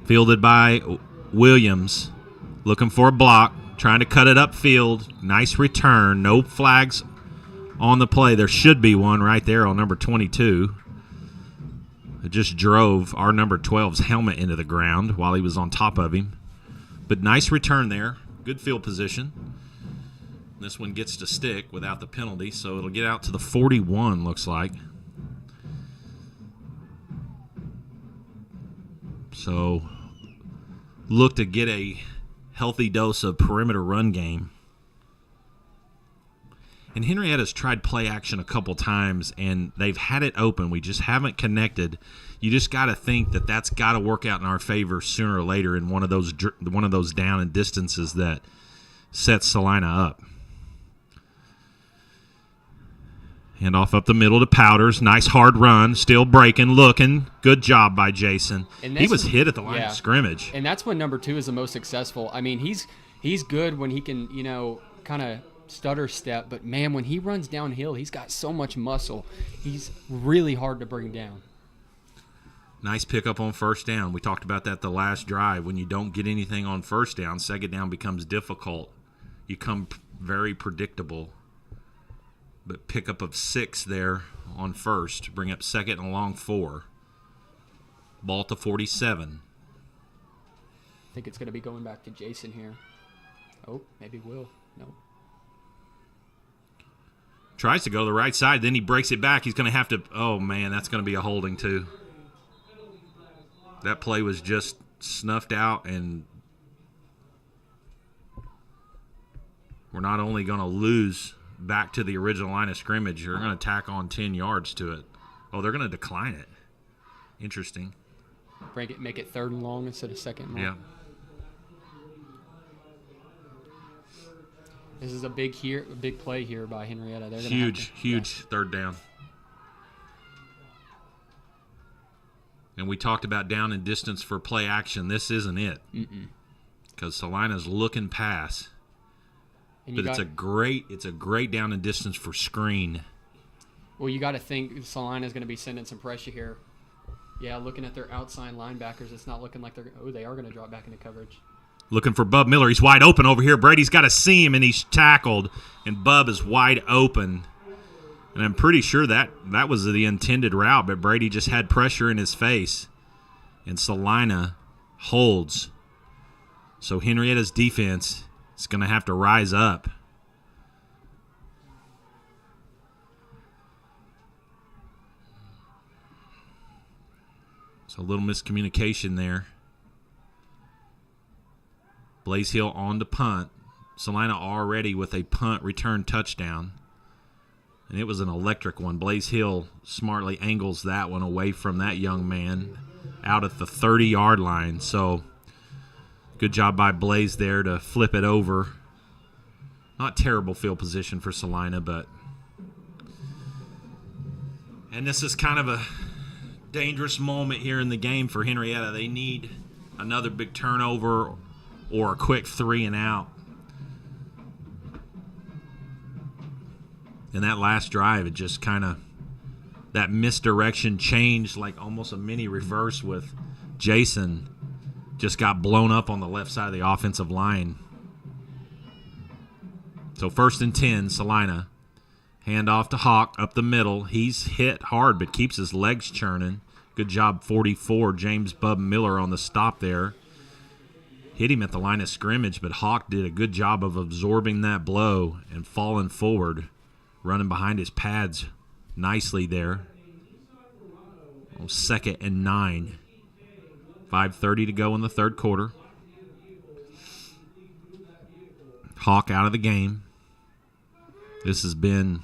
Fielded by Williams, looking for a block, trying to cut it upfield. Nice return, no flags on the play. There should be one right there on number 22. It just drove our number 12's helmet into the ground while he was on top of him. But nice return there. Good field position. This one gets to stick without the penalty, so it'll get out to the 41, looks like. So look to get a healthy dose of perimeter run game. And Henrietta's tried play action a couple times, and they've had it open. We just haven't connected. You just got to think that that's got to work out in our favor sooner or later in one of those down and distances that sets Salina up. Hand off up the middle to Powders. Nice hard run. Still breaking, looking. Good job by Jason. He was hit at the line of scrimmage. And that's when number 2 is the most successful. I mean, he's good when he can, kind of stutter step, but man, when he runs downhill, he's got so much muscle. He's really hard to bring down. Nice pickup on first down. We talked about that the last drive. When you don't get anything on first down, second down becomes difficult. You come very predictable. But pickup of 6 there on first. Bring up second and a long 4. Ball to 47. I think it's going to be going back to Jason here. Oh, maybe will. No. Tries to go to the right side, then he breaks it back. He's going to have to – oh, man, that's going to be a holding too. That play was just snuffed out, and we're not only going to lose back to the original line of scrimmage, you're going to tack on 10 yards to it. Oh, they're going to decline it. Interesting. Make it third and long instead of second and long. Yeah. This is a big play here by Henrietta. They're Huge third down. And we talked about down and distance for play action. This isn't it. Because Salina's looking pass. But it's a great down and distance for screen. Well, you got to think Salina's going to be sending some pressure here. Yeah, looking at their outside linebackers, it's not looking like they are going to drop back into coverage. Looking for Bub Miller. He's wide open over here. Brady's got to see him, and he's tackled. And Bub is wide open. And I'm pretty sure that was the intended route, but Brady just had pressure in his face. And Salina holds. So Henrietta's defense is going to have to rise up. So a little miscommunication there. Blaze Hill on to punt. Salina already with a punt return touchdown. And it was an electric one. Blaze Hill smartly angles that one away from that young man out at the 30-yard line. So good job by Blaze there to flip it over. Not terrible field position for Salina, but... And this is kind of a dangerous moment here in the game for Henryetta. They need another big turnover or a quick 3 and out. And that last drive, it just kind of, that misdirection changed like almost a mini reverse with Jason. Just got blown up on the left side of the offensive line. So 1st and 10, Salina. Hand off to Hawk up the middle. He's hit hard but keeps his legs churning. Good job, 44, James Bub Miller on the stop there. Hit him at the line of scrimmage, but Hawk did a good job of absorbing that blow and falling forward, running behind his pads nicely there. 2nd and 9. 5:30 to go in the third quarter. Hawk out of the game. This has been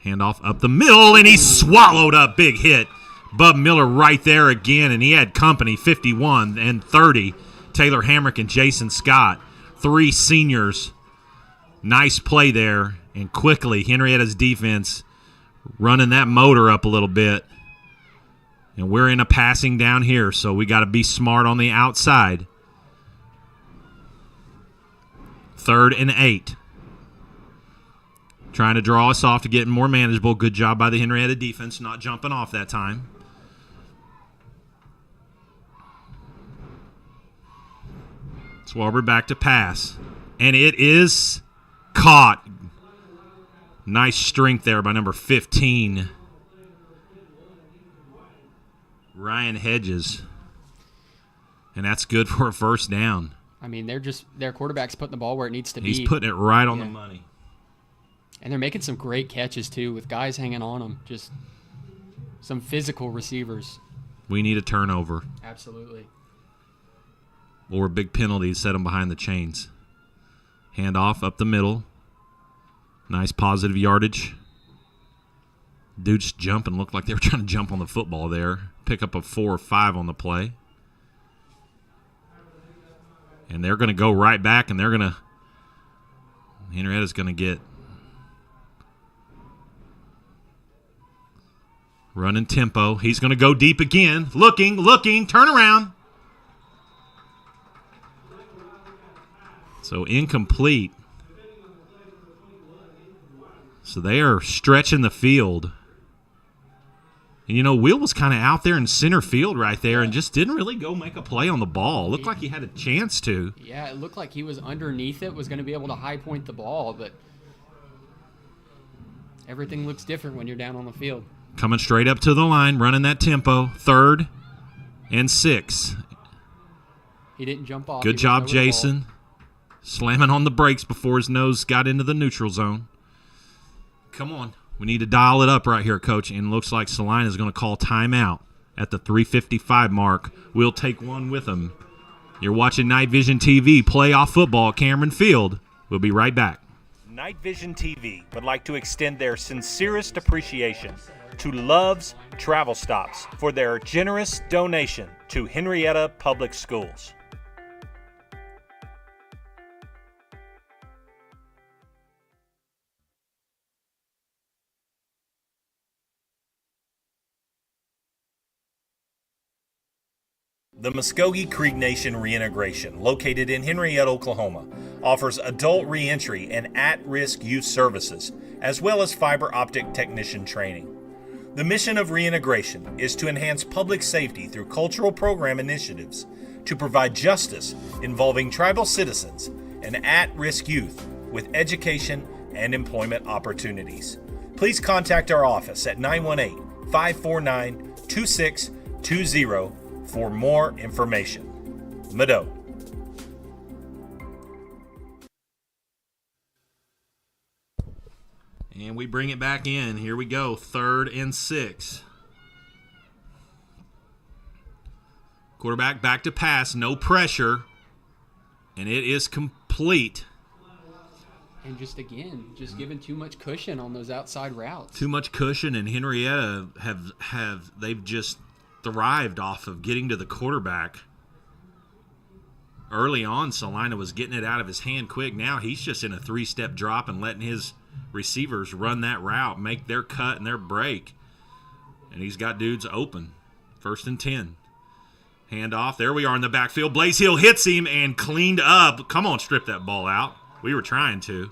handoff up the middle, and he swallowed a big hit. Bub Miller right there again, and he had company, 51 and 30. Taylor Hamrick and Jason Scott, 3 seniors. Nice play there, and quickly Henrietta's defense running that motor up a little bit. And we're in a passing down here, so we got to be smart on the outside. 3rd and 8. Trying to draw us off to get more manageable. Good job by the Henryetta defense, not jumping off that time. Swaber back to pass. And it is caught. Nice strength there by number 15. Ryan Hedges. And that's good for a first down. I mean, their quarterback's putting the ball where it needs to be. He's putting it right on the money. And they're making some great catches, too, with guys hanging on them. Just some physical receivers. We need a turnover. Absolutely. Or a big penalty to set them behind the chains. Hand off up the middle. Nice positive yardage. Dudes jumping. Looked like they were trying to jump on the football there. Pick up a 4 or 5 on the play. And they're going to go right back, and they're going to... Henrietta's going to get... Running tempo. He's going to go deep again. Looking, turn around. So incomplete. So they are stretching the field. And, you know, Will was kind of out there in center field right there and just didn't really go make a play on the ball. Looked like he had a chance to. Yeah, it looked like he was underneath it, was going to be able to high point the ball, but everything looks different when you're down on the field. Coming straight up to the line, running that tempo. 3rd and 6. He didn't jump off. Good job, Jason. Slamming on the brakes before his nose got into the neutral zone. Come on. We need to dial it up right here, Coach. And looks like Salina is going to call timeout at the 3:55 mark. We'll take one with him. You're watching Night Vision TV playoff football at Cameron Field. We'll be right back. Night Vision TV would like to extend their sincerest appreciation to Love's Travel Stops for their generous donation to Henryetta Public Schools. The Muskogee Creek Nation Reintegration, located in Henryetta, Oklahoma, offers adult reentry and at-risk youth services, as well as fiber optic technician training. The mission of reintegration is to enhance public safety through cultural program initiatives, to provide justice involving tribal citizens and at-risk youth with education and employment opportunities. Please contact our office at 918-549-2620 for more information. Mado. And we bring it back in. Here we go. 3rd and 6. Quarterback back to pass, no pressure, and it is complete. And just giving too much cushion on those outside routes. Too much cushion, and Henryetta they've just thrived off of getting to the quarterback. Early on, Salina was getting it out of his hand quick. Now he's just in a 3-step drop and letting his receivers run that route, make their cut and their break. And he's got dudes open. 1st and 10. Handoff. There we are in the backfield. Blaze Hill hits him and cleaned up. Come on, strip that ball out. We were trying to.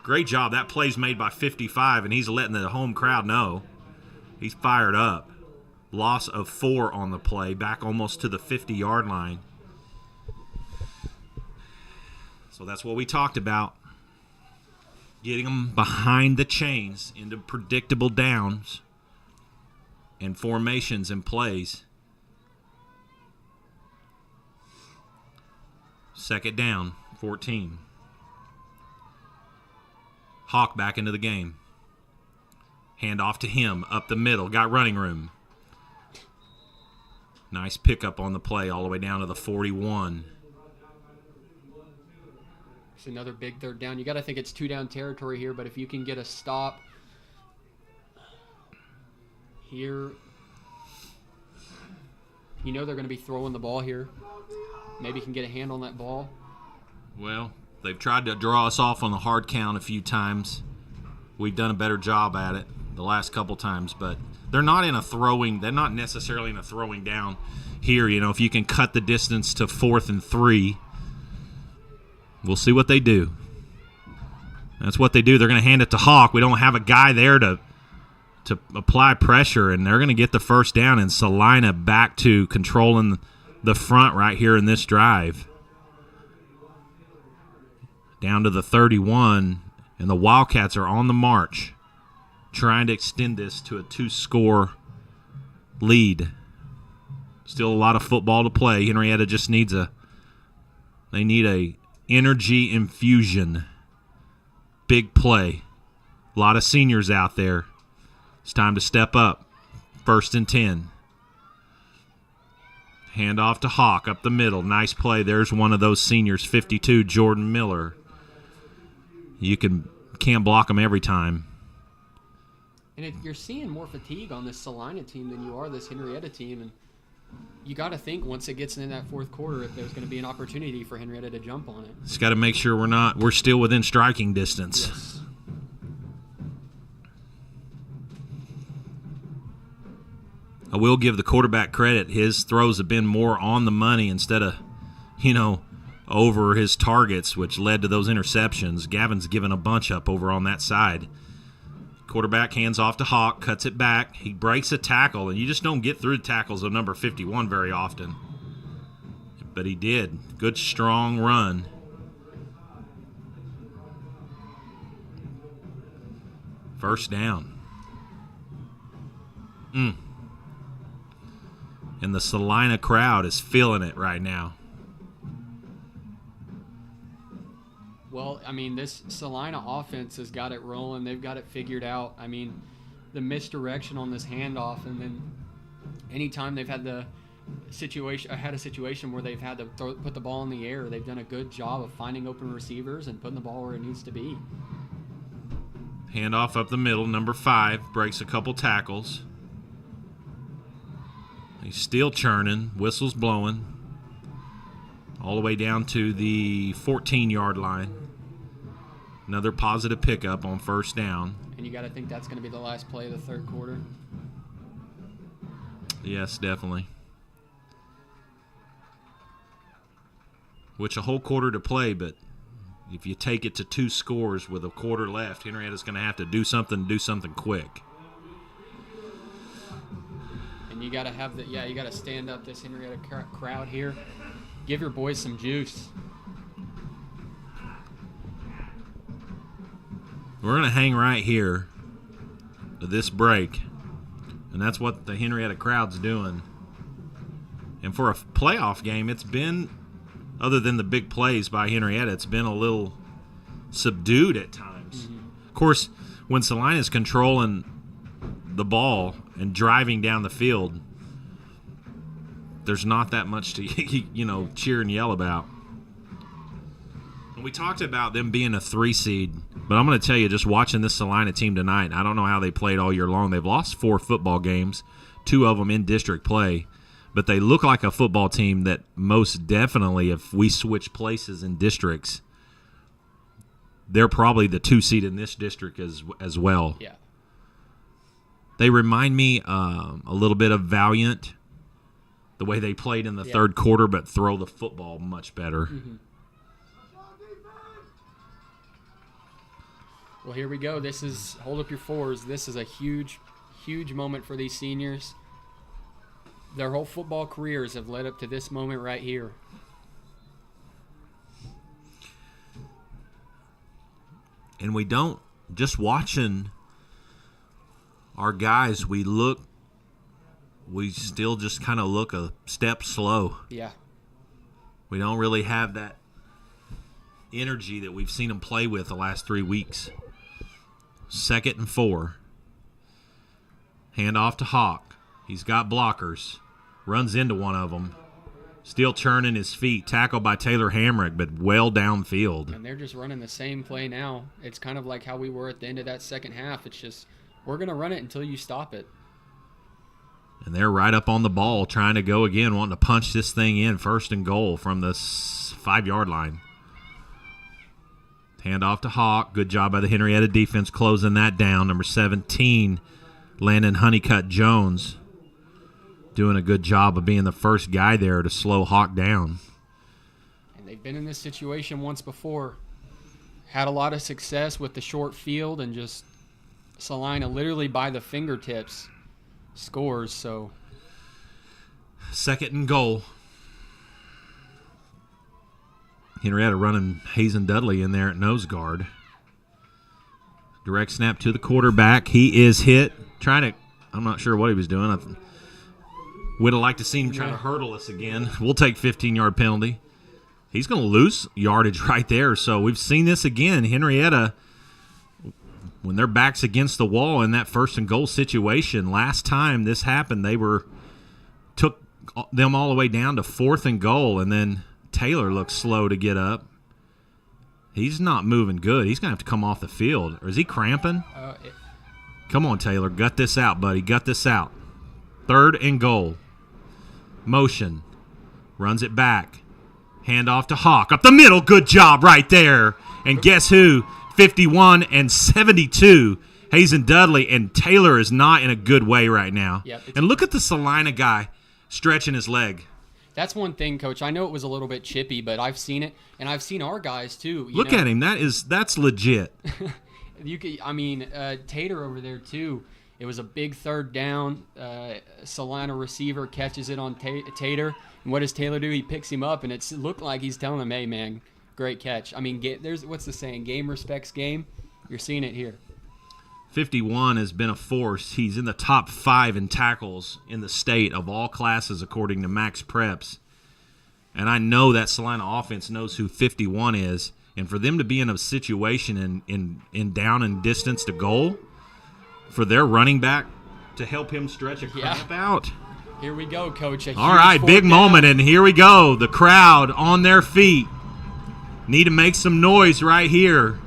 Great job. That play's made by 55, and he's letting the home crowd know. He's fired up. Loss of 4 on the play, back almost to the 50-yard line. So that's what we talked about. Getting them behind the chains into predictable downs and formations and plays. 2nd down, 14. Hawk back into the game. Hand off to him, up the middle, got running room. Nice pickup on the play all the way down to the 41. It's another big 3rd down. You got to think it's 2-down territory here, but if you can get a stop here, they're going to be throwing the ball here. Maybe can get a hand on that ball. Well, they've tried to draw us off on the hard count a few times. We've done a better job at it the last couple times, but they're not necessarily in a throwing down here. If you can cut the distance to 4th and 3, we'll see what they do. That's what they do. They're going to hand it to Hawk. We don't have a guy there to apply pressure, and they're going to get the 1st down, and Salina back to controlling the front right here in this drive. Down to the 31, and the Wildcats are on the march, trying to extend this to a 2-score lead. Still a lot of football to play. Henryetta just needs a energy infusion. Big play. A lot of seniors out there. It's time to step up. 1st and 10. Hand off to Hawk up the middle. Nice play. There's one of those seniors, 52, Jordan Miller. You can't block him every time. And you're seeing more fatigue on this Salina team than you are this Henryetta team. And you got to think once it gets in that 4th quarter, if there's going to be an opportunity for Henryetta to jump on it. Just got to make sure we're still within striking distance. Yes. I will give the quarterback credit. His throws have been more on the money instead of, over his targets, which led to those interceptions. Gavin's given a bunch up over on that side. Quarterback hands off to Hawk, cuts it back. He breaks a tackle, and you just don't get through tackles of number 51 very often. But he did. Good, strong run. First down. And the Salina crowd is feeling it right now. Well, this Salina offense has got it rolling. They've got it figured out. The misdirection on this handoff, and then anytime they've had a situation where they've had to put the ball in the air, they've done a good job of finding open receivers and putting the ball where it needs to be. Handoff up the middle, number 5, breaks a couple tackles. He's still churning, whistles blowing, all the way down to the 14-yard line. Another positive pickup on 1st down. And you got to think that's going to be the last play of the 3rd quarter. Yes, definitely. Which a whole quarter to play, but if you take it to 2 scores with a quarter left, Henrietta's going to have to do something quick. And you got to have you got to stand up this Henryetta crowd here. Give your boys some juice. We're going to hang right here to this break, and that's what the Henryetta crowd's doing. And for a playoff game, it's been, other than the big plays by Henryetta, it's been a little subdued at times. Mm-hmm. Of course, when Salina's controlling the ball and driving down the field, there's not that much to cheer and yell about. And we talked about them being a 3 seed, but I'm going to tell you, just watching this Salina team tonight, I don't know how they played all year long. They've lost 4 football games, 2 of them in district play, but they look like a football team that most definitely, if we switch places in districts, they're probably the 2 seed in this district as well. Yeah. They remind me a little bit of Valiant, the way they played in the third quarter, but throw the football much better. Mm-hmm. Well, here we go. This is hold up your fours. This is a huge, huge moment for these seniors. Their whole football careers have led up to this moment right here. And we don't, just watching our guys, we still just kind of look a step slow. Yeah. We don't really have that energy that we've seen them play with the last 3 weeks. 2nd and 4. Hand off to Hawk. He's got blockers. Runs into one of them. Still churning his feet. Tackled by Taylor Hamrick, but well downfield. And they're just running the same play now. It's kind of like how we were at the end of that second half. It's just, we're going to run it until you stop it. And they're right up on the ball trying to go again, wanting to punch this thing in 1st and goal from the 5-yard line. Hand off to Hawk. Good job by the Henryetta defense closing that down. Number 17, Landon Honeycutt Jones, doing a good job of being the first guy there to slow Hawk down. And they've been in this situation once before. Had a lot of success with the short field, and just Salina literally by the fingertips scores. So 2nd and goal. Henryetta running Hazen Dudley in there at nose guard. Direct snap to the quarterback. He is hit. I'm not sure what he was doing. I would have liked to see him trying to hurdle us again. We'll take 15-yard penalty. He's going to lose yardage right there. So we've seen this again. Henryetta, when their back's against the wall in that 1st and goal situation, last time this happened, took them all the way down to 4th and goal, and then Taylor looks slow to get up. He's not moving good. He's going to have to come off the field. Or is he cramping? Come on, Taylor. Gut this out, buddy. Gut this out. 3rd and goal. Motion. Runs it back. Hand off to Hawk. Up the middle. Good job right there. And guess who? 51 and 72. Hazen Dudley. And Taylor is not in a good way right now. Yep, and look at the Salina guy stretching his leg. That's one thing, Coach. I know it was a little bit chippy, but I've seen it, and I've seen our guys too. Look at him. That's legit. Tater over there too. It was a big 3rd down. Salina receiver catches it on Tater, and what does Taylor do? He picks him up, and it looked like he's telling him, "Hey, man, great catch." I mean, there's what's the saying? Game respects game. You're seeing it here. 51 has been a force. He's in the top 5 in tackles in the state of all classes, according to Max Preps. And I know that Salina offense knows who 51 is. And for them to be in a situation in down and distance to goal, for their running back to help him stretch a cramp out. Here we go, Coach. All right, big moment, and here we go. The crowd on their feet. Need to make some noise right here.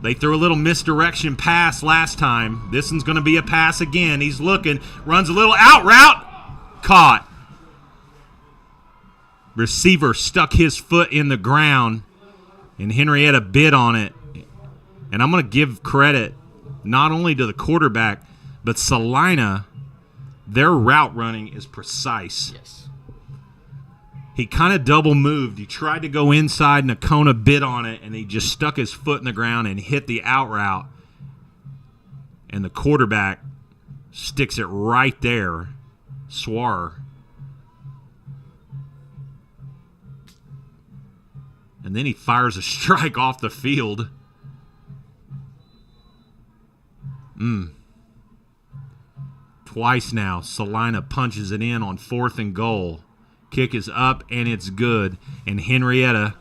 They threw a little misdirection pass last time. This one's going to be a pass again. He's looking, runs a little out route. Caught. Receiver stuck his foot in the ground, and Henryetta bid on it. And I'm going to give credit not only to the quarterback, but Salina. Their route running is precise. Yes. He kind of double moved. He tried to go inside, and Nakona bit on it, and he just stuck his foot in the ground and hit the out route. And the quarterback sticks it right there. Swar. And then he fires a strike off the field. Twice now, Salina punches it in on 4th and goal. Kick is up, and it's good. And Henryetta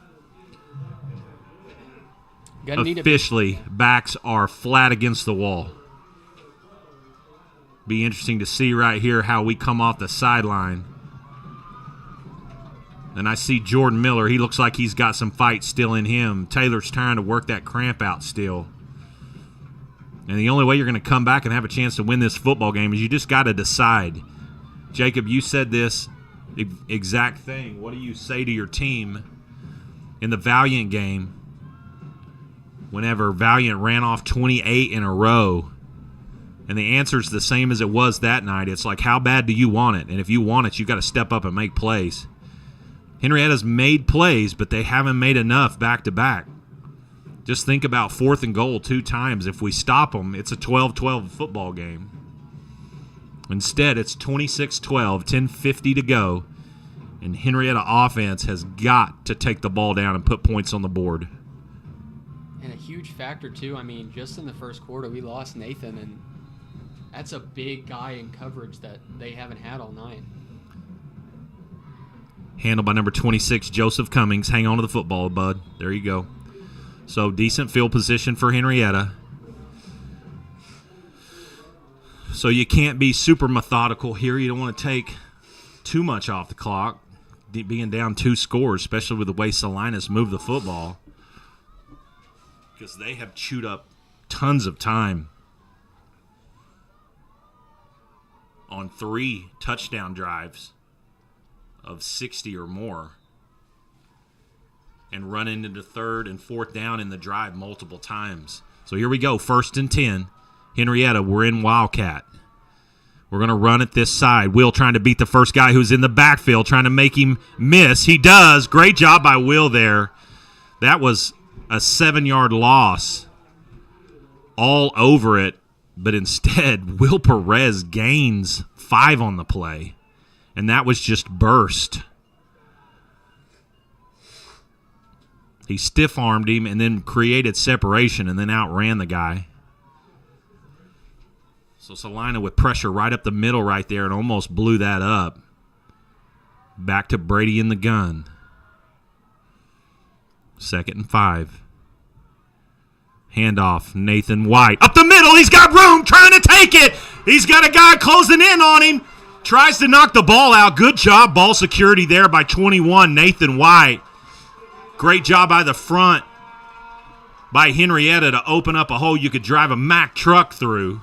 officially backs are flat against the wall. Be interesting to see right here how we come off the sideline. And I see Jordan Miller. He looks like he's got some fight still in him. Taylor's trying to work that cramp out still. And the only way you're going to come back and have a chance to win this football game is you just got to decide. Jacob, you said this exact thing. What do you say to your team in the Valiant game whenever Valiant ran off 28 in a row? And the answer's the same as it was that night. It's like, how bad do you want it? And if you want it, you got to step up and make plays. Henrietta's made plays, but they haven't made enough back-to-back. Just think about 4th and goal 2 times. If we stop them, it's a 12-12 football game. Instead, it's 26-12, 10:50 to go, and Henrietta offense has got to take the ball down and put points on the board. And a huge factor, too. I mean, just in the first quarter, we lost Nathan, and that's a big guy in coverage that they haven't had all night. Handled by number 26, Joseph Cummings. Hang on to the football, bud. There you go. So decent field position for Henrietta. So you can't be super methodical here. You don't want to take too much off the clock, being down 2 scores, especially with the way Salina's moved the football, because they have chewed up tons of time on 3 touchdown drives of 60 or more and run into the 3rd and 4th down in the drive multiple times. So here we go, 1st and 10. Henrietta, we're in Wildcat. We're going to run it this side. Will trying to beat the first guy who's in the backfield, trying to make him miss. He does. Great job by Will there. That was a 7-yard loss all over it, but instead Will Perez gains 5 on the play. And that was just burst. He stiff-armed him and then created separation and then outran the guy. So Salina with pressure right up the middle right there and almost blew that up. Back to Brady in the gun. 2nd and 5. Handoff, Nathan White. Up the middle, he's got room, trying to take it. He's got a guy closing in on him. Tries to knock the ball out. Good job, ball security there by 21, Nathan White. Great job by the front by Henrietta to open up a hole you could drive a Mack truck through.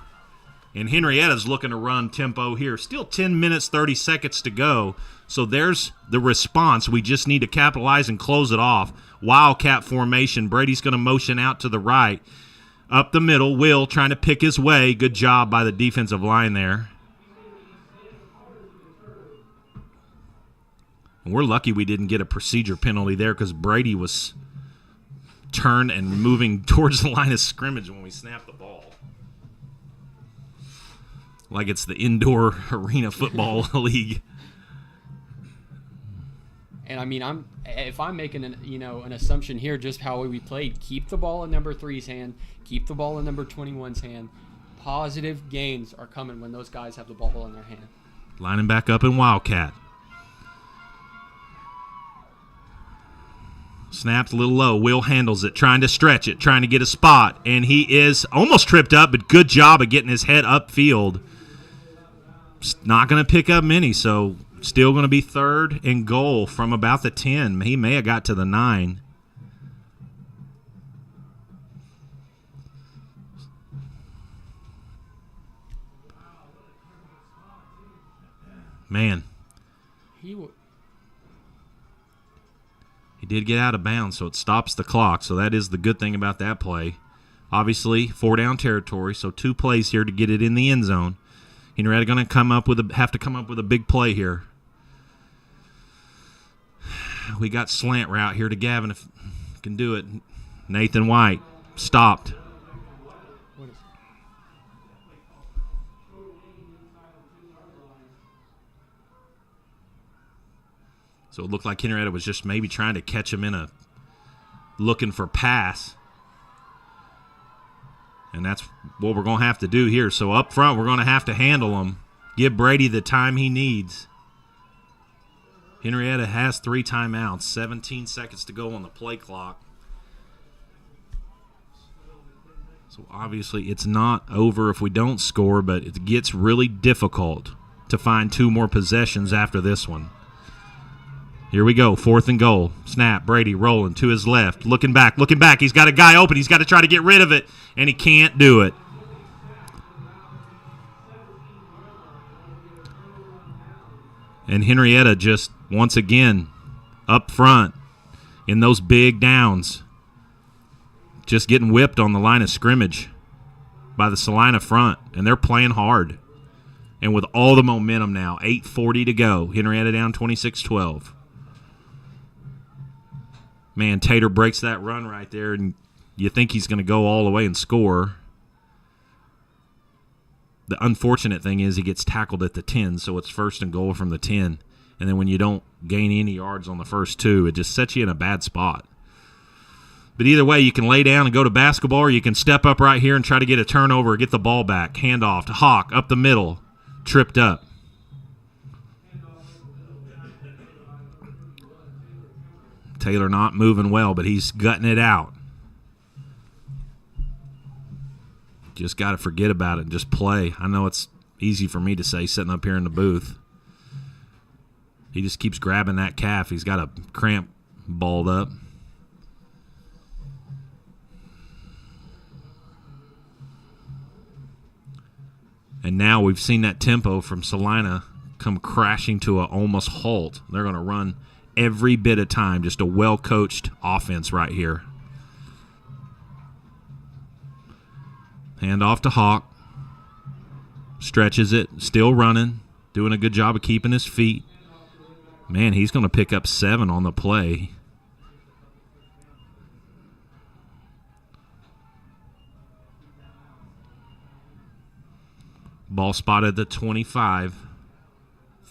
And Henrietta's looking to run tempo here. Still 10 minutes, 30 seconds to go. So there's the response. We just need to capitalize and close it off. Wildcat formation. Brady's going to motion out to the right. Up the middle, Will trying to pick his way. Good job by the defensive line there. And we're lucky we didn't get a procedure penalty there because Brady was turned and moving towards the line of scrimmage when we snapped the ball. Like it's the indoor arena football league. And I mean, if I'm making an assumption here, just how we played, keep the ball in number 3's hand, keep the ball in number 21's hand. Positive gains are coming when those guys have the ball in their hand. Lining back up in Wildcat. Snaps a little low. Will handles it, trying to stretch it, trying to get a spot. And he is almost tripped up, but good job of getting his head upfield. Not going to pick up many, so still going to be 3rd and goal from about the 10. He may have got to the 9. Man. He did get out of bounds, so it stops the clock. So that is the good thing about that play. Obviously, 4-down territory, so 2 plays here to get it in the end zone. Henrietta going to have to come up with a big play here. We got slant route here to Gavin if can do it. Nathan White stopped. So it looked like Henrietta was just maybe trying to catch him looking for pass. And that's what we're going to have to do here. So up front, we're going to have to handle him. Give Brady the time he needs. Henrietta has 3 timeouts, 17 seconds to go on the play clock. So obviously it's not over if we don't score, but it gets really difficult to find 2 more possessions after this one. Here we go, 4th and goal. Snap, Brady rolling to his left, looking back. He's got a guy open. He's got to try to get rid of it, and he can't do it. And Henryetta just, once again, up front in those big downs, just getting whipped on the line of scrimmage by the Salina front, and they're playing hard. And with all the momentum now, 8:40 to go, Henryetta down 26-12. Man, Tater breaks that run right there, and you think he's going to go all the way and score. The unfortunate thing is he gets tackled at the 10, so it's 1st and goal from the 10. And then when you don't gain any yards on the first 2, it just sets you in a bad spot. But either way, you can lay down and go to basketball, or you can step up right here and try to get a turnover or get the ball back. Handoff to Hawk up the middle, tripped up. Taylor not moving well, but he's gutting it out. Just got to forget about it and just play. I know it's easy for me to say sitting up here in the booth. He just keeps grabbing that calf. He's got a cramp balled up. And now we've seen that tempo from Salina come crashing to an almost halt. They're going to run every bit of time. Just a well-coached offense right here. Hand off to Hawk. Stretches it. Still running. Doing a good job of keeping his feet. Man, he's going to pick up 7 on the play. Ball spotted at the 25.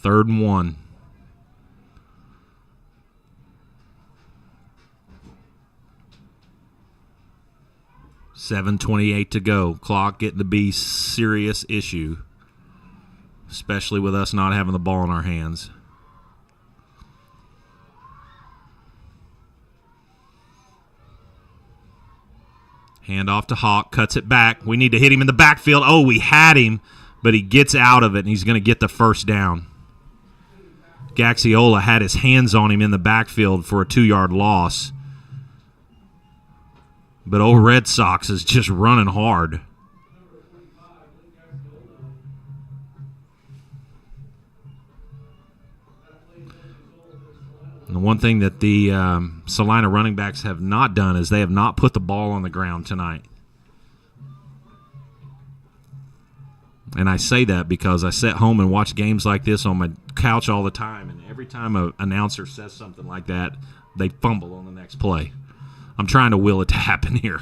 3rd and 1. $7:28 to go. Clock getting to be serious issue, especially with us not having the ball in our hands. Hand off to Hawk, cuts it back. We need to hit him in the backfield. Oh, we had him, but he gets out of it, and he's going to get the first down. Gaxiola had his hands on him in the backfield for a 2-yard loss. But old Red Sox is just running hard. And the one thing that the Salina running backs have not done is they have not put the ball on the ground tonight. And I say that because I sit home and watch games like this on my couch all the time, and every time an announcer says something like that, they fumble on the next play. I'm trying to will it to happen here.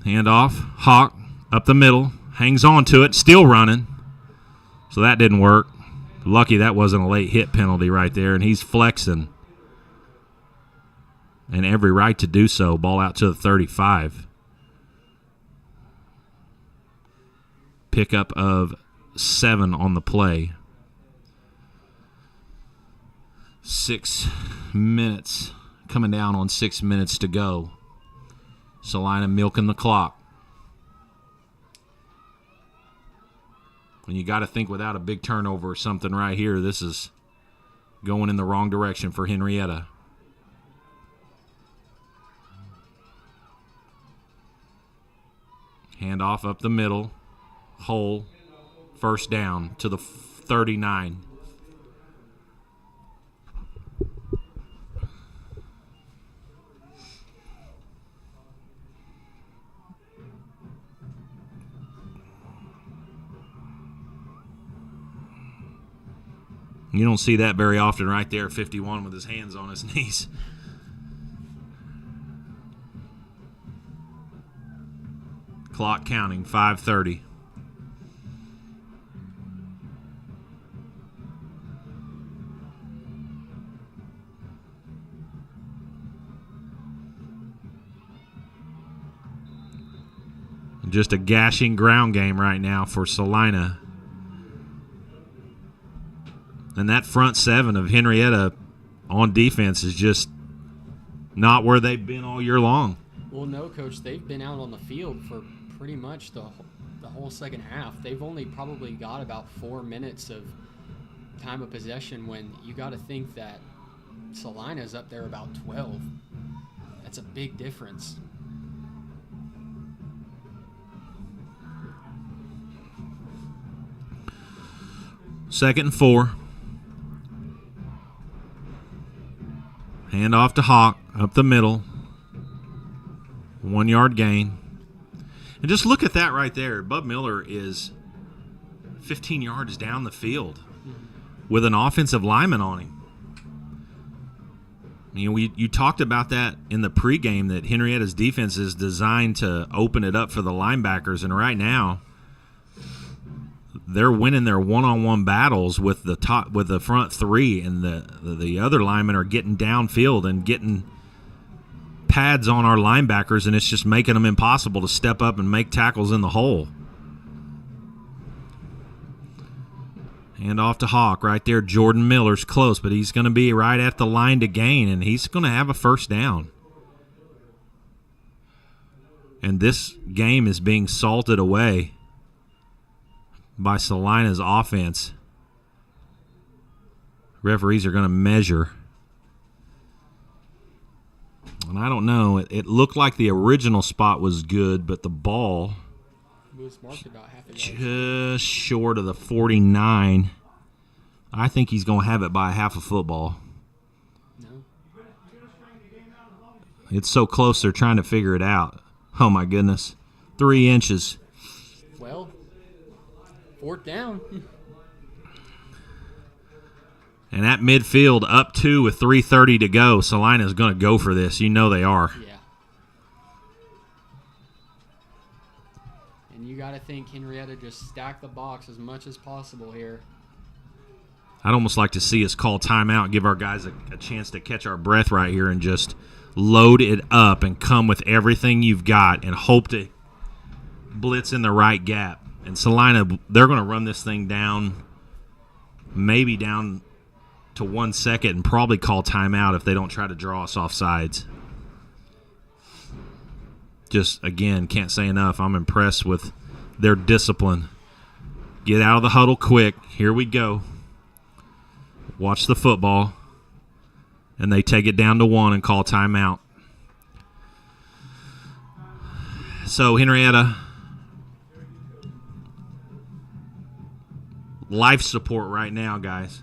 Hand off. Hawk up the middle. Hangs on to it. Still running. So that didn't work. Lucky that wasn't a late hit penalty right there, and he's flexing. And every right to do so. Ball out to the 35. Pickup of 7 on the play. 6 minutes. Coming down on 6 minutes to go. Salina milking the clock. And you got to think without a big turnover or something right here, this is going in the wrong direction for Henryetta. Handoff up the middle. Hole. First down to the 39. You don't see that very often right there, 51 with his hands on his knees. Clock counting, 5:30. Just a gashing ground game right now for Salina. And that front 7 of Henryetta on defense is just not where they've been all year long. Well, no, Coach, they've been out on the field for pretty much the whole second half. They've only probably got about 4 minutes of time of possession when you got to think that Salina's up there about 12. That's a big difference. Second and 4. Hand off to Hawk, up the middle. 1 yard gain. And just look at that right there. Bub Miller is 15 yards down the field with an offensive lineman on him. You know, you talked about that in the pregame, that Henrietta's defense is designed to open it up for the linebackers, and right now they're winning their one-on-one battles with the front three, and the other linemen are getting downfield and getting pads on our linebackers, and it's just making them impossible to step up and make tackles in the hole. Hand off to Hawk right there. Jordan Miller's close, but he's going to be right at the line to gain, and he's going to have a first down. And this game is being salted away by Salina's offense. Referees are going to measure. And I don't know. It looked like the original spot was good, but the ball was marked about half a just short of the 49. I think he's going to have it by half a football. No. It's so close they're trying to figure it out. Oh, my goodness. 3 inches. Well, 4th down. And at midfield, up 2 with 3:30 to go. Salina's going to go for this. You know they are. Yeah. And you got to think Henrietta just stack the box as much as possible here. I'd almost like to see us call timeout, give our guys a chance to catch our breath right here and just load it up and come with everything you've got and hope to blitz in the right gap. And Salina, they're going to run this thing down, maybe down to 1 second, and probably call timeout if they don't try to draw us off sides. Just, again, can't say enough. I'm impressed with their discipline. Get out of the huddle quick. Here we go. Watch the football. And they take it down to 1 and call timeout. So, Henrietta, life support right now, guys.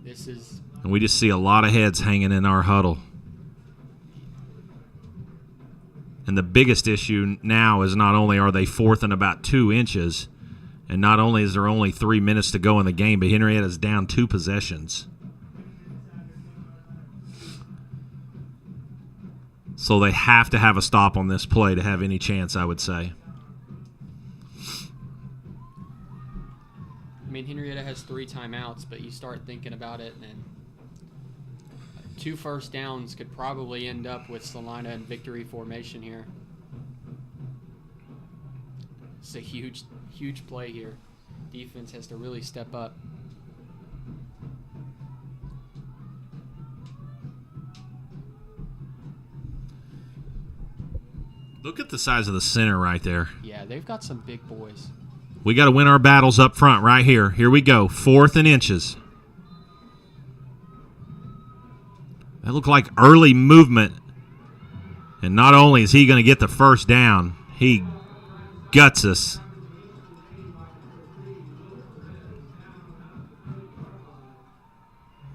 This is... And we just see a lot of heads hanging in our huddle. And the biggest issue now is not only are they 4th and about 2 inches, and not only is there only 3 minutes to go in the game, but Henrietta's down 2 possessions. So they have to have a stop on this play to have any chance, I would say. I mean, Henrietta has 3 timeouts, but you start thinking about it, and 2 first downs could probably end up with Salina in victory formation here. It's a huge, huge play here. Defense has to really step up. Look at the size of the center right there. Yeah, they've got some big boys. We got to win our battles up front right here. Here we go. 4th and inches. That looked like early movement. And not only is he going to get the first down, he guts us.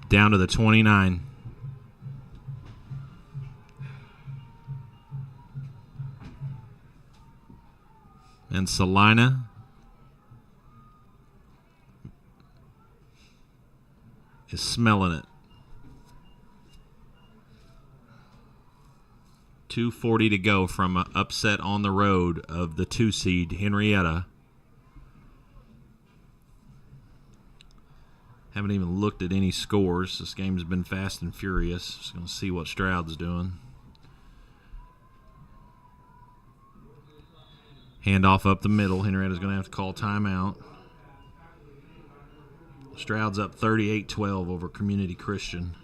Down to the 29. And Salina is smelling it. 2:40 to go from an upset on the road of the 2 seed, Henrietta. Haven't even looked at any scores. This game's been fast and furious. Just going to see what Stroud's doing. Handoff up the middle. Henrietta's going to have to call timeout. Stroud's up 38-12 over Community Christian.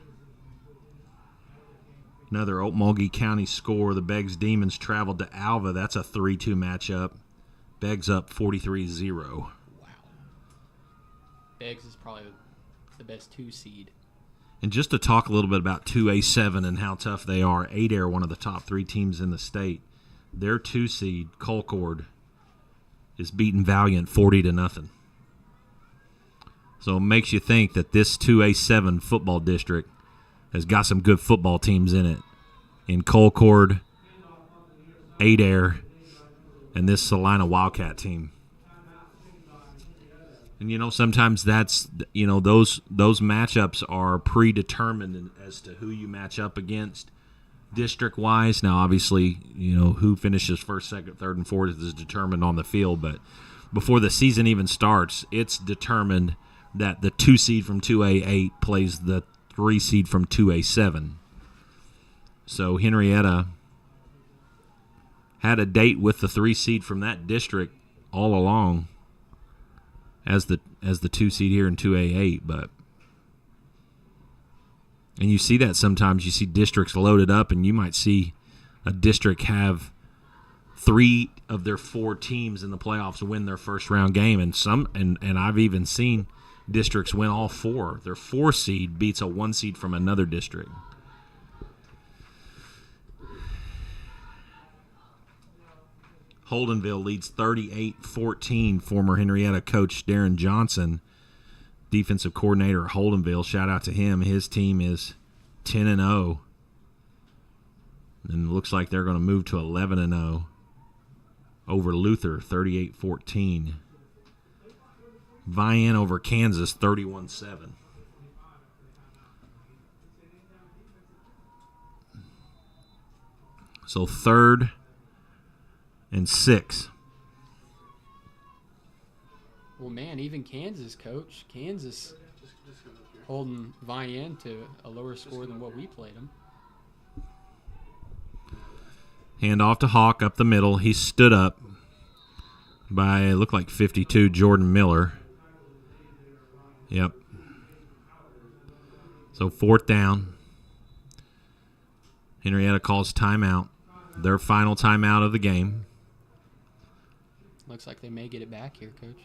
Another Okmulgee County score. The Beggs Demons traveled to Alva. That's a 3-2 matchup. Beggs up 43-0. Wow. Beggs is probably the best 2 seed. And just to talk a little bit about 2A7 and how tough they are, Adair, one of the top 3 teams in the state, their 2 seed, Colcord, is beating Valiant 40-0. So it makes you think that this 2A7 football district has got some good football teams in it. In Colcord, Adair, and this Salina Wildcat team. And, sometimes that's, those matchups are predetermined as to who you match up against district-wise. Now, obviously, who finishes first, second, third, and fourth is determined on the field. But before the season even starts, it's determined that the 2 seed from 2A8 plays the 3 seed from 2A7. So Henryetta had a date with the 3 seed from that district all along as the 2 seed here in 2A8, and you see that sometimes. You see districts loaded up, and you might see a district have 3 of their 4 teams in the playoffs win their first round game, and I've even seen districts win all 4. Their 4 seed beats a 1 seed from another district. Holdenville leads 38-14. Former Henryetta coach Darren Johnson, defensive coordinator at Holdenville. Shout out to him. His team is 10-0. And it looks like they're going to move to 11-0 over Luther, 38-14. Vian over Kansas, 31-7. So 3rd and 6. Well, man, even Kansas, Coach. Kansas holding Vian to a lower score than what we played them. Hand off to Hawk up the middle. He stood up by, it looked like 52, Jordan Miller. Yep. So 4th down. Henryetta calls timeout. Their final timeout of the game. Looks like they may get it back here, Coach.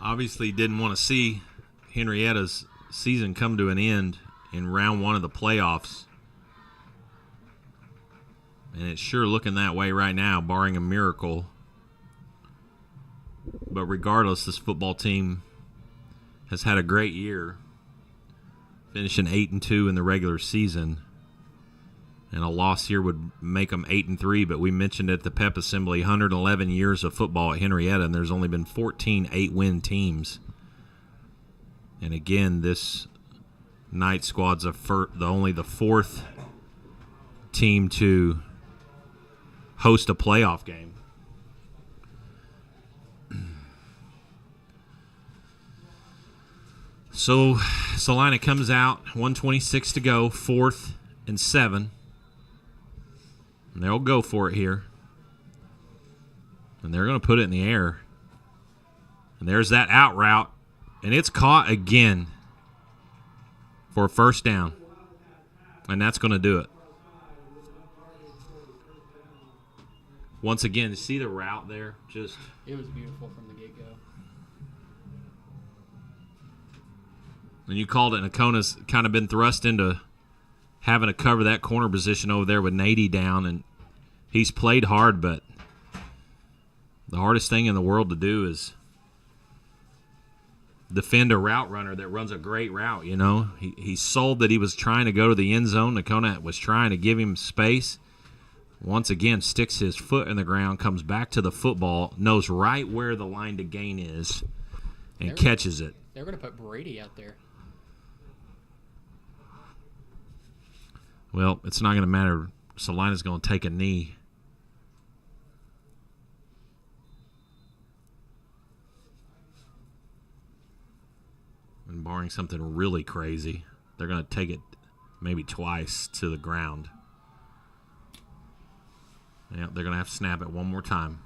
Obviously didn't want to see Henrietta's season come to an end in round 1 of the playoffs. And it's sure looking that way right now, barring a miracle. But regardless, this football team has had a great year, finishing 8-2 in the regular season. And a loss here would make them 8-3, but we mentioned at the PEP Assembly 111 years of football at Henryetta, and there's only been 14 8-win teams. And again, this night squad's only the 4th team to host a playoff game. So Salina comes out, 1:26 to go, 4th and 7. And they'll go for it here. And they're going to put it in the air. And there's that out route. And it's caught again for a 1st down. And that's going to do it. Once again, see the route there? It was beautiful from the get-go. And you called it, Nakona's kind of been thrust into having to cover that corner position over there with Nady down, and he's played hard, but the hardest thing in the world to do is defend a route runner that runs a great route, He sold that he was trying to go to the end zone. Nakona was trying to give him space. Once again, sticks his foot in the ground, comes back to the football, knows right where the line to gain is, and catches it. They're going to put Brady out there. Well, it's not going to matter. Salina's going to take a knee. barring something really crazy. They're going to take it maybe twice to the ground. Yeah, they're going to have to snap it one more time.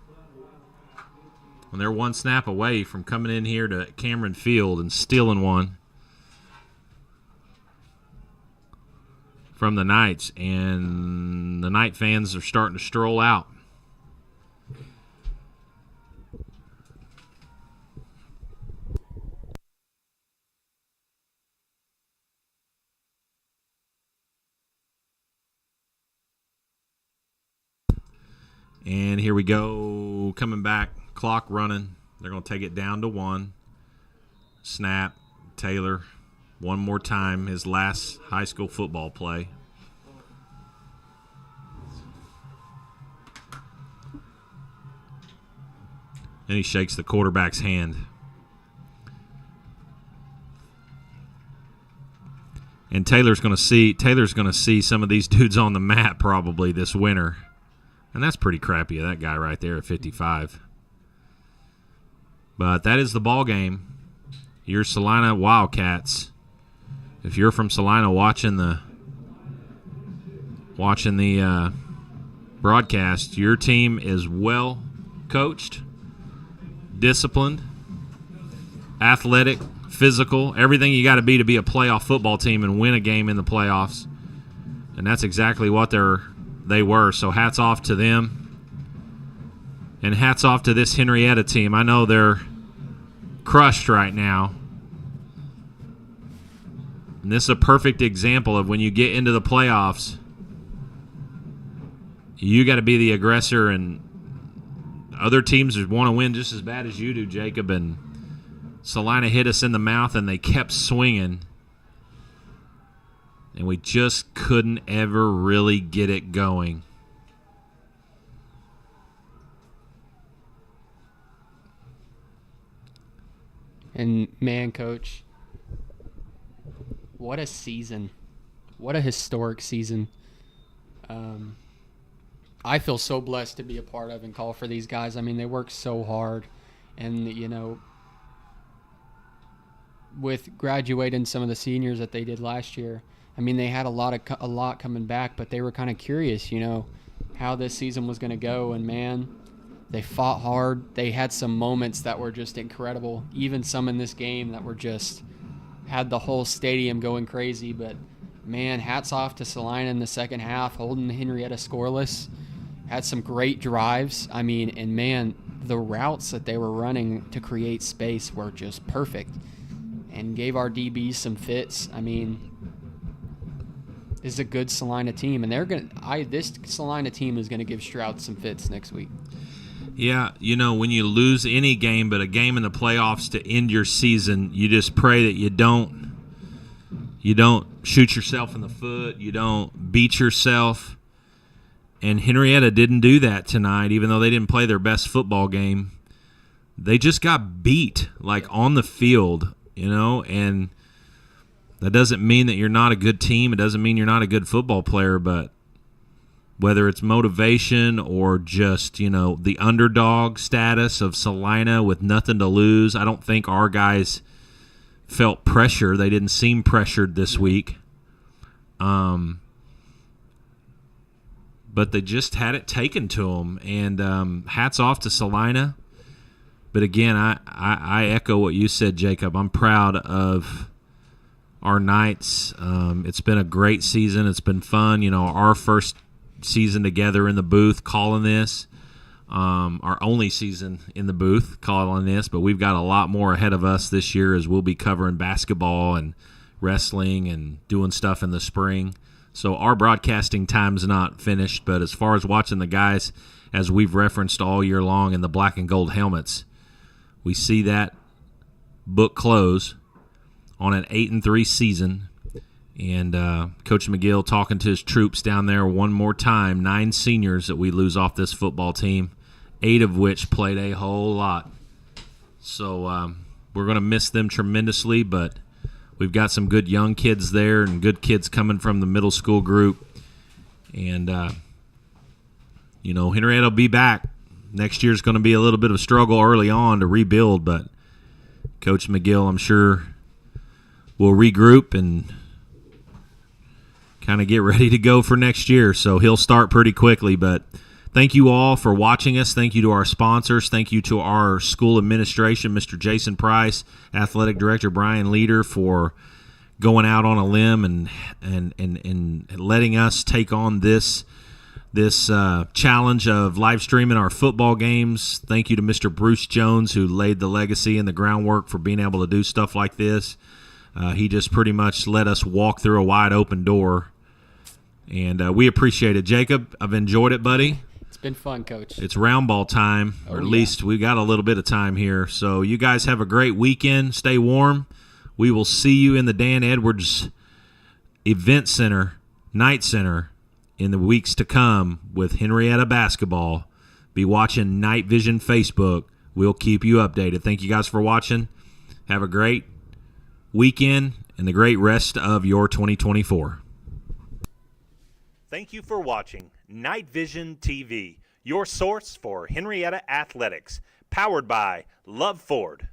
When they're one snap away from coming in here to Cameron Field and stealing one from the Knights, and the Knight fans are starting to stroll out. And here we go, coming back, clock running. They're going to take it down to 1. Snap, Taylor, one more time, his last high school football play. And he shakes the quarterback's hand. And Taylor's going to see some of these dudes on the map probably this winter. And that's pretty crappy of that guy right there at 55. But that is the ball game. Your Salina Wildcats. If you're from Salina watching the broadcast, your team is well coached, disciplined, athletic, physical, everything you got to be a playoff football team and win a game in the playoffs. And that's exactly what they were. So hats off to them. And hats off to this Henryetta team. I know they're crushed right now. And this is a perfect example of when you get into the playoffs, you got to be the aggressor, and other teams want to win just as bad as you do, Jacob. And Salina hit us in the mouth, and they kept swinging. And we just couldn't ever really get it going. And, man, Coach, what a season. What a historic season. I feel so blessed to be a part of and call for these guys. I mean, they work so hard. And, you know, with graduating some of the seniors that they did last year, I mean, they had a lot coming back, but they were kind of curious, you know, how this season was going to go. And, man, they fought hard. They had some moments that were just incredible, even some in this game that were just had the whole stadium going crazy. But, man, hats off to Salina in the second half, holding Henryetta scoreless. Had some great drives. I mean, and, man, the routes that they were running to create space were just perfect and gave our DBs some fits. I mean, this is a good Salina team, and this Salina team is going to give Stroud some fits next week. Yeah, you know, when you lose any game but a game in the playoffs to end your season, you just pray that you don't shoot yourself in the foot, you don't beat yourself. And Henryetta didn't do that tonight, even though they didn't play their best football game. They just got beat, like, on the field, you know, and that doesn't mean that you're not a good team. It doesn't mean you're not a good football player, but whether it's motivation or just, you know, the underdog status of Salina with nothing to lose, I don't think our guys felt pressure. They didn't seem pressured this week. But they just had it taken to them. And hats off to Salina. But again, I echo what you said, Jacob. I'm proud of our Knights. It's been a great season. It's been fun. You know, our first season together in the booth calling this. Our only season in the booth calling this. But we've got a lot more ahead of us this year as we'll be covering basketball and wrestling and doing stuff in the spring. So our broadcasting time's not finished, but as far as watching the guys, as we've referenced all year long in the black and gold helmets, we see that book close on an 8-3 season. And Coach McGill talking to his troops down there one more time, 9 seniors that we lose off this football team, 8 of which played a whole lot. So we're going to miss them tremendously, but we've got some good young kids there and good kids coming from the middle school group. And, you know, Henryetta will be back. Next year's going to be a little bit of a struggle early on to rebuild, but Coach McGill, I'm sure, we'll regroup and kind of get ready to go for next year. So he'll start pretty quickly. But thank you all for watching us. Thank you to our sponsors. Thank you to our school administration, Mr. Jason Price, Athletic Director Brian Leader, for going out on a limb and letting us take on this challenge of live streaming our football games. Thank you to Mr. Bruce Jones, who laid the legacy and the groundwork for being able to do stuff like this. He just pretty much let us walk through a wide open door, and we appreciate it. Jacob, I've enjoyed it, buddy. It's been fun, Coach. It's round ball time, or at least we got a little bit of time here. So you guys have a great weekend. Stay warm. We will see you in the Dan Edwards Event Center, Night Center, in the weeks to come with Henryetta basketball. Be watching Night Vision Facebook. We'll keep you updated. Thank you guys for watching. Have a great weekend and the great rest of your 2024. Thank you for watching Night Vision TV, your source for Henryetta athletics, powered by Love Ford.